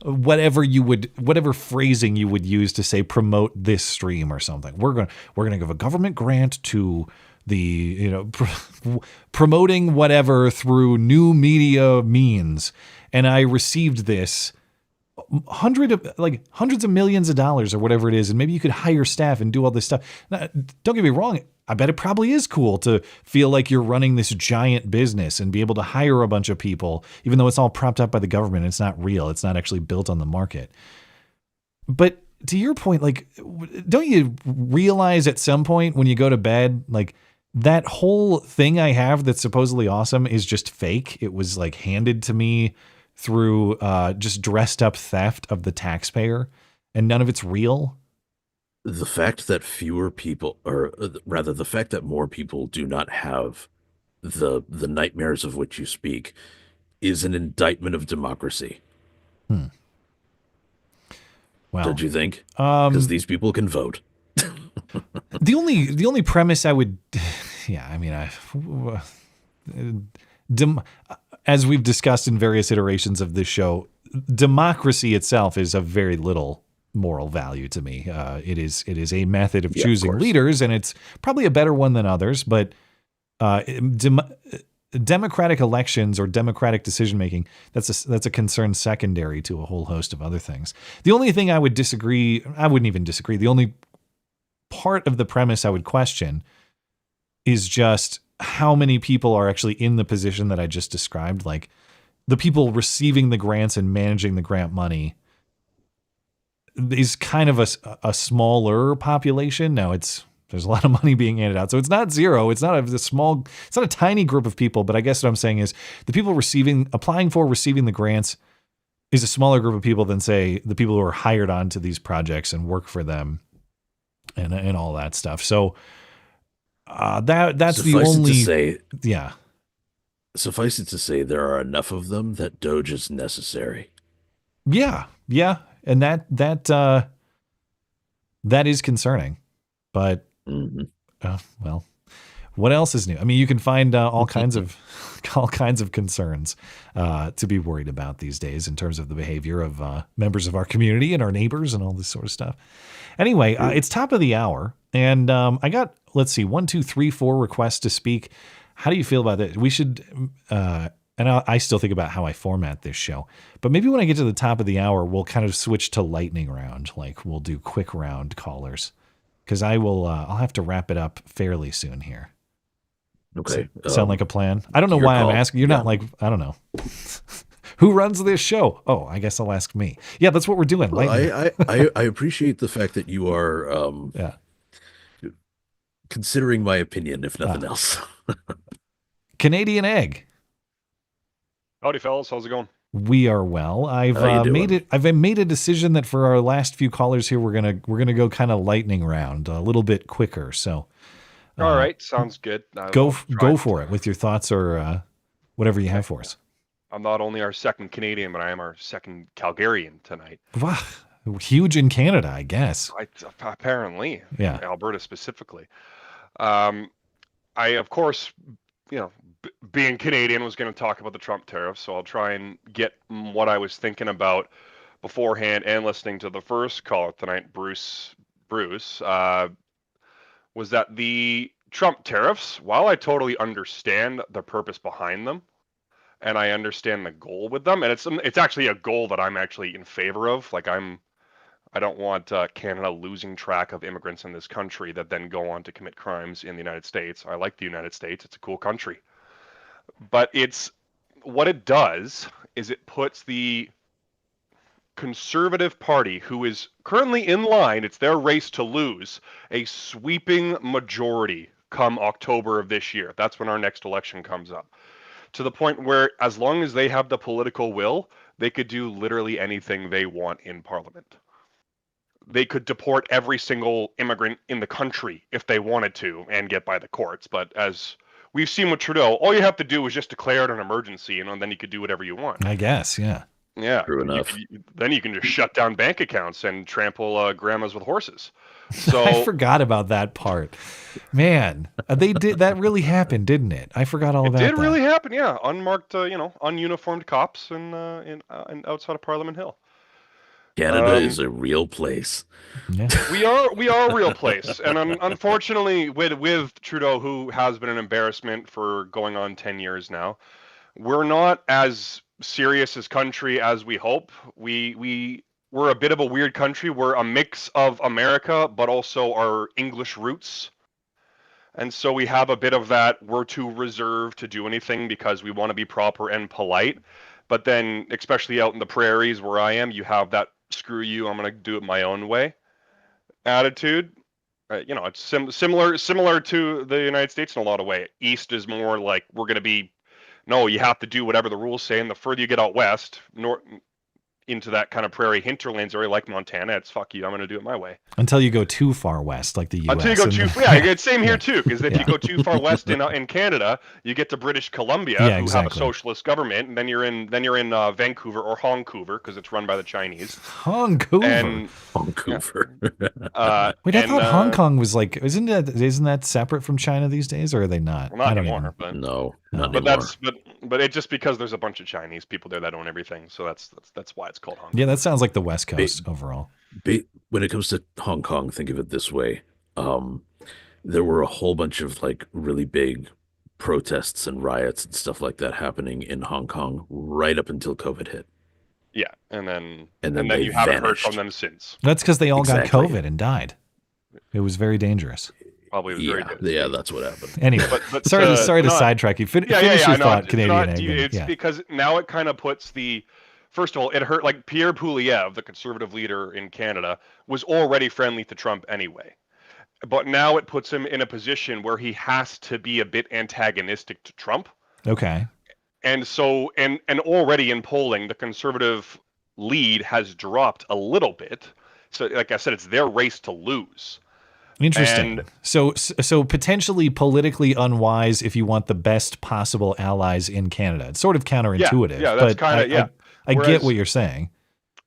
whatever phrasing you would use to say promote this stream or something. We're going to give a government grant to the, promoting whatever through new media means. And I received this hundreds of millions of dollars or whatever it is, and maybe you could hire staff and do all this stuff. Now, don't get me wrong, I bet it probably is cool to feel like you're running this giant business and be able to hire a bunch of people, even though it's all propped up by the government. It's not real. It's not actually built on the market. But to your point, like, don't you realize at some point when you go to bed, like, that whole thing I have that's supposedly awesome is just fake? It was like handed to me through just dressed up theft of the taxpayer, and none of it's real.
The fact that fewer people, or rather the fact that more people do not have the nightmares of which you speak, is an indictment of democracy.
Well,
don't you think? Because these people can vote.
The only premise I would, as we've discussed in various iterations of this show, democracy itself is of very little moral value to me. It is a method of choosing leaders, and it's probably a better one than others. But democratic elections or democratic decision making, that's a concern secondary to a whole host of other things. The only thing I wouldn't even disagree. The only part of the premise I would question is just how many people are actually in the position that I just described. Like the people receiving the grants and managing the grant money is kind of a smaller population. Now there's a lot of money being handed out. So it's not zero. It's not it's not a tiny group of people, but I guess what I'm saying is the people receiving the grants is a smaller group of people than, say, the people who are hired onto these projects and work for them and all that stuff. So that's the only. Suffice it to say, there are enough of them that Doge is necessary. Yeah, and that is concerning. But well, what else is new? I mean, you can find all kinds of concerns to be worried about these days in terms of the behavior of members of our community and our neighbors and all this sort of stuff. Anyway, it's top of the hour, and I got, let's see, 1, 2, 3, 4 requests to speak. How do you feel about that? We should, and I still think about how I format this show, but maybe when I get to the top of the hour, we'll kind of switch to lightning round. Like we'll do quick round callers, because I'll have to wrap it up fairly soon here.
Okay.
Sound like a plan? I don't know why I'm asking. You're not like, I don't know. Who runs this show? Oh, I guess I'll ask me. Yeah, that's what we're doing.
Well, I appreciate the fact that you are considering my opinion, if nothing else.
Canadian Egg.
Howdy, fellas. How's it going?
We are well. I've made a decision that for our last few callers here, we're gonna go kind of lightning round, a little bit quicker. So,
all right, sounds good.
Go for it with your thoughts or whatever you have for us.
I'm not only our second Canadian, but I am our second Calgarian tonight.
Wow, huge in Canada, I guess.
Apparently,
yeah,
Alberta specifically. I, of course, being Canadian, was going to talk about the Trump tariffs, so I'll try and get what I was thinking about beforehand and listening to the first caller tonight, Bruce, was that the Trump tariffs, while I totally understand the purpose behind them, and I understand the goal with them, and it's actually a goal that I'm actually in favor of. Like I don't want Canada losing track of immigrants in this country that then go on to commit crimes in the United States. I like the United States. It's a cool country. But what it does is it puts the Conservative Party, who is currently in line, it's their race to lose, a sweeping majority come October of this year. That's when our next election comes up. To the point where, as long as they have the political will, they could do literally anything they want in Parliament. They could deport every single immigrant in the country if they wanted to and get by the courts. But as we've seen with Trudeau, all you have to do is just declare it an emergency, and then you could do whatever you want.
I guess, yeah.
Yeah.
True enough.
Then you can just shut down bank accounts and trample grandmas with horses. So
I forgot about that part. Man, they did that really happened, didn't it? I forgot all about that.
It did really happen, yeah. Unmarked, ununiformed cops in outside of Parliament Hill.
Canada is a real place.
Yeah.
We are a real place, and unfortunately, with Trudeau, who has been an embarrassment for going on 10 years now, we're not as serious as country as we hope. We're a bit of a weird country. We're a mix of America, but also our English roots, and so we have a bit of that. We're too reserved to do anything because we want to be proper and polite. But then, especially out in the prairies where I am, you have that screw you, I'm going to do it my own way attitude. It's similar to the United States in a lot of ways. East is more like we're going to be, no, you have to do whatever the rules say. And the further you get out west, into that kind of prairie hinterlands area like Montana, it's fuck you, I'm going to do it my way.
Until you go too far west, like the U.S.
Until you go too, it's same here too, because if you go too far west in Canada, you get to British Columbia, who have a socialist government, and then you're in Vancouver or Hongkouver, because it's run by the Chinese.
Vancouver.
Wait, I thought Hong Kong was like, isn't that separate from China these days, or are they not?
Well, not
I don't
anymore.
even.
No,
not anymore. But it's just because there's a bunch of Chinese people there that own everything, so that's why it's called Hong Kong.
Yeah, that sounds like the West Coast overall.
When it comes to Hong Kong, think of it this way: there were a whole bunch of like really big protests and riots and stuff like that happening in Hong Kong right up until COVID hit.
Yeah, and then
they
you haven't heard
vanished.
from them since.
That's because they all
Exactly.
got COVID and died. It was very dangerous.
Probably was very good.
Yeah, that's what happened.
Anyway, sorry to sidetrack you. Finish your thought, Canadian Eggman.
It's because now it kind of puts first of all, it hurt, like Pierre Poilievre, the conservative leader in Canada, was already friendly to Trump anyway. But now it puts him in a position where he has to be a bit antagonistic to Trump.
Okay.
And so, and already in polling, the conservative lead has dropped a little bit. So, like I said, it's their race to lose.
Interesting.
And,
so potentially politically unwise if you want the best possible allies in Canada. It's sort of counterintuitive.
Yeah, that's kind of
I get what you're saying.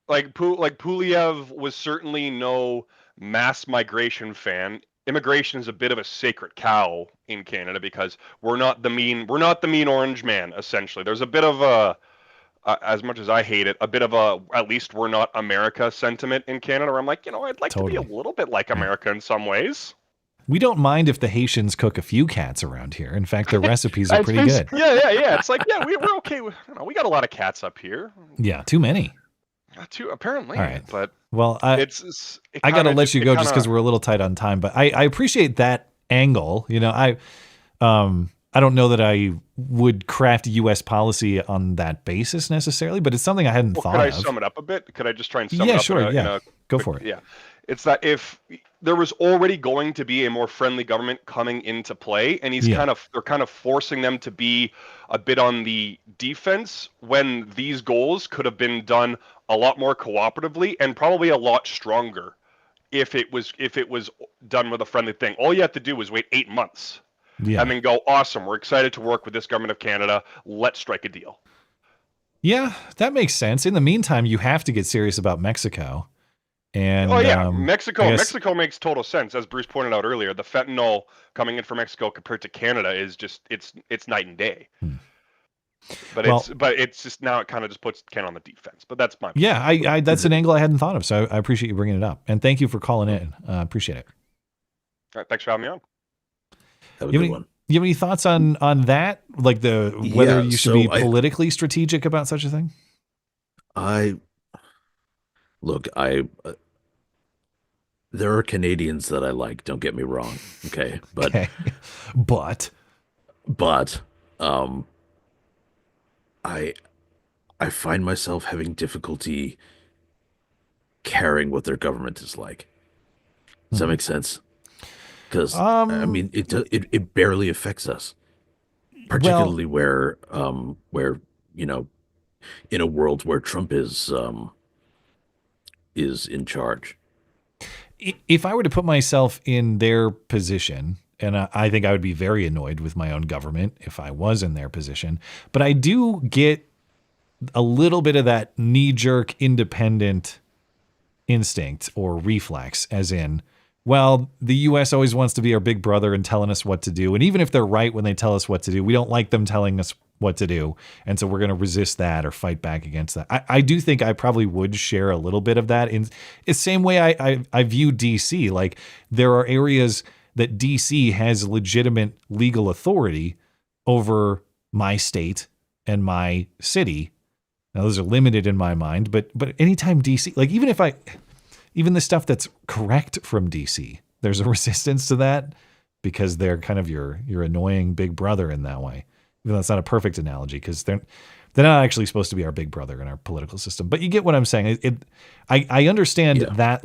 Like Poilievre was certainly no mass migration fan. Immigration is a bit of a sacred cow in Canada because we're not the mean orange man, essentially. There's a bit of a as much as I hate it, a bit of a at least we're not America sentiment in Canada where I'm like, I'd like to be a little bit like America in some ways.
We don't mind if the Haitians cook a few cats around here. In fact, their recipes are pretty good.
Yeah. It's like, we're okay with, we got a lot of cats up here.
Yeah, too many.
Too apparently.
All right.
But
well, I got to let you go just because we're a little tight on time. But I appreciate that angle. I don't know that I would craft U.S. policy on that basis necessarily, but it's something I hadn't thought of.
Could I sum it up a bit? Could I just try and sum it up?
Yeah, sure. Go for it.
Yeah. It's that if there was already going to be a more friendly government coming into play, and they're kind of forcing them to be a bit on the defense when these goals could have been done a lot more cooperatively and probably a lot stronger if it was done with a friendly thing. All you have to do was wait 8 months.
Yeah.
And then go, awesome, we're excited to work with this government of Canada. Let's strike a deal.
Yeah, that makes sense. In the meantime, you have to get serious about Mexico. And
Mexico makes total sense. As Bruce pointed out earlier, the fentanyl coming in from Mexico compared to Canada is just it's night and day. But it's just now it kind of just puts Canada on the defense. But that's my
I that's an angle I hadn't thought of. So I appreciate you bringing it up. And thank you for calling in. Appreciate it.
All right, thanks for having me on.
You have any thoughts on that? Like whether you should be politically strategic about such a thing?
There are Canadians that I like, don't get me wrong. Okay.
But
I find myself having difficulty caring what their government is like. Does that make sense? Because I mean, it barely affects us, particularly where in a world where Trump is in charge.
If I were to put myself in their position, and I think I would be very annoyed with my own government if I was in their position, but I do get a little bit of that knee-jerk independent instinct or reflex, as in, well, the U.S. always wants to be our big brother and telling us what to do. And even if they're right when they tell us what to do, we don't like them telling us what to do. And so we're going to resist that or fight back against that. I do think I probably would share a little bit of that. In the same way I view D.C. Like there are areas that D.C. has legitimate legal authority over my state and my city. Now, those are limited in my mind, but anytime D.C., like even the stuff that's correct from DC, there's a resistance to that because they're kind of your annoying big brother in that way. Even though that's not a perfect analogy because they're not actually supposed to be our big brother in our political system. But you get what I'm saying. I understand that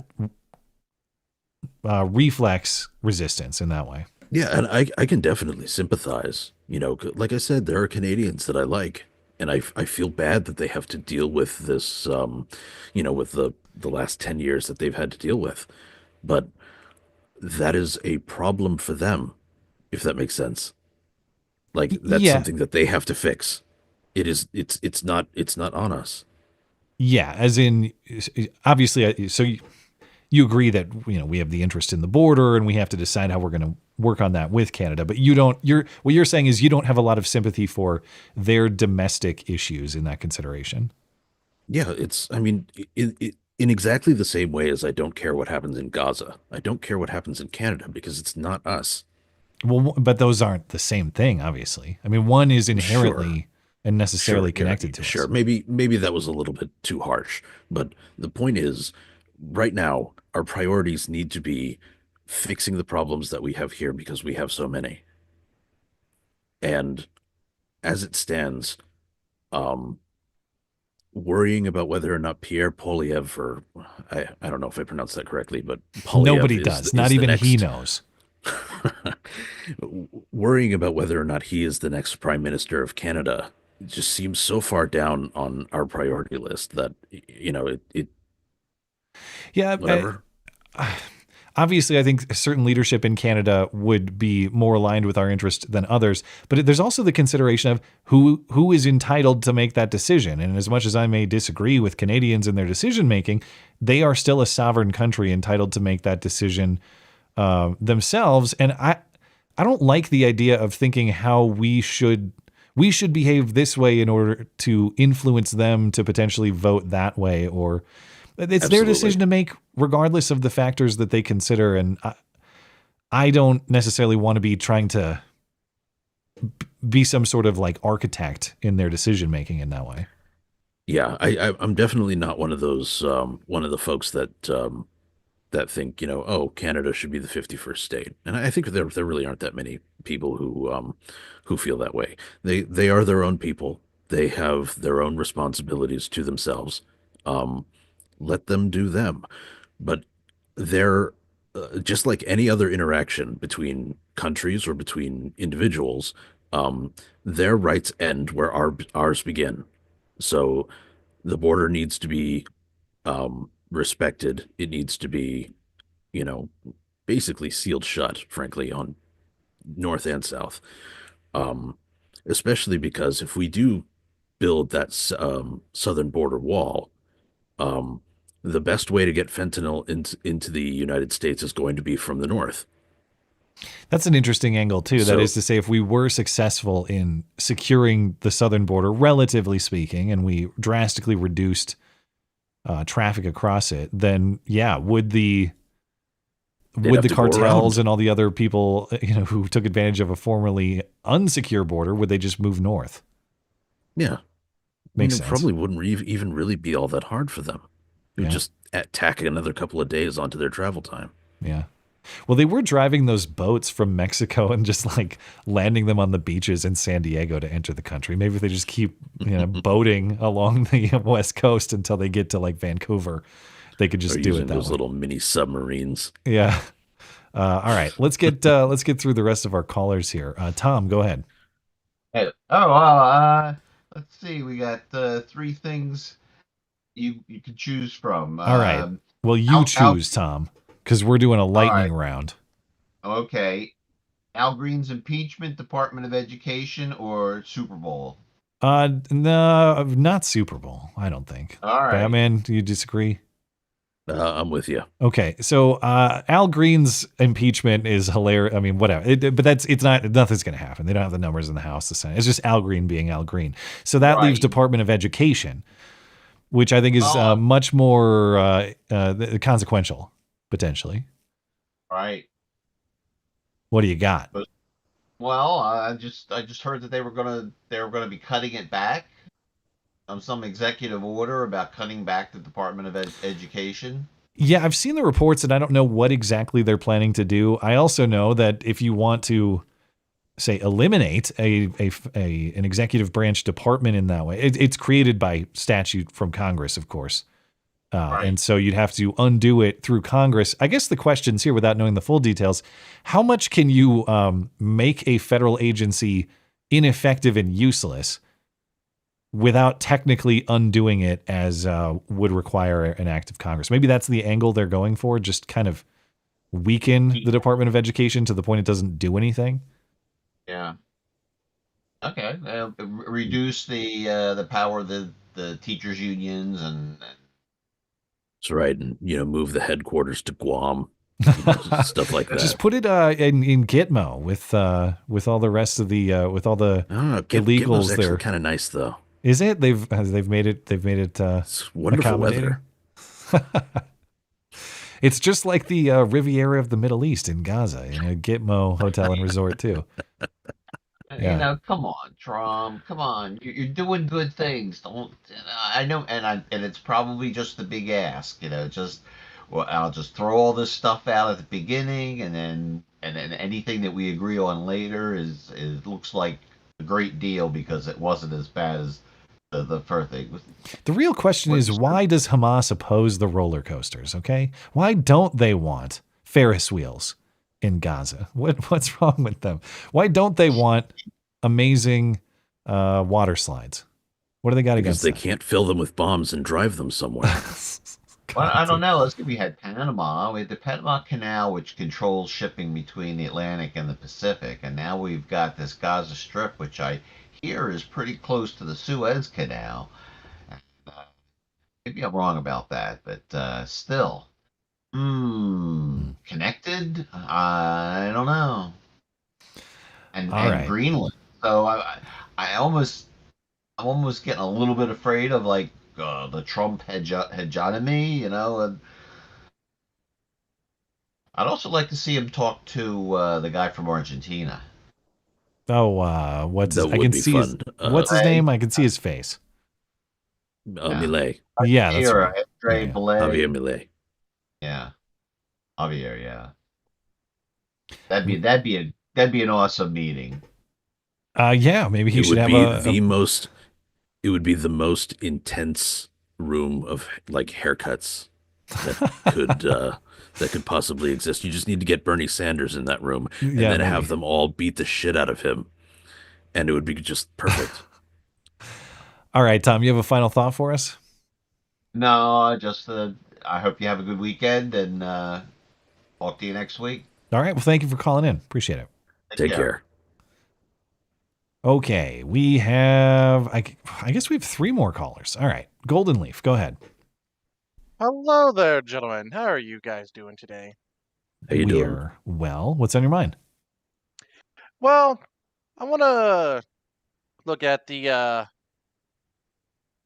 reflex resistance in that way.
Yeah, and I can definitely sympathize. Like I said, there are Canadians that I like, and I feel bad that they have to deal with this, with the last 10 years that they've had to deal with. But that is a problem for them, if that makes sense. Like that's something that they have to fix. It's not on us.
Yeah, as in obviously so you agree that we have the interest in the border and we have to decide how we're going to work on that with Canada, but what you're saying is you don't have a lot of sympathy for their domestic issues in that consideration.
Yeah, in exactly the same way as I don't care what happens in Gaza. I don't care what happens in Canada because it's not us.
Well, but those aren't the same thing, obviously. I mean, one is inherently and necessarily connected to us.
Sure, maybe that was a little bit too harsh, but the point is, right now, our priorities need to be fixing the problems that we have here because we have so many. And as it stands, worrying about whether or not Pierre Polyev, or I don't know if I pronounced that correctly, but Polyev
Nobody does. Not even he knows.
Worrying about whether or not he is the next prime minister of Canada just seems so far down on our priority list that, you know, it
yeah,
whatever.
Obviously, I think certain leadership in Canada would be more aligned with our interest than others. But there's also the consideration of who is entitled to make that decision. And as much as I may disagree with Canadians in their decision making, they are still a sovereign country entitled to make that decision themselves. And I don't like the idea of thinking how we should behave this way in order to influence them to potentially vote that way, or it's their decision to make regardless of the factors that they consider. And I don't necessarily want to be trying to be some sort of like architect in their decision making in that way.
Yeah, I'm definitely not one of those one of the folks that that think, you know, oh, Canada should be the 51st state. And I think there really aren't that many people who feel that way. They are their own people. They have their own responsibilities to themselves. Let them do them. But they're just like any other interaction between countries or between individuals, their rights end where ours begin. So the border needs to be respected. It needs to be, you know, basically sealed shut, frankly, on north and south. Especially because if we do build that southern border wall, the best way to get fentanyl into the United States is going to be from the north.
That's an interesting angle, too.
So,
that is to say, if we were successful in securing the southern border, relatively speaking, and we drastically reduced traffic across it, then, yeah, would the cartels and all the other people, you know, who took advantage of a formerly unsecure border, would they just move north?
Yeah.
Makes sense.
It probably wouldn't even really be all that hard for them. It would just tack another couple of days onto their travel time.
Yeah. Well, they were driving those boats from Mexico and just like landing them on the beaches in San Diego to enter the country. Maybe if they just keep, you know, boating along the West Coast until they get to like Vancouver, they could just do it that
those
way.
little mini submarines.
Yeah. All right. Let's get through the rest of our callers here. Tom, go ahead.
Hey, well, let's see. We got 3 things you could choose from.
All right. Well, you choose, Tom, because we're doing a lightning round.
Okay. Al Green's impeachment, Department of Education, or Super Bowl?
No, not Super Bowl, I don't think.
All right.
Batman, do you disagree?
I'm with you.
Okay, so Al Green's impeachment is hilarious. I mean, whatever. But nothing's going to happen. They don't have the numbers in the House, the Senate. It's just Al Green being Al Green. So that leaves Department of Education, which I think is much more consequential, potentially.
Right.
What do you got?
Well, I just heard that they were gonna be cutting it back. Some executive order about cutting back the Department of Education.
Yeah, I've seen the reports, and I don't know what exactly they're planning to do. I also know that if you want to, say, eliminate an executive branch department in that way, it's created by statute from Congress, of course. And so you'd have to undo it through Congress. I guess the question's here, without knowing the full details, how much can you make a federal agency ineffective and useless without technically undoing it as would require an act of Congress? Maybe that's the angle they're going for, just kind of weaken the Department of Education to the point it doesn't do anything.
Yeah. Okay. Reduce the power of the teachers' unions and
That's right, and move the headquarters to Guam, stuff like that.
Just put it in Gitmo with all the rest of the with all the illegals there.
Kind of nice though.
Is it? They've made it. It's
wonderful weather.
It's just like the Riviera of the Middle East in Gaza, Gitmo Hotel and Resort too. Yeah.
You know, come on, Trump. Come on, you're doing good things. Don't I know? And it's probably just a big ask. Well, I'll just throw all this stuff out at the beginning, and then anything that we agree on later is looks like a great deal because it wasn't as bad as the first thing.
The real question is, why does Hamas oppose the roller coasters? Okay, why don't they want Ferris wheels in Gaza? What's wrong with them? Why don't they want amazing water slides? What do they got against
Because they can't fill them with bombs and drive them somewhere.
Well, I don't know. We had Panama. We had the Panama Canal, which controls shipping between the Atlantic and the Pacific, and now we've got this Gaza Strip, which I hear is pretty close to the Suez Canal. Maybe I'm wrong about that, but still. Connected? I don't know. And
right.
Greenland. So I'm almost getting a little bit afraid of the Trump hegemony, and I'd also like to see him talk to the guy from Argentina.
Oh, what's his?
That
I
would
can
be
see
fun.
what's his name? I can see his face.
Milei.
Yeah, that's right.
Javier Milei.
Yeah, Javier. Yeah, that'd be an awesome meeting.
Yeah, maybe he should have
It would be the most intense room of haircuts that could possibly exist. You just need to get Bernie Sanders in that room and then have them all beat the shit out of him, and it would be just perfect.
All right, Tom, you have a final thought for us?
No, just I hope you have a good weekend, and talk to you next week.
All right, well, thank you for calling in. Appreciate it.
Take care.
Okay, we have, I guess we have 3 more callers. All right, Golden Leaf, go ahead.
Hello there, gentlemen. How are you guys doing today?
How you doing?
Well, what's on your mind?
Well, I want to look at the, I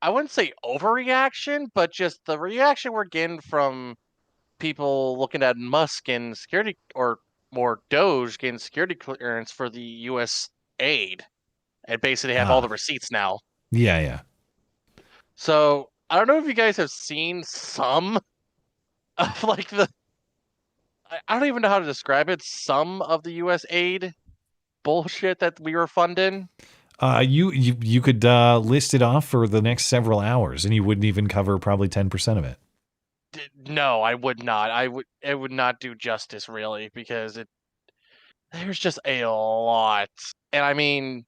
wouldn't say overreaction, but just the reaction we're getting from people looking at Musk and security, or more Doge getting security clearance for the U.S. aid. And basically have all the receipts now.
Yeah.
So I don't know if you guys have seen some of I don't even know how to describe it. Some of the U.S. aid bullshit that we were funding.
You could list it off for the next several hours, and you wouldn't even cover probably 10% of it.
No, I would not. It would not do justice really, because there's just a lot. And I mean,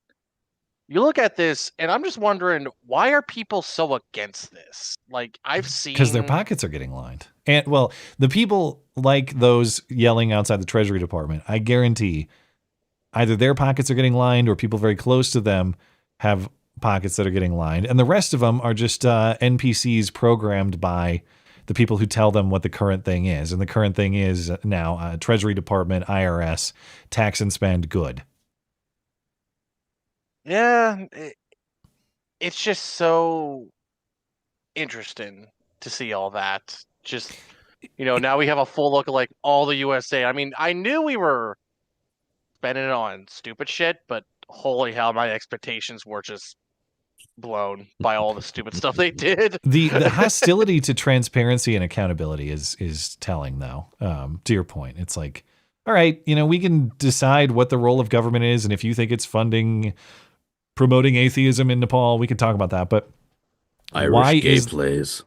you look at this, and I'm just wondering, why are people so against this? I've seen...
Because their pockets are getting lined. And, well, the people like those yelling outside the Treasury Department, I guarantee either their pockets are getting lined or people very close to them have pockets that are getting lined. And the rest of them are just NPCs programmed by the people who tell them what the current thing is. And the current thing is now Treasury Department, IRS, tax and spend, good.
Yeah, it's just so interesting to see all that. Just, now we have a full look at all the USA. I mean, I knew we were spending it on stupid shit, but holy hell, my expectations were just blown by all the stupid stuff they did.
The hostility to transparency and accountability is telling, though. To your point, it's like, all right, we can decide what the role of government is, and if you think it's promoting atheism in Nepal, we can talk about that. But
Irish gay plays.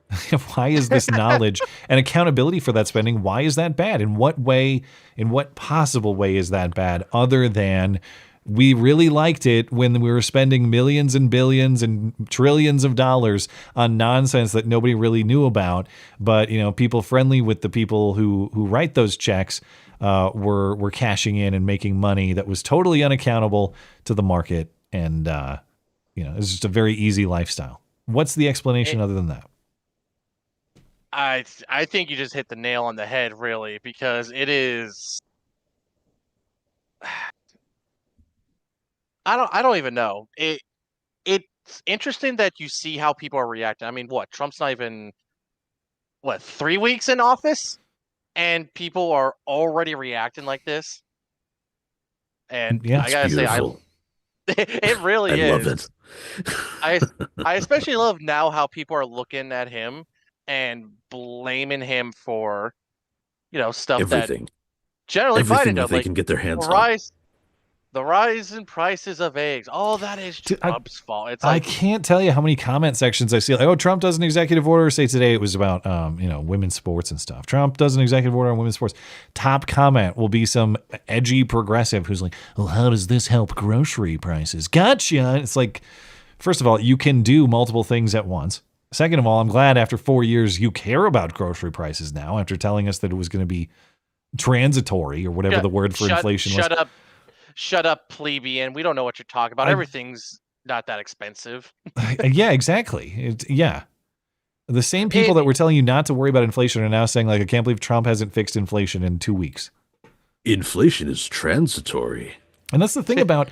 Why is this knowledge and accountability for that spending? Why is that bad? In what possible way is that bad? Other than we really liked it when we were spending millions and billions and trillions of dollars on nonsense that nobody really knew about. But people friendly with the people who write those checks were cashing in and making money that was totally unaccountable to the market. And, it's just a very easy lifestyle. What's the explanation other than that?
I think you just hit the nail on the head, really, because it is... I don't even know. It's interesting that you see how people are reacting. I mean, Trump's not even, 3 weeks in office? and people are already reacting like this. And
Yeah,
I gotta say, it really
I
is.
love it.
I especially love now how people are looking at him and blaming him for, stuff
Everything.
that generally
Everything
Biden
that
does.
they
Like
can get their hands on.
the rise in prices of eggs. All that is Trump's fault. It's
I
like
can't tell you how many comment sections I see. Like, oh, Trump does an executive order. Say today it was about, women's sports and stuff. Trump does an executive order on women's sports. Top comment will be some edgy progressive who's like, well, how does this help grocery prices? Gotcha. It's like, first of all, you can do multiple things at once. Second of all, I'm glad after 4 years you care about grocery prices now after telling us that it was going to be transitory or whatever the word for inflation was.
Shut up, plebeian. We don't know what you're talking about. Everything's not that expensive.
Yeah, exactly. The same people that were telling you not to worry about inflation are now saying, like, I can't believe Trump hasn't fixed inflation in 2 weeks.
Inflation is transitory.
And that's the thing about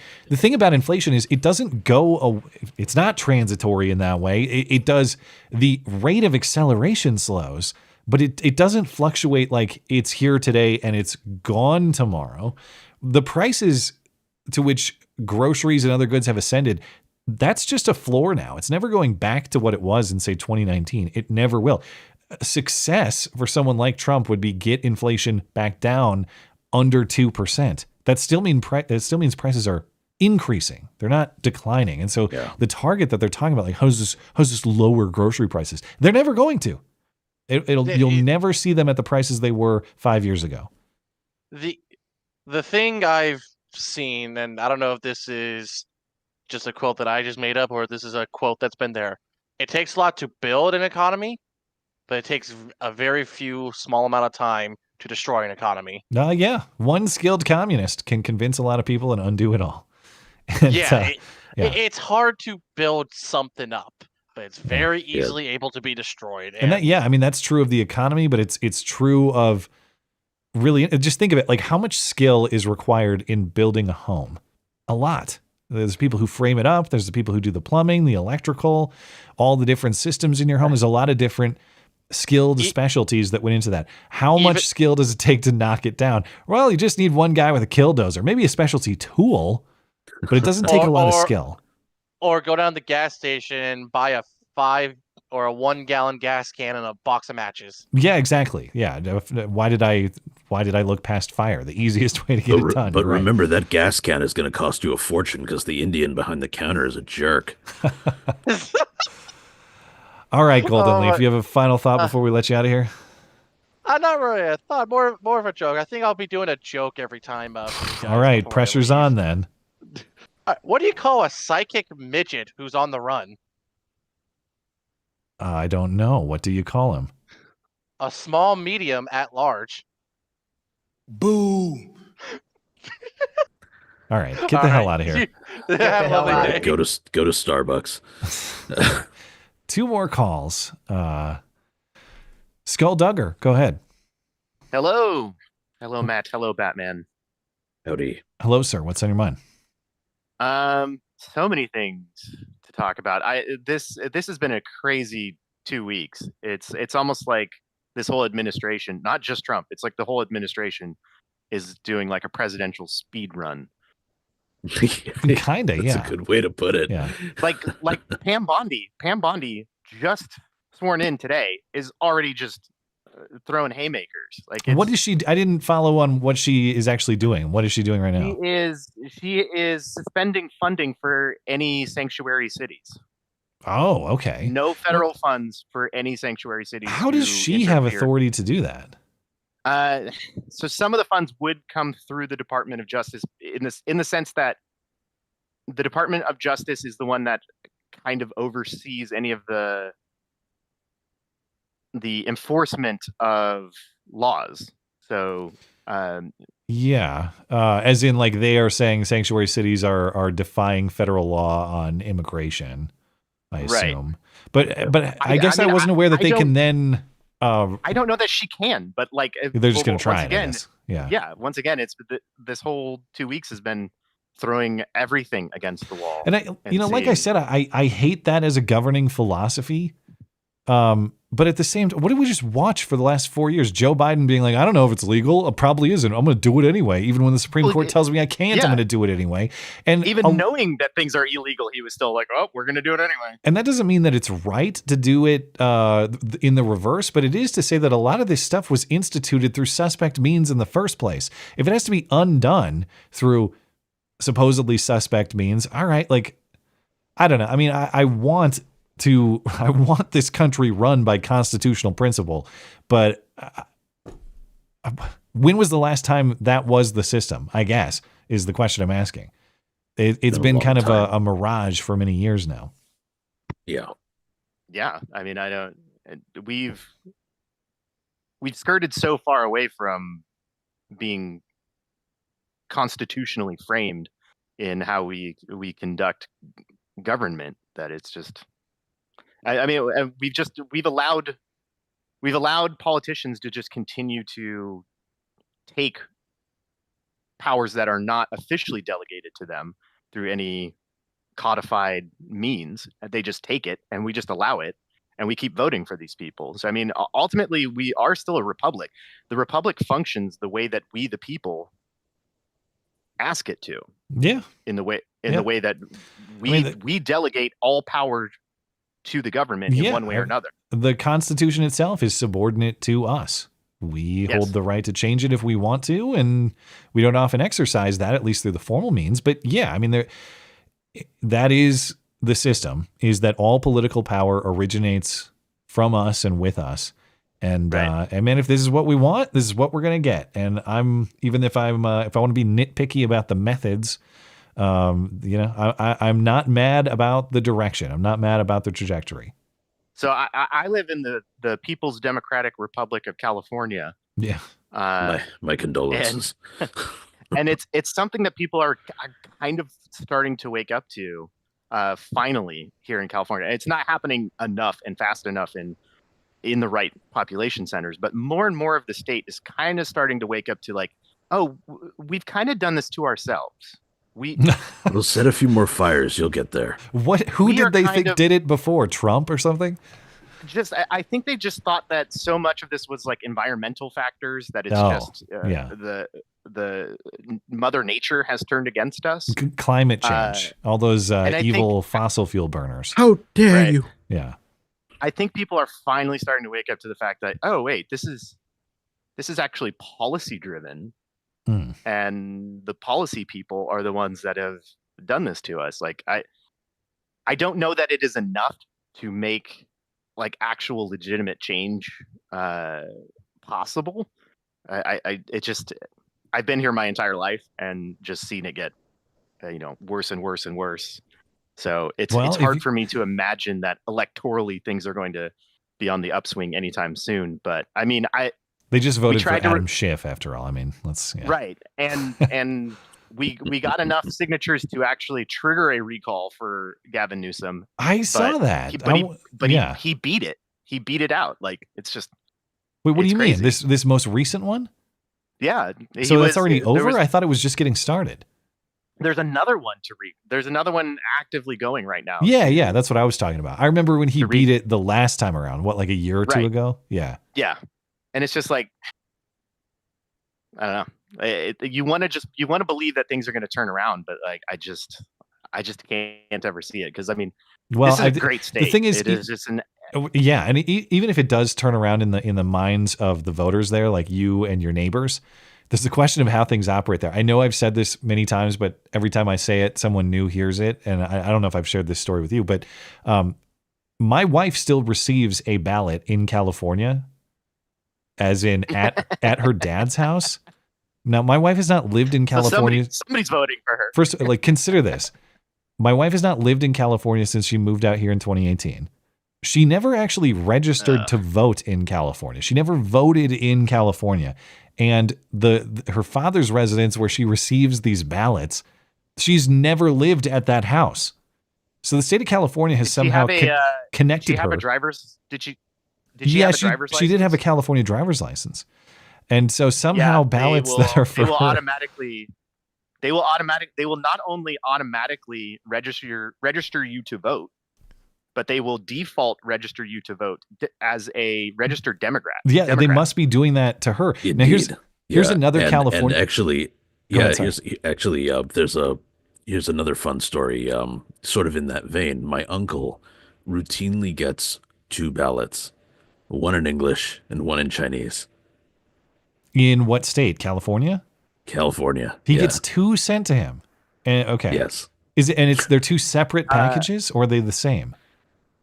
inflation is it doesn't go. It's not transitory in that way. It does. The rate of acceleration slows, but it doesn't fluctuate like it's here today and it's gone tomorrow. The prices to which groceries and other goods have ascended, that's just a floor now. It's never going back to what it was in, say, 2019. It never will. Success for someone like Trump would be get inflation back down under 2%. That still means prices are increasing. They're not declining. And so the target that they're talking about, like, how's this lower grocery prices? They're never going to. You'll never see them at the prices they were 5 years ago.
The thing I've seen, and I don't know if this is just a quote that I just made up or this is a quote that's been there. It takes a lot to build an economy, but it takes a very few small amount of time to destroy an economy.
Yeah. One skilled communist can convince a lot of people and undo it all. And,
it's hard to build something up, but it's very easily able to be destroyed.
And that's true of the economy, but it's true of really, just think of it, like how much skill is required in building a home? A lot. There's people who frame it up. There's the people who do the plumbing, the electrical, all the different systems in your home. There's a lot of different skilled specialties that went into that. How much skill does it take to knock it down? Well, you just need one guy with a killdozer, maybe a specialty tool, but it doesn't take a lot of skill.
Or go down to the gas station, buy a 5 or a 1 gallon gas can and a box of matches.
Yeah, exactly. Yeah. Why did I look past fire? The easiest way to get it done.
But remember, that gas can is going to cost you a fortune because the Indian behind the counter is a jerk.
All right, Golden Leaf, you have a final thought before we let you out of here?
Not really a thought, more of a joke. I think I'll be doing a joke every time.
All right, pressure's on then.
What do you call a psychic midget who's on the run?
I don't know. What do you call him?
A small medium at large.
Boo.
All right, get the hell out of here.
Go to Starbucks.
2 more calls. Skulldugger, go ahead.
Hello, Matt. Hello, Batman.
Howdy.
Hello, sir. What's on your mind?
So many things to talk about. This has been a crazy 2 weeks. It's almost like this whole administration, not just Trump, it's like the whole administration is doing like a presidential speed run.
Kinda,
That's a good way to put it.
Yeah.
Like Pam Bondi just sworn in today is already just throwing haymakers. Like,
what is she? I didn't follow on what she is actually doing. What is she doing right now?
She is suspending funding for any sanctuary cities.
Oh, okay.
No federal funds for any sanctuary cities.
How does she have authority to do that?
So some of the funds would come through the Department of Justice in the sense that the Department of Justice is the one that kind of oversees any of the enforcement of laws. So
as in, like, they are saying sanctuary cities are defying federal law on immigration, I assume. Right. But I guess I wasn't aware that they can then.
I don't know that she can, but like
they're just going to try it again.
Yeah. Once again, it's this whole 2 weeks has been throwing everything against the wall.
And like I said, I hate that as a governing philosophy. But at the same time, what did we just watch for the last 4 years? Joe Biden being like, I don't know if it's legal. It probably isn't. I'm going to do it anyway. Even when the Supreme Court tells me I can't, I'm going to do it anyway. And
even knowing that things are illegal, he was still like, oh, we're going to do it anyway.
And that doesn't mean that it's right to do it in the reverse, but it is to say that a lot of this stuff was instituted through suspect means in the first place. If it has to be undone through supposedly suspect means, all right, like, I don't know. I mean, I want this country run by constitutional principle, but when was the last time that was the system, I guess, is the question I'm asking. It's been kind of a mirage for many years now.
Yeah.
Yeah. I mean, we've skirted so far away from being constitutionally framed in how we conduct government that it's just, I mean, we've allowed politicians to just continue to take powers that are not officially delegated to them through any codified means. They just take it and we just allow it and we keep voting for these people. So, I mean, ultimately we are still a republic. The republic functions the way that we, the people, ask it to.
Yeah.
In the way that we delegate all power to the government in one way or another.
The Constitution itself is subordinate to us. We hold the right to change it if we want to, and we don't often exercise that, at least through the formal means. But yeah, I mean, that is the system, is that all political power originates from us and with us. And and man, if this is what we want, this is what we're gonna get. And if I want to be nitpicky about the methods, I'm not mad about the direction. I'm not mad about the trajectory.
So I live in the People's Democratic Republic of California.
Yeah.
My condolences.
And it's something that people are kind of starting to wake up to, finally here in California. It's not happening enough and fast enough in the right population centers, but more and more of the state is kind of starting to wake up to like, oh, we've kind of done this to ourselves.
We'll set a few more fires. You'll get there.
Who did they think did it before? Trump or something?
I think they just thought that so much of this was like environmental factors that it's the Mother Nature has turned against us.
Climate change, all those evil fossil fuel burners.
How dare you?
Yeah.
I think people are finally starting to wake up to the fact that, oh wait, this is actually policy driven. And the policy people are the ones that have done this to us. Like, I don't know that it is enough to make like actual legitimate change possible. I've been here my entire life and just seen it get worse and worse and worse. So it's hard for me to imagine that electorally things are going to be on the upswing anytime soon. But I mean,
they just voted for Adam Schiff after all. I mean,
right. And we got enough signatures to actually trigger a recall for Gavin Newsom.
I saw that.
He beat it. He beat it out. Like, it's just.
Wait, what do you mean? This most recent one?
Yeah.
So that's already over? I thought it was just getting started.
There's another one there's another one actively going right now.
Yeah. That's what I was talking about. I remember when he beat it the last time around, like a year or two ago? Yeah.
Yeah. And it's just like, I don't know. You want to believe that things are going to turn around, but like, I just can't ever see it. Because I mean, this is a great state.
The thing is,
it is just an.
Yeah, and even if it does turn around in the minds of the voters there, like you and your neighbors, there's the question of how things operate there. I know I've said this many times, but every time I say it, someone new hears it, and I don't know if I've shared this story with you, but my wife still receives a ballot in California. As in at her dad's house. Now, my wife has not lived in California.
So somebody's voting for her.
First, like, consider this. My wife has not lived in California since she moved out here in 2018. She never actually registered to vote in California. She never voted in California. And her father's residence where she receives these ballots, she's never lived at that house. So the state of California has somehow connected her.
Did she have a driver's? Did she have a driver's license?
She did have a California driver's license. And so somehow ballots that are for her.
They will not only automatically register you to vote, but they will default register you to vote as a registered Democrat.
Yeah, they must be doing that to her.
Indeed.
Now here's another
and
California.
And actually, here's another fun story. Sort of in that vein, my uncle routinely gets 2 ballots, one in English and one in Chinese.
In what state? California?
California.
He gets 2 sent to him. And okay.
Yes.
Is it, and they're 2 separate packages, or are they the same?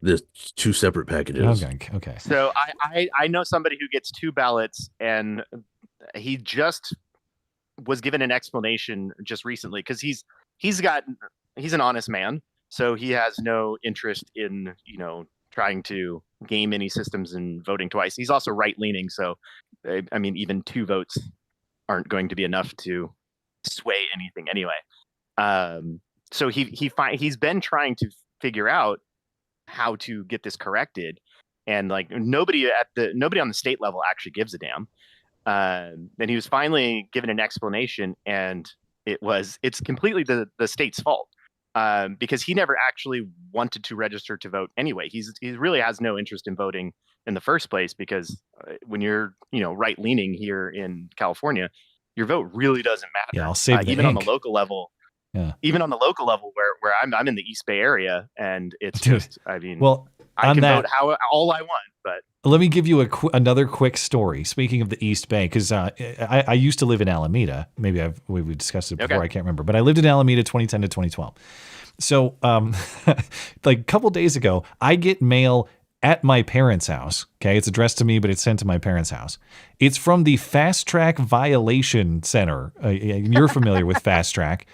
There's 2 separate packages.
Okay.
So I know somebody who gets 2 ballots, and he just was given an explanation just recently because he's an honest man, so he has no interest in trying to game any systems and voting twice. He's also right leaning, so I mean even 2 votes aren't going to be enough to sway anything anyway. So he's been trying to figure out how to get this corrected, and like nobody on the state level actually gives a damn. Then he was finally given an explanation, and it's completely the state's fault, because he never actually wanted to register to vote anyway. He really has no interest in voting in the first place, because when you're right leaning here in California, your vote really doesn't matter.
Yeah, I'll save the
even
ink.
on the local level.
Yeah.
Even on the local level where I'm in the East Bay area, and it's just, I mean,
well,
I
on
can
that,
vote all I want, but
let me give you another quick story. Speaking of the East Bay, because I used to live in Alameda. Maybe we've discussed it before. Okay. I can't remember, but I lived in Alameda 2010 to 2012. So, like a couple days ago, I get mail at my parents' house. Okay, it's addressed to me, but it's sent to my parents' house. It's from the Fast Track Violation Center. You're familiar with Fast Track.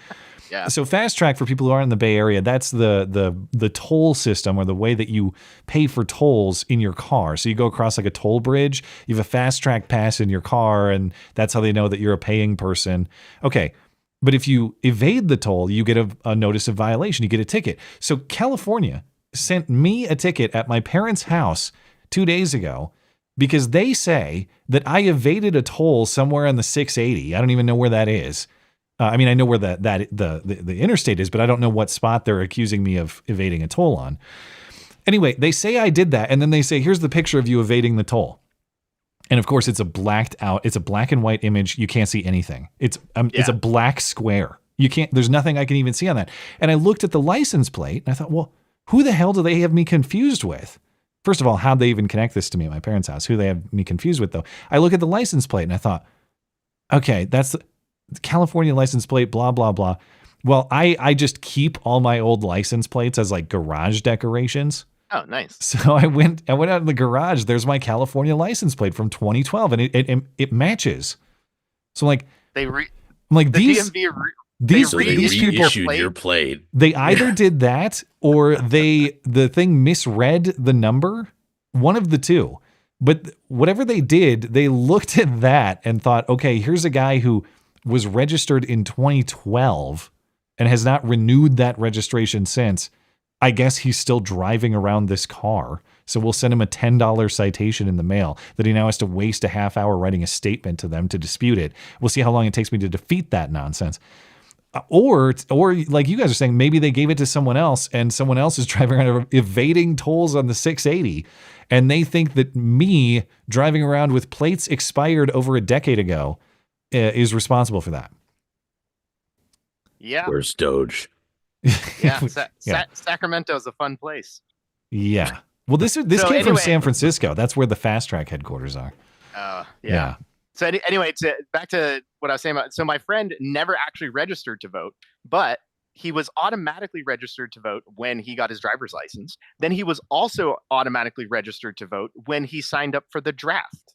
Yeah.
So Fast Track, for people who aren't in the Bay Area, that's the toll system, or the way that you pay for tolls in your car. So you go across like a toll bridge, you have a Fast Track pass in your car, and that's how they know that you're a paying person. Okay. But if you evade the toll, you get a notice of violation. You get a ticket. So California sent me a ticket at my parents' house 2 days ago because they say that I evaded a toll somewhere on the 680. I don't even know where that is. I mean, I know where the interstate is, but I don't know what spot they're accusing me of evading a toll on. Anyway, they say I did that, and then they say, here's the picture of you evading the toll. And of course, it's a black and white image. You can't see anything. It's a black square. There's nothing I can even see on that. And I looked at the license plate, and I thought, well, who the hell do they have me confused with? First of all, how'd they even connect this to me at my parents' house? Who they have me confused with, though? I look at the license plate, and I thought, okay, that's the California license plate, blah, blah, blah. Well, I just keep all my old license plates as like garage decorations.
Oh, nice.
So I went out in the garage. There's my California license plate from 2012, and it matches. So like these people
your plate.
They either did that, or the thing misread the number. One of the two. But whatever they did, they looked at that and thought, okay, here's a guy who was registered in 2012 and has not renewed that registration since. I guess he's still driving around this car. So we'll send him a $10 citation in the mail that he now has to waste a half hour writing a statement to them to dispute it. We'll see how long it takes me to defeat that nonsense. Or like you guys are saying, maybe they gave it to someone else, and someone else is driving around evading tolls on the 680. And they think that me driving around with plates expired over a decade ago is responsible for that.
Yeah.
Where's Doge?
Yeah, Sacramento's a fun place.
Yeah. Well, this came from San Francisco. That's where the Fast Track headquarters are.
Yeah. So anyway, back to what I was saying about. So my friend never actually registered to vote, but he was automatically registered to vote when he got his driver's license. Then he was also automatically registered to vote when he signed up for the draft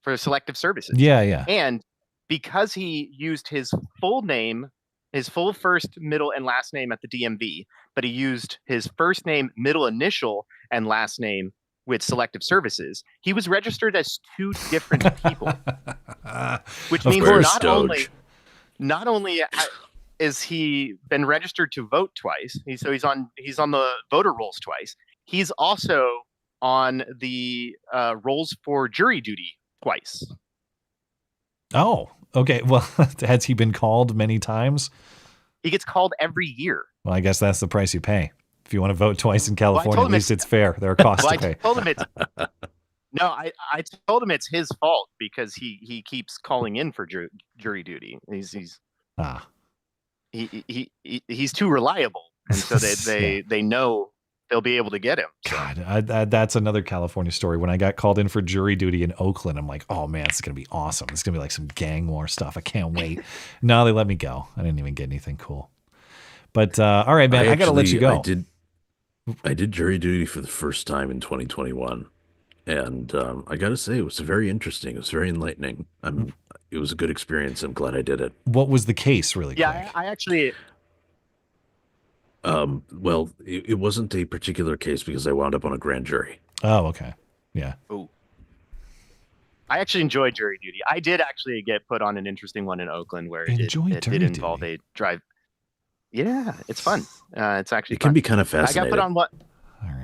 for selective services.
Yeah.
And because he used his full name, his full first, middle, and last name at the DMV, but he used his first name, middle initial, and last name with selective services, he was registered as 2 different people. Which means not only is he been registered to vote twice, he's on the voter rolls twice, he's also on the rolls for jury duty twice.
Oh, okay. Well, has he been called many times?
He gets called every year.
Well, I guess that's the price you pay. If you want to vote twice in California, at least it's fair. There are costs to pay.
I told him it's no. I told him it's his fault because he keeps calling in for jury duty. He's too reliable, and so they know they'll be able to get him.
God, that's another California story. When I got called in for jury duty in Oakland, I'm like, oh man, it's gonna be awesome. It's gonna be like some gang war stuff. I can't wait. No, they let me go. I didn't even get anything cool. But all right, man, I gotta let you go.
I did jury duty for the first time in 2021, and I gotta say it was very interesting. It was very enlightening. It was a good experience. I'm glad I did it.
What was the case, really?
Yeah, I actually.
Well, it wasn't a particular case because I wound up on a grand jury.
Oh, okay. Yeah.
Oh. I actually enjoyed jury duty. I did actually get put on an interesting one in Oakland where it did involve a drive. Yeah, it's fun. It's actually
It can
fun.
be kind of fascinating.
I got put on one.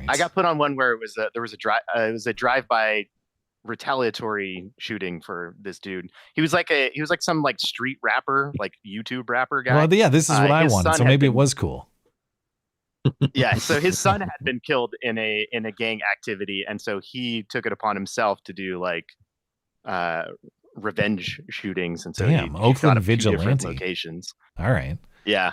I got put on one where it was there was a drive-by retaliatory shooting for this dude. He was like some street rapper, like YouTube rapper guy.
Well, yeah, this is what I wanted. So maybe it was cool.
Yeah, so his son had been killed in a gang activity, and so he took it upon himself to do revenge shootings, and so
Damn,
he
Oakland
shot a few different
vigilante.
locations.
All right.
Yeah.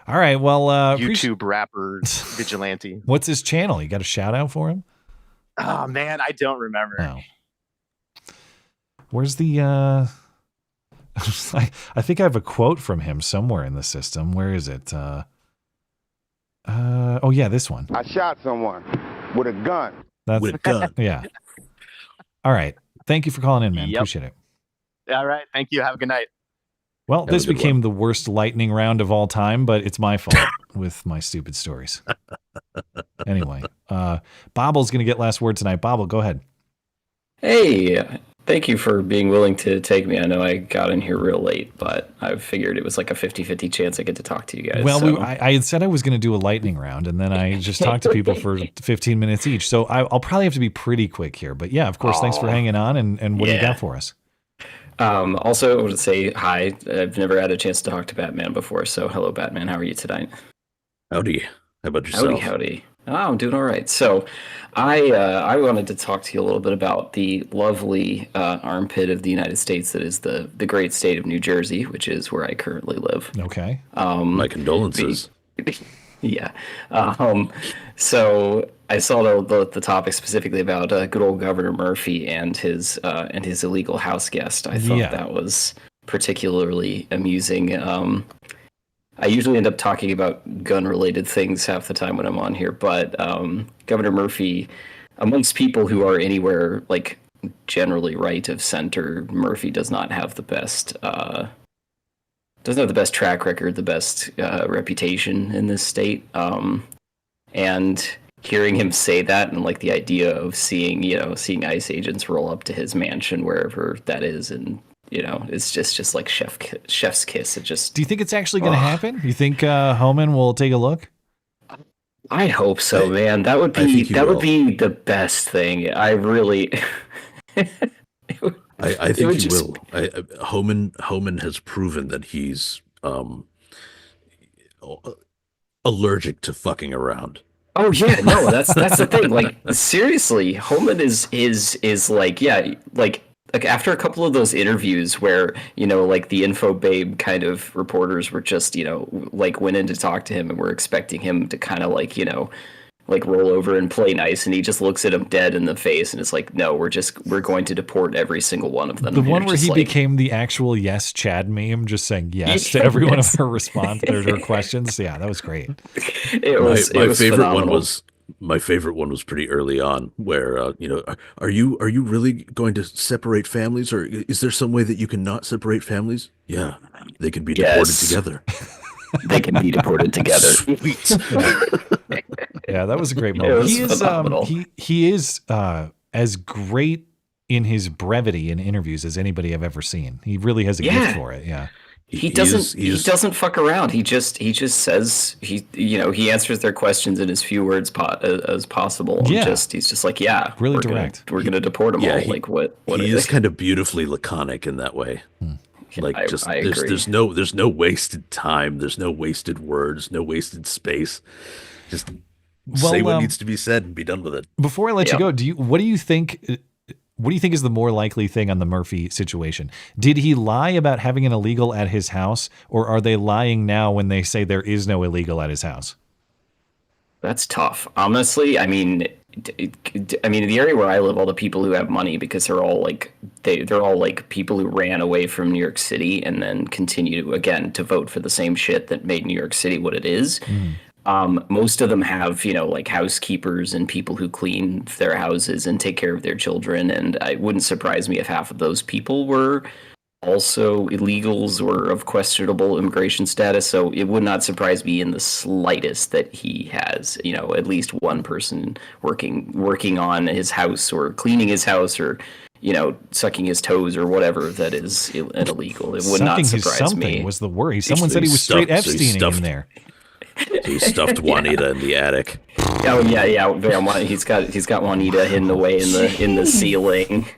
All right. Well,
YouTube rapper vigilante.
What's his channel? You got a shout out for him?
Oh man, I don't remember.
Oh. Where's the I think I have a quote from him somewhere in the system. Where is it? Oh yeah, this one.
I shot someone with a gun.
With a gun.
Yeah. All right. Thank you for calling in, man.
Yep.
Appreciate it.
All right. Thank you. Have a good night.
Well, this became the worst lightning round of all time, but it's my fault with my stupid stories. Anyway, Babble's going to get last word tonight. Babble, go ahead.
Hey, thank you for being willing to take me. I know I got in here real late, but I figured it was like a 50-50 chance I get to talk to you guys.
Well,
so.
I had said I was going to do a lightning round, and then I just talked to people for 15 minutes each. So I'll probably have to be pretty quick here. But yeah, of course, thanks for hanging on. And what do you got for us?
Also, I want to say hi. I've never had a chance to talk to Batman before, so hello, Batman. How are you tonight?
Howdy. How about yourself?
Howdy. Oh, I'm doing all right. So, I wanted to talk to you a little bit about the lovely armpit of the United States that is the great state of New Jersey, which is where I currently live.
Okay.
My condolences.
Yeah. So I saw the topic specifically about good old Governor Murphy and his illegal house guest. I thought that was particularly amusing. I usually end up talking about gun-related things half the time when I'm on here, but Governor Murphy, amongst people who are anywhere like generally right of center, Murphy does not have the best track record, the best reputation in this state. And hearing him say that, and like the idea of seeing ICE agents roll up to his mansion wherever that is, and it's just like chef's kiss. It just.
Do you think it's actually going to happen? You think Homan will take a look?
I hope so, man. That would be the best thing. I really.
I think he will. Homan has proven that he's allergic to fucking around.
Oh yeah, no, that's the thing. Like seriously, Homan is like, yeah, like after a couple of those interviews where like the info babe kind of reporters were just like went in to talk to him and were expecting him to kind of like like roll over and play nice, and he just looks at him dead in the face and it's like, no, we're going to deport every single one of them.
The one where he became the actual yes Chad meme, just saying yes to every one of her response or her questions. Yeah, that was great.
My favorite one was pretty early on, where are you really going to separate families, or is there some way that you can not separate families? Yeah, they can be deported together.
They can be deported together.
Sweet.
Yeah, that was a great moment. He is as great in his brevity in interviews as anybody I've ever seen. He really has a gift for it. Yeah.
He doesn't fuck around. He just says he answers their questions in as few words as possible.
Yeah.
He's just like, yeah,
really direct.
We're gonna deport them all. Like what?
He is kind of beautifully laconic in that way. Like
I agree.
there's no wasted time. There's no wasted words. No wasted space. Just Say what needs to be said and be done with it.
Before I let you go, what do you think is the more likely thing on the Murphy situation? Did he lie about having an illegal at his house, or are they lying now when they say there is no illegal at his house?
That's tough. Honestly, I mean, the area where I live, all the people who have money, because they're all like people who ran away from New York City and then continue again to vote for the same shit that made New York City what it is. Most of them have, like housekeepers and people who clean their houses and take care of their children. And it wouldn't surprise me if half of those people were also illegals or of questionable immigration status. So it would not surprise me in the slightest that he has, at least one person working on his house or cleaning his house or, sucking his toes or whatever that is illegal. It would not surprise me.
Was the worry. Someone said he was straight Epsteining in there.
So he stuffed Juanita in the attic.
Oh yeah. He's got Juanita hidden away in the ceiling.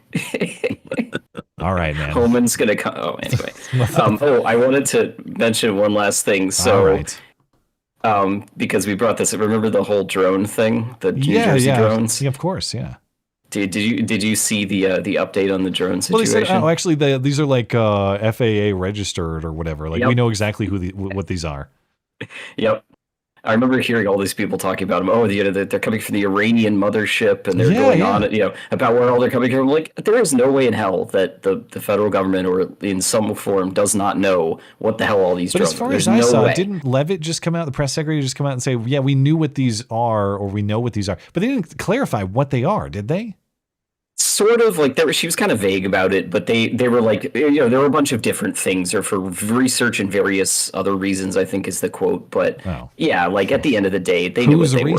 All right, man.
Holman's gonna come. Oh, anyway. I wanted to mention one last thing. So, because we brought this, remember the whole drone thing, the New Jersey drones?
Yeah, of course, yeah.
Did you see the update on the drone situation?
Well, they said, actually, these are like FAA registered or whatever. Like we know exactly what these are.
Yep. I remember hearing all these people talking about them. Oh, they're coming from the Iranian mothership, and they're going on, about where all they're coming from. Like, there is no way in hell that the federal government, or in some form, does not know what the hell all these drones are.
But as far as I saw, didn't Levitt just come out, the press secretary just come out and say, yeah, we knew what these are, or we know what these are. But they didn't clarify what they are, did they?
Sort of, like, she was kind of vague about it, but they were like, there were a bunch of different things, or for research and various other reasons, I think is the quote. But yeah, like at the end of the day, they knew what they were.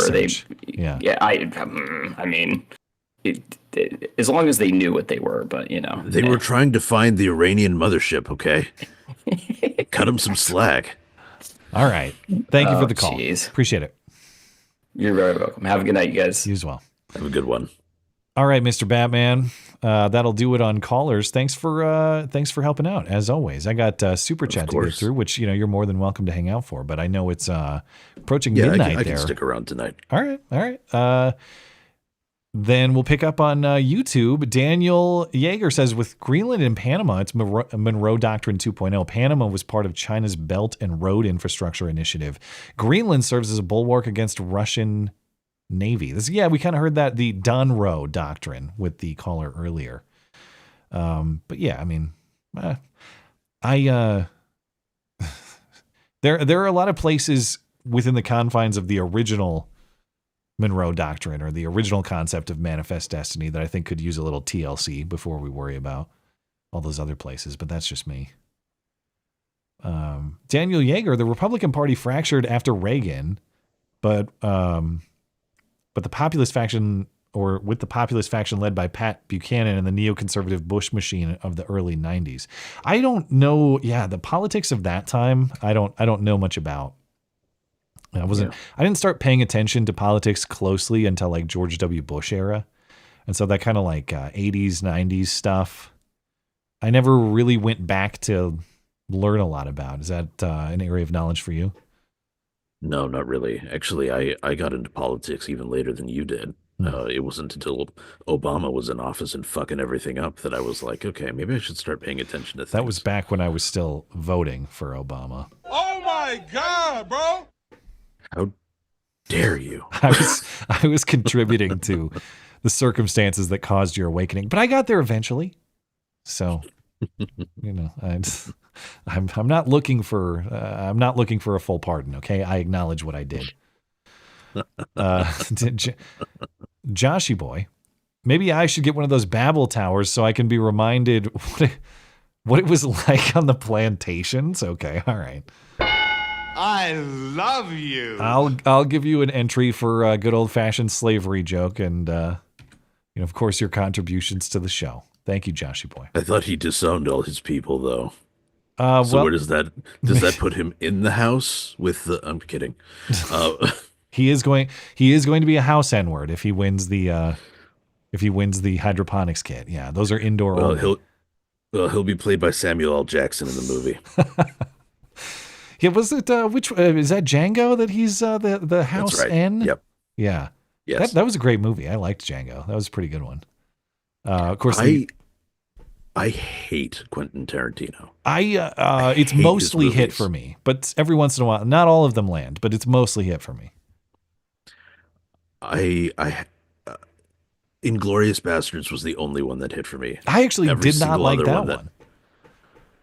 I mean, as long as they knew what they were, but
they were trying to find the Iranian mothership. Okay, cut them some slack.
All right, thank you for the call. Appreciate it.
You're very welcome. Have a good night, you guys.
You as well.
Have a good one.
All right, Mr. Batman. That'll do it on callers. Thanks for helping out as always. I got super chat to get through, which you're more than welcome to hang out for. But I know it's approaching midnight.
I can stick around tonight.
All right. Then we'll pick up on YouTube. Daniel Yeager says, with Greenland and Panama, it's Monroe Doctrine 2.0. Panama was part of China's Belt and Road Infrastructure Initiative. Greenland serves as a bulwark against Russian Navy. We kind of heard that, the Donroe Doctrine with the caller earlier. But yeah, I mean, there are a lot of places within the confines of the original Monroe Doctrine, or the original concept of manifest destiny, that I think could use a little TLC before we worry about all those other places. But that's just me. Daniel Yeager, the Republican Party fractured after Reagan, but the populist faction, or with the populist faction led by Pat Buchanan and the neoconservative Bush machine of the early 90s. I don't know. Yeah, the politics of that time, I don't know much about. I didn't start paying attention to politics closely until like George W. Bush era. And so that kind of like 80s, 90s stuff, I never really went back to learn a lot about. Is that an area of knowledge for you?
No, not really. Actually, I got into politics even later than you did. It wasn't until Obama was in office and fucking everything up that I was like, okay, maybe I should start paying attention to things.
That was back when I was still voting for Obama.
Oh my God, bro!
How dare you?
I was contributing to the circumstances that caused your awakening, but I got there eventually. So, I'm not looking for a full pardon. Okay, I acknowledge what I did. Joshy boy, maybe I should get one of those Babble towers so I can be reminded what it was like on the plantations. Okay, all right.
I love you.
I'll give you an entry for a good old fashioned slavery joke, and of course your contributions to the show. Thank you, Joshy boy.
I thought he disowned all his people, though.
So
where does that put him in the house with the? I'm kidding.
He is going to be a house N-word if he wins the hydroponics kit. Yeah, those are indoor.
He'll be played by Samuel L. Jackson in the movie.
Yeah, was it which is that Django that he's the house
That's right.
N?
Yep.
Yeah.
Yes.
That was a great movie. I liked Django. That was a pretty good one. Of course,
I hate Quentin Tarantino.
It's mostly hit for me, but every once in a while, not all of them land, but it's mostly hit for me.
Inglourious Bastards was the only one that hit for me.
I actually did not like that one.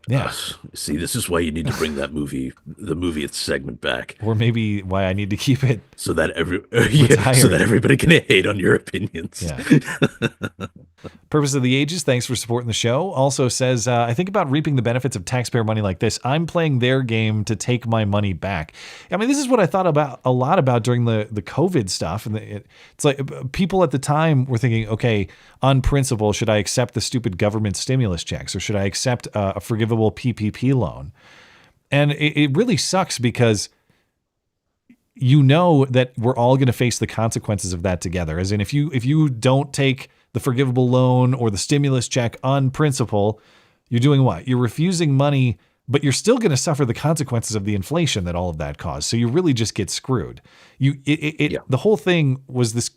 Yeah.
See, this is why you need to bring the movie segment back.
Or maybe why I need to keep it
so that everybody can hate on your opinions.
Yeah. Purpose of the Ages, thanks for supporting the show. Also says, I think about reaping the benefits of taxpayer money like this. I'm playing their game to take my money back. I mean, this is what I thought about a lot about during the COVID stuff. And it's like people at the time were thinking, okay, on principle, should I accept the stupid government stimulus checks or should I accept a forgivable PPP loan? And it really sucks because you know that we're all going to face the consequences of that together. As in, if you don't take the forgivable loan or the stimulus check on principle, you're doing what? You're refusing money, but you're still going to suffer the consequences of the inflation that all of that caused. So you really just get screwed. The whole thing was this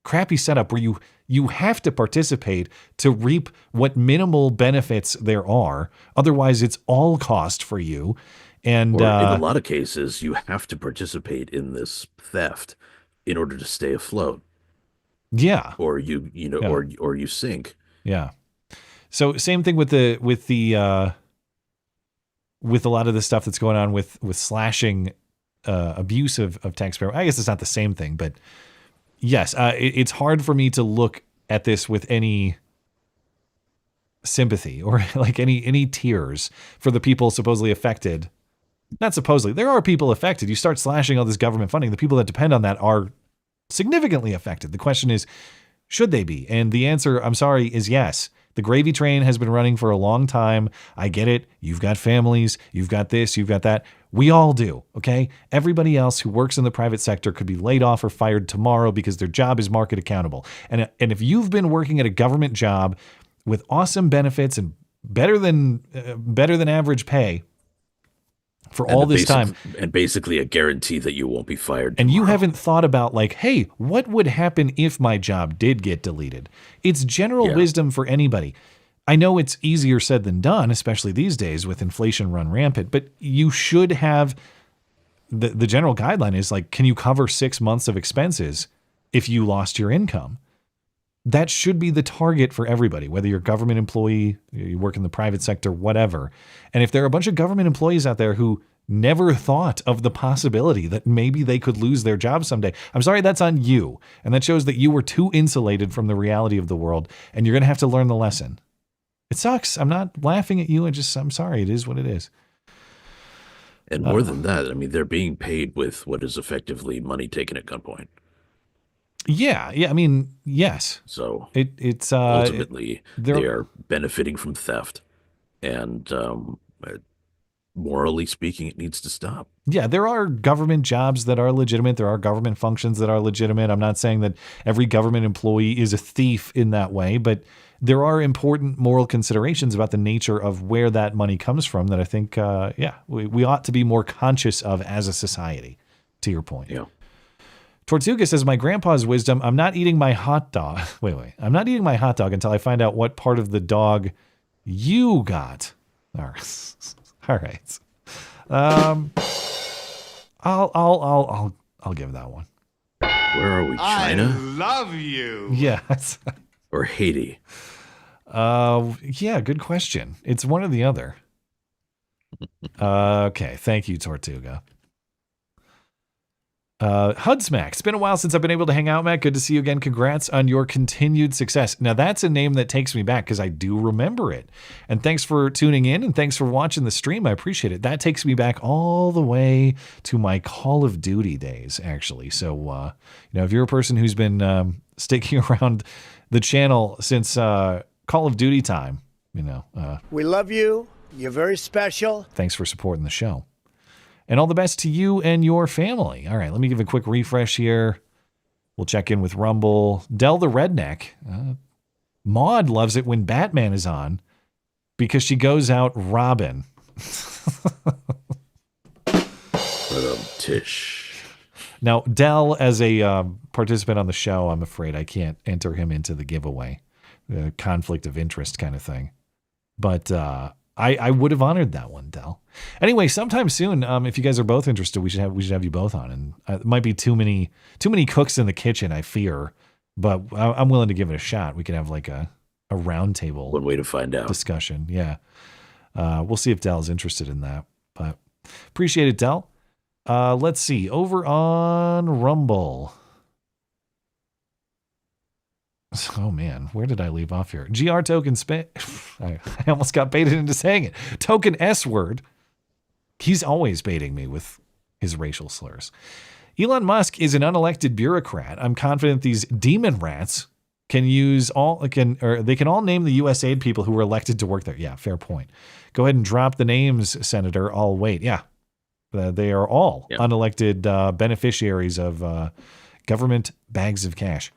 crappy setup where you have to participate to reap what minimal benefits there are. Otherwise, it's all cost for you. And
in a lot of cases, you have to participate in this theft in order to stay afloat.
Yeah.
Or or you sink.
Yeah. So same thing with a lot of the stuff that's going on with slashing abuse of taxpayer. I guess it's not the same thing, but yes, it's hard for me to look at this with any sympathy or like any tears for the people supposedly affected. Not supposedly. There are people affected. You start slashing all this government funding. The people that depend on that are significantly affected. The question is, should they be? And the answer, I'm sorry, is yes. The gravy train has been running for a long time. I get it. You've got families. You've got this. You've got that. We all do, okay? Everybody else who works in the private sector could be laid off or fired tomorrow because their job is market accountable. And if you've been working at a government job with awesome benefits and better than average pay for all this time,
and basically a guarantee that you won't be fired
and
tomorrow.
You haven't thought about like, hey, what would happen if my job did get deleted? It's general wisdom for anybody. I know it's easier said than done, especially these days with inflation run rampant, but you should have the general guideline is like, can you cover 6 months of expenses if you lost your income? That should be the target for everybody, whether you're a government employee, you work in the private sector, whatever. And if there are a bunch of government employees out there who never thought of the possibility that maybe they could lose their job someday, I'm sorry, that's on you. And that shows that you were too insulated from the reality of the world, and you're going to have to learn the lesson. It sucks. I'm not laughing at you. I'm sorry. It is what it is.
And more than that, I mean, they're being paid with what is effectively money taken at gunpoint.
Yeah. I mean, yes.
So
it's
ultimately they are benefiting from theft, and morally speaking, it needs to stop.
Yeah, there are government jobs that are legitimate. There are government functions that are legitimate. I'm not saying that every government employee is a thief in that way, but there are important moral considerations about the nature of where that money comes from that I think, we ought to be more conscious of as a society, to your point.
Yeah.
Tortuga says, my grandpa's wisdom, I'm not eating my hot dog. Wait. I'm not eating my hot dog until I find out what part of the dog you got. All right. I'll give that one.
Where are we, China?
I love you.
Yes.
Or Haiti?
Yeah, good question. It's one or the other. Okay, thank you, Tortuga. Hudsmack, it's been a while since I've been able to hang out, Matt. Good to see you again. Congrats on your continued success. Now, that's a name that takes me back because I do remember it. And thanks for tuning in and thanks for watching the stream. I appreciate it. That takes me back all the way to my Call of Duty days, actually. So, if you're a person who's been sticking around the channel since Call of Duty time,
we love you. You're very special.
Thanks for supporting the show. And all the best to you and your family. All right, let me give a quick refresh here. We'll check in with Rumble. Del the Redneck. Maud loves it when Batman is on because she goes out robbing.
Tish.
Now, Dell, as a participant on the show, I'm afraid I can't enter him into the giveaway, the conflict of interest kind of thing. But I would have honored that one, Dell. Anyway, sometime soon, if you guys are both interested, we should have you both on. And it might be too many cooks in the kitchen, I fear. But I'm willing to give it a shot. We could have like a roundtable.
One way to find out.
Discussion, yeah. We'll see if Dell's interested in that. But appreciate it, Dell. Let's see. Over on Rumble. Oh, man. Where did I leave off here? GR token I almost got baited into saying it. Token S word. He's always baiting me with his racial slurs. Elon Musk is an unelected bureaucrat. I'm confident these demon rats they can all name the USAID people who were elected to work there. Yeah, fair point. Go ahead and drop the names, Senator. I'll wait. Yeah. They are all unelected beneficiaries of government bags of cash.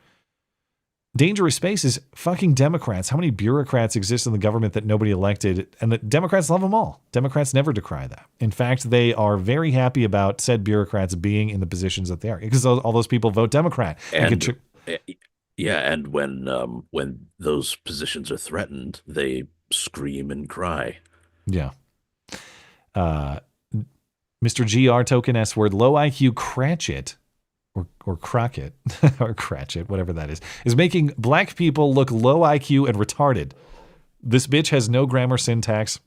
Dangerous space is fucking Democrats. How many bureaucrats exist in the government that nobody elected? And the Democrats love them all. Democrats never decry that. In fact, they are very happy about said bureaucrats being in the positions that they are because all those people vote Democrat.
And when those positions are threatened, they scream and cry.
Yeah. Mr. GR token S word, low IQ Cratchit. Or Crockett, or Cratchit, whatever that is making black people look low IQ and retarded. This bitch has no grammar, syntax,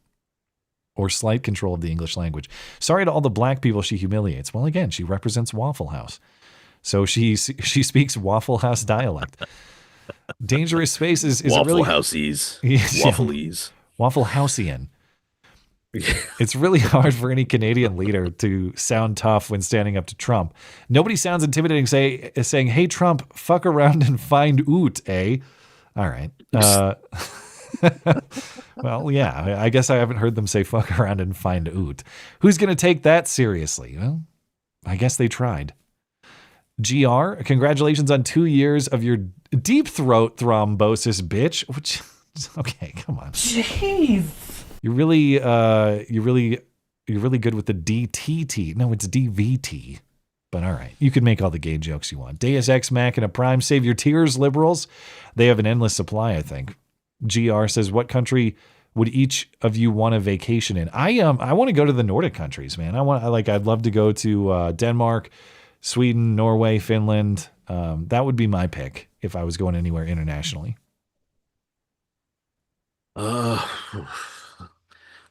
or slight control of the English language. Sorry to all the black people she humiliates. Well, again, she represents Waffle House. So she speaks Waffle House dialect. Dangerous space is
Waffle
really...
Houseies. Waffleese.
Waffle Houseian. It's really hard for any Canadian leader to sound tough when standing up to Trump. Nobody sounds intimidating saying, hey, Trump, fuck around and find oot, eh? All right. Well, yeah, I guess I haven't heard them say fuck around and find oot. Who's going to take that seriously? Well, I guess they tried. GR, congratulations on 2 years of your deep throat thrombosis, bitch. Which, okay, come on.
Jeez.
You're really good with the DTT. No, it's DVT. But all right, you can make all the gay jokes you want. Deus Ex Machina Prime, save your tears, liberals. They have an endless supply, I think. GR says, what country would each of you want a vacation in? I want to go to the Nordic countries, man. I'd love to go to Denmark, Sweden, Norway, Finland. That would be my pick if I was going anywhere internationally.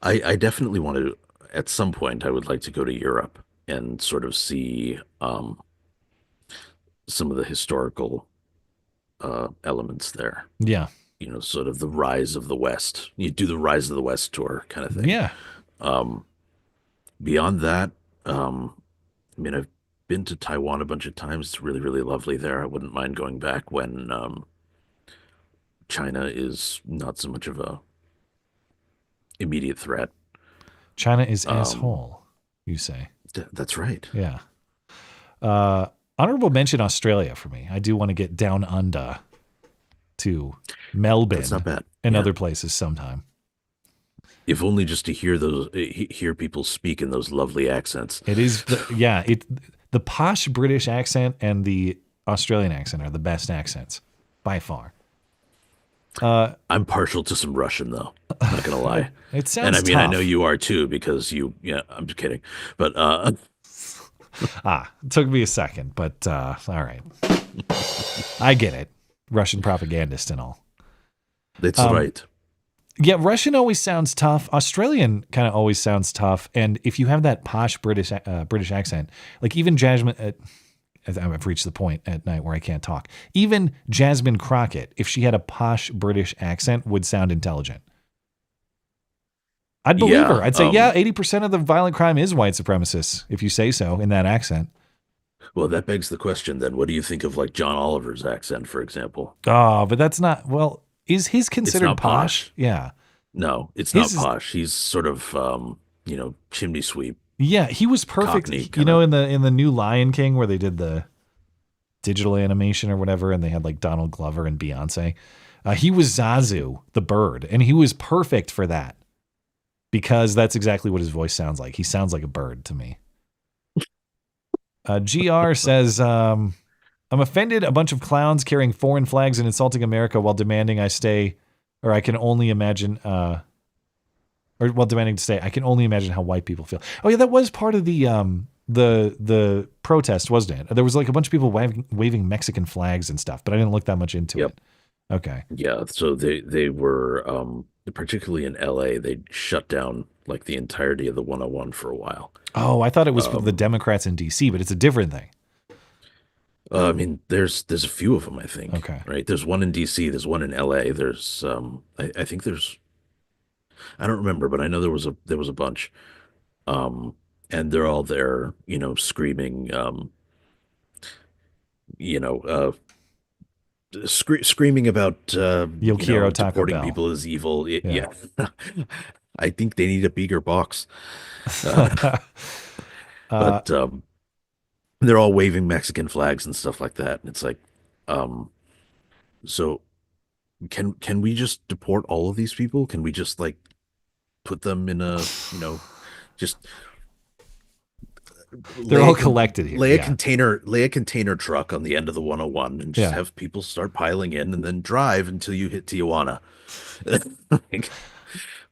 I definitely want to, at some point, I would like to go to Europe and sort of see some of the historical elements there.
Yeah.
You know, sort of the rise of the West. You do the Rise of the West tour kind of thing.
Yeah.
Beyond that, I mean, I've been to Taiwan a bunch of times. It's really, really lovely there. I wouldn't mind going back when China is not so much of a immediate threat.
China is asshole, you say.
That's right.
Yeah. Honorable mention Australia for me. I do want to get down under to Melbourne.
That's not bad.
And other places sometime.
If only just to hear people speak in those lovely accents.
It is, the posh British accent and the Australian accent are the best accents by far.
I'm partial to some Russian, though. I'm not gonna lie.
It sounds
and I mean,
tough.
I know you are too, because I'm just kidding. But
it took me a second, but all right. I get it. Russian propagandist and all.
That's right.
Yeah, Russian always sounds tough. Australian kind of always sounds tough. And if you have that posh British accent, like even Jasmine, I've reached the point at night where I can't talk. Even Jasmine Crockett, if she had a posh British accent, would sound intelligent. I'd believe her. I'd say, 80% of the violent crime is white supremacists, if you say so, in that accent.
Well, that begs the question then. What do you think of like John Oliver's accent, for example?
Oh, but that's not, well, is his considered
not posh?
Yeah.
No, it's not posh. He's sort of, chimney sweep.
Yeah, he was perfect.
Cockney,
in the new Lion King where they did the digital animation or whatever, and they had like Donald Glover and Beyonce. He was Zazu, the bird, and he was perfect for that because that's exactly what his voice sounds like. He sounds like a bird to me. GR says, I'm offended a bunch of clowns carrying foreign flags and insulting America while demanding I stay, or I can only imagine, or while demanding to stay. I can only imagine how white people feel. Oh yeah, that was part of the protest, wasn't it? There was like a bunch of people waving Mexican flags and stuff, but I didn't look that much into it. Okay.
Yeah, so they were particularly in LA, they shut down like the entirety of the 101 for a while.
Oh, I thought it was for the Democrats in DC, but it's a different thing.
I mean, there's a few of them, I think.
Okay.
Right? There's one in DC, there's one in LA, there's I think there's, I don't remember, but I know there was a bunch. And they're all there, screaming, screaming about
Yo quiero Taco
deporting
Bell.
people as evil. Yeah. I think they need a bigger box. But they're all waving Mexican flags and stuff like that. And it's like, so can we just deport all of these people? Can we just like put them in a, just
they're all collected here.
Lay a container truck on the end of the 101 and just have people start piling in and then drive until you hit Tijuana.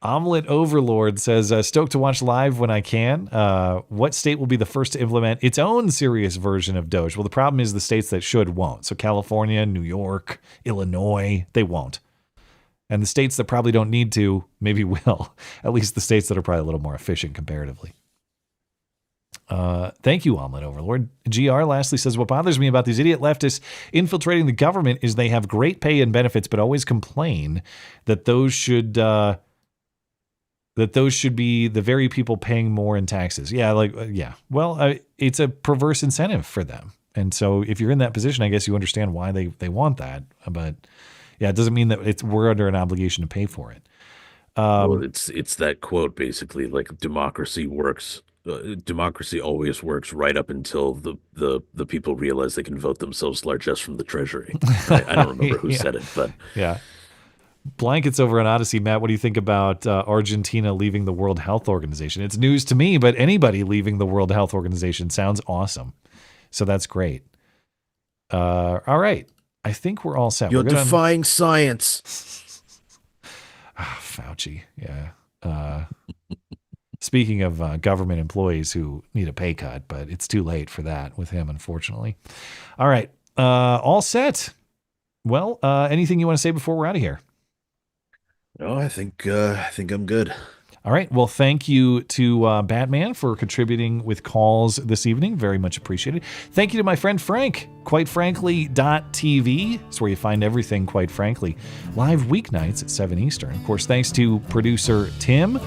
Omelet Overlord says, stoked to watch live when I can. What state will be the first to implement its own serious version of Doge? Well, the problem is the states that should won't. So California, New York, Illinois, they won't. And the states that probably don't need to, maybe will. At least the states that are probably a little more efficient comparatively. Thank you, Omelet Overlord. GR lastly says, what bothers me about these idiot leftists infiltrating the government is they have great pay and benefits, but always complain that those should be the very people paying more in taxes. Yeah, Well, it's a perverse incentive for them. And so if you're in that position, I guess you understand why they want that. But yeah, it doesn't mean that we're under an obligation to pay for it.
Well, it's that quote basically, like democracy works. Democracy always works right up until the people realize they can vote themselves largesse from the treasury. Right? I don't remember who said it, but
yeah. Blankets over on Odyssey. Matt, what do you think about Argentina leaving the World Health Organization? It's news to me, but anybody leaving the World Health Organization sounds awesome. So that's great. All right. I think we're all set.
You're defying science.
Fauci. Yeah. Speaking of government employees who need a pay cut, but it's too late for that with him, unfortunately. All right. All set. Well, anything you want to say before we're out of here?
No, I think I'm good.
All right. Well, thank you to Batman for contributing with calls this evening. Very much appreciated. Thank you to my friend Frank, quitefrankly.tv. It's where you find everything, quite frankly. Live weeknights at 7 Eastern. Of course, thanks to producer Tim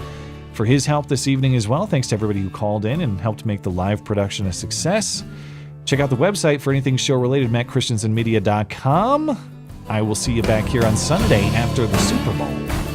for his help this evening as well. Thanks to everybody who called in and helped make the live production a success. Check out the website for anything show-related, mattchristiansenmedia.com. I will see you back here on Sunday after the Super Bowl.